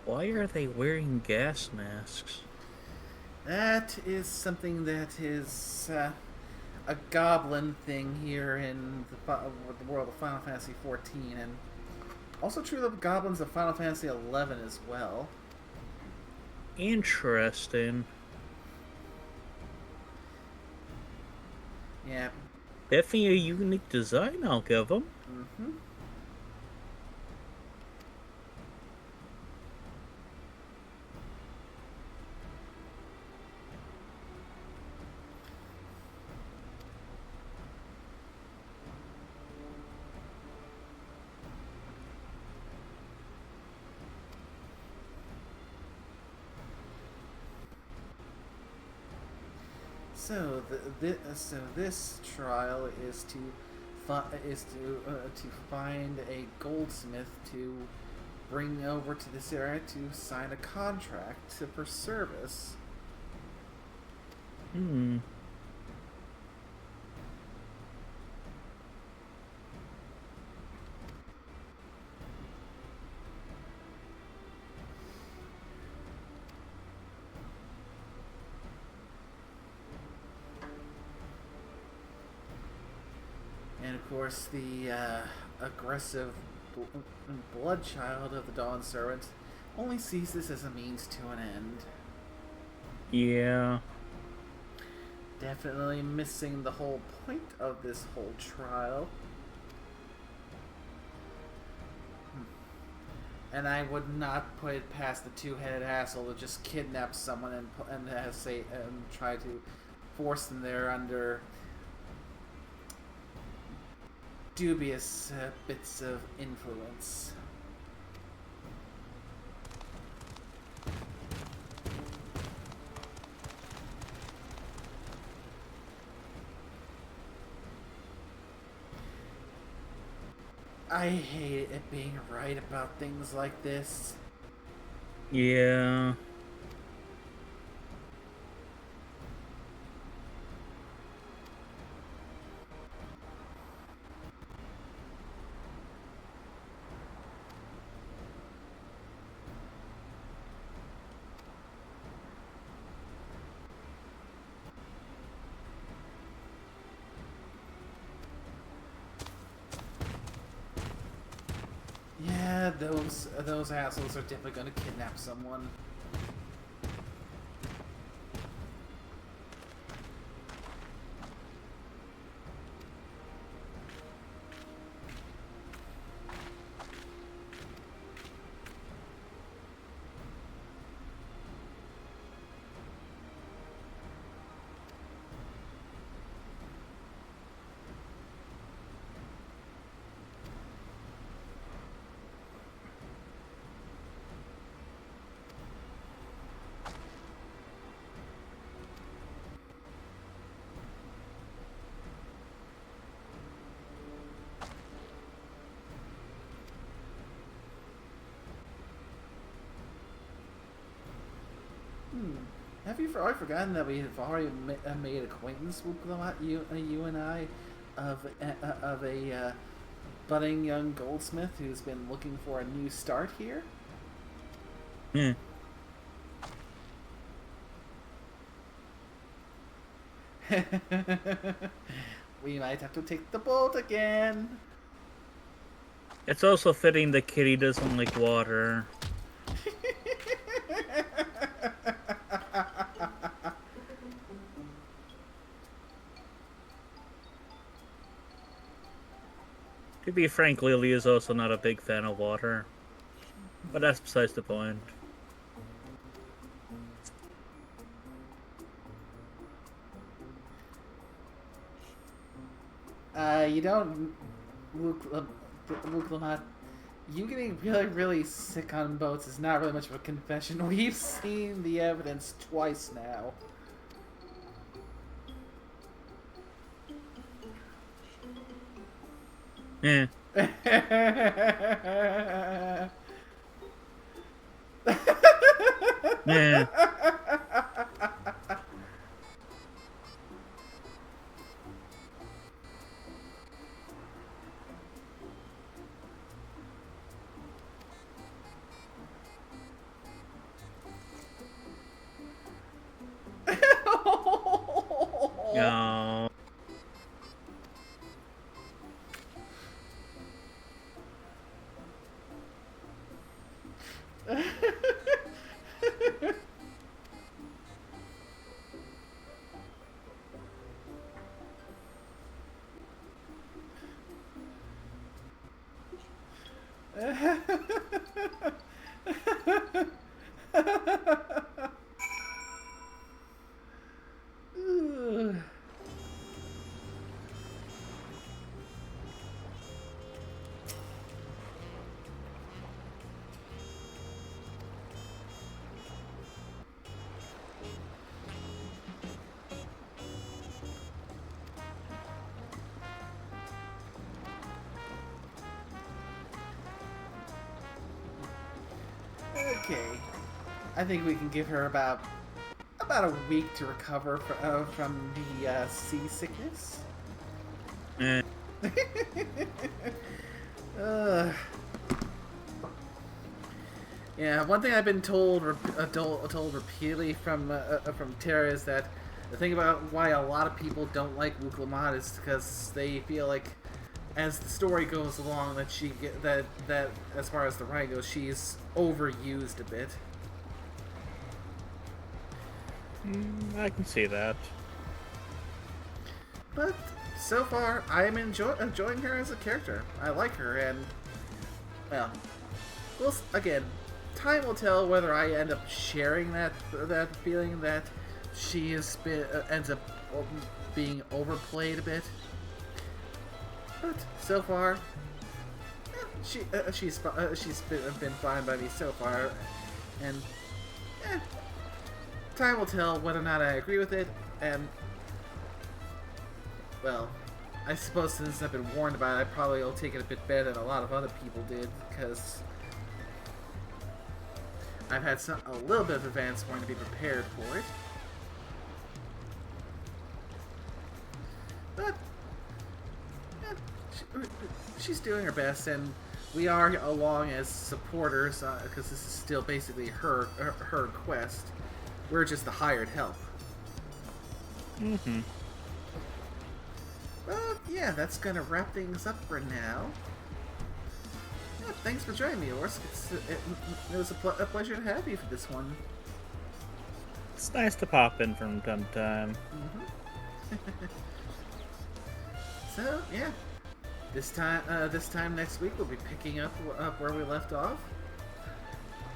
Why are they wearing gas masks? That is something that is a goblin thing here in the world of Final Fantasy XIV, and also true of goblins of Final Fantasy XI as well. Interesting. Yeah. Definitely a unique design, I'll give them. Mm-hmm. So this trial is to find a goldsmith to bring over to this area to sign a contract for service. Hmm. And of course, the aggressive blood child of the Dawn Servant only sees this as a means to an end. Yeah. Definitely missing the whole point of this whole trial. And I would not put it past the two-headed asshole to just kidnap someone and try to force them there under dubious bits of influence. I hate it being right about things like this. Yeah. those assholes are definitely going to kidnap someone. Have you already forgotten that we have already made acquaintance with you and I of a budding young goldsmith who's been looking for a new start here? We might have to take the boat again. It's also fitting the kitty doesn't like water. To be frank, Lily is also not a big fan of water. But that's besides the point. You don't, Luke Lamont, you getting really, really sick on boats is not really much of a confession. We've seen the evidence twice now. Yeah. Yeah. No. Okay, I think we can give her about a week to recover from the seasickness. Yeah, one thing I've been told repeatedly from Tara is that the thing about why a lot of people don't like Luke Lamont is because they feel like, as the story goes along, that that as far as the writing goes, she's overused a bit. I can see that. But so far, I am enjoying her as a character. I like her, and well, again, time will tell whether I end up sharing that feeling that she ends up being overplayed a bit. But so far, she's been fine by me so far, and time will tell whether or not I agree with it. And well, I suppose since I've been warned about it, I probably will take it a bit better than a lot of other people did, because I've had a little bit of advance warning to be prepared for it. But she's doing her best, and we are along as supporters, because this is still basically her quest. We're just the hired help. Mm-hmm. Well, yeah, that's gonna wrap things up for now. Yeah, thanks for joining me, Orsk. It was a pleasure to have you for this one. It's nice to pop in from time to time. So yeah, this time next week we'll be picking up where we left off,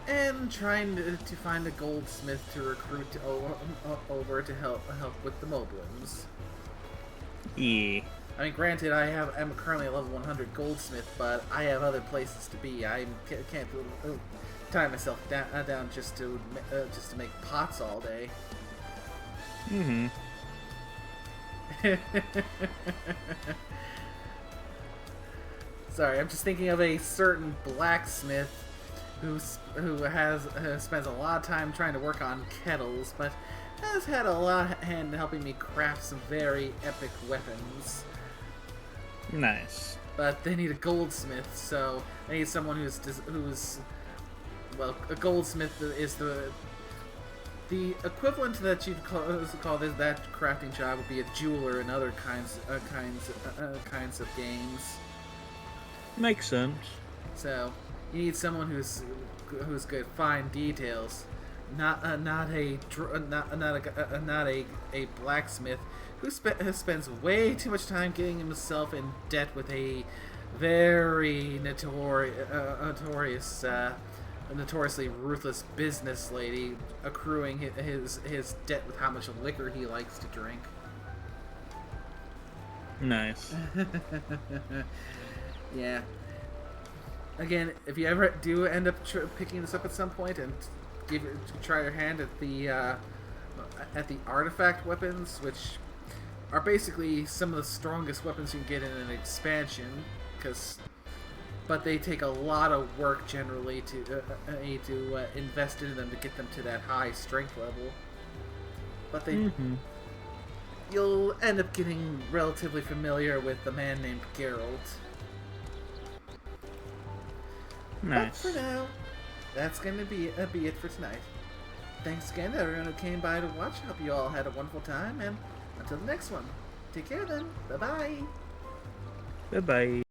and trying to find a goldsmith to recruit over to help with the moblins. Yeah. I mean, granted, I'm currently a level 100 goldsmith, but I have other places to be. I can't tie myself down just to make pots all day. Mm-hmm. Sorry, I'm just thinking of a certain blacksmith who spends a lot of time trying to work on kettles, but has had a lot of hand helping me craft some very epic weapons. Nice. But they need a goldsmith, so they need someone who's well, a goldsmith is the equivalent that you'd call that crafting job would be a jeweler in other kinds of games. Makes sense. So you need someone who's good at fine details, not a blacksmith who spends way too much time getting himself in debt with a very notoriously ruthless business lady, accruing his debt with how much liquor he likes to drink. Nice. Yeah. Again, if you ever do end up picking this up at some point and try your hand at the artifact weapons, which are basically some of the strongest weapons you can get in an expansion, but they take a lot of work generally to invest in them to get them to that high strength level. But you'll end up getting relatively familiar with a man named Geralt. Nice. But for now, that's going to be it for tonight. Thanks again to everyone who came by to watch. Hope you all had a wonderful time, and until the next one, take care then. Bye-bye. Bye-bye.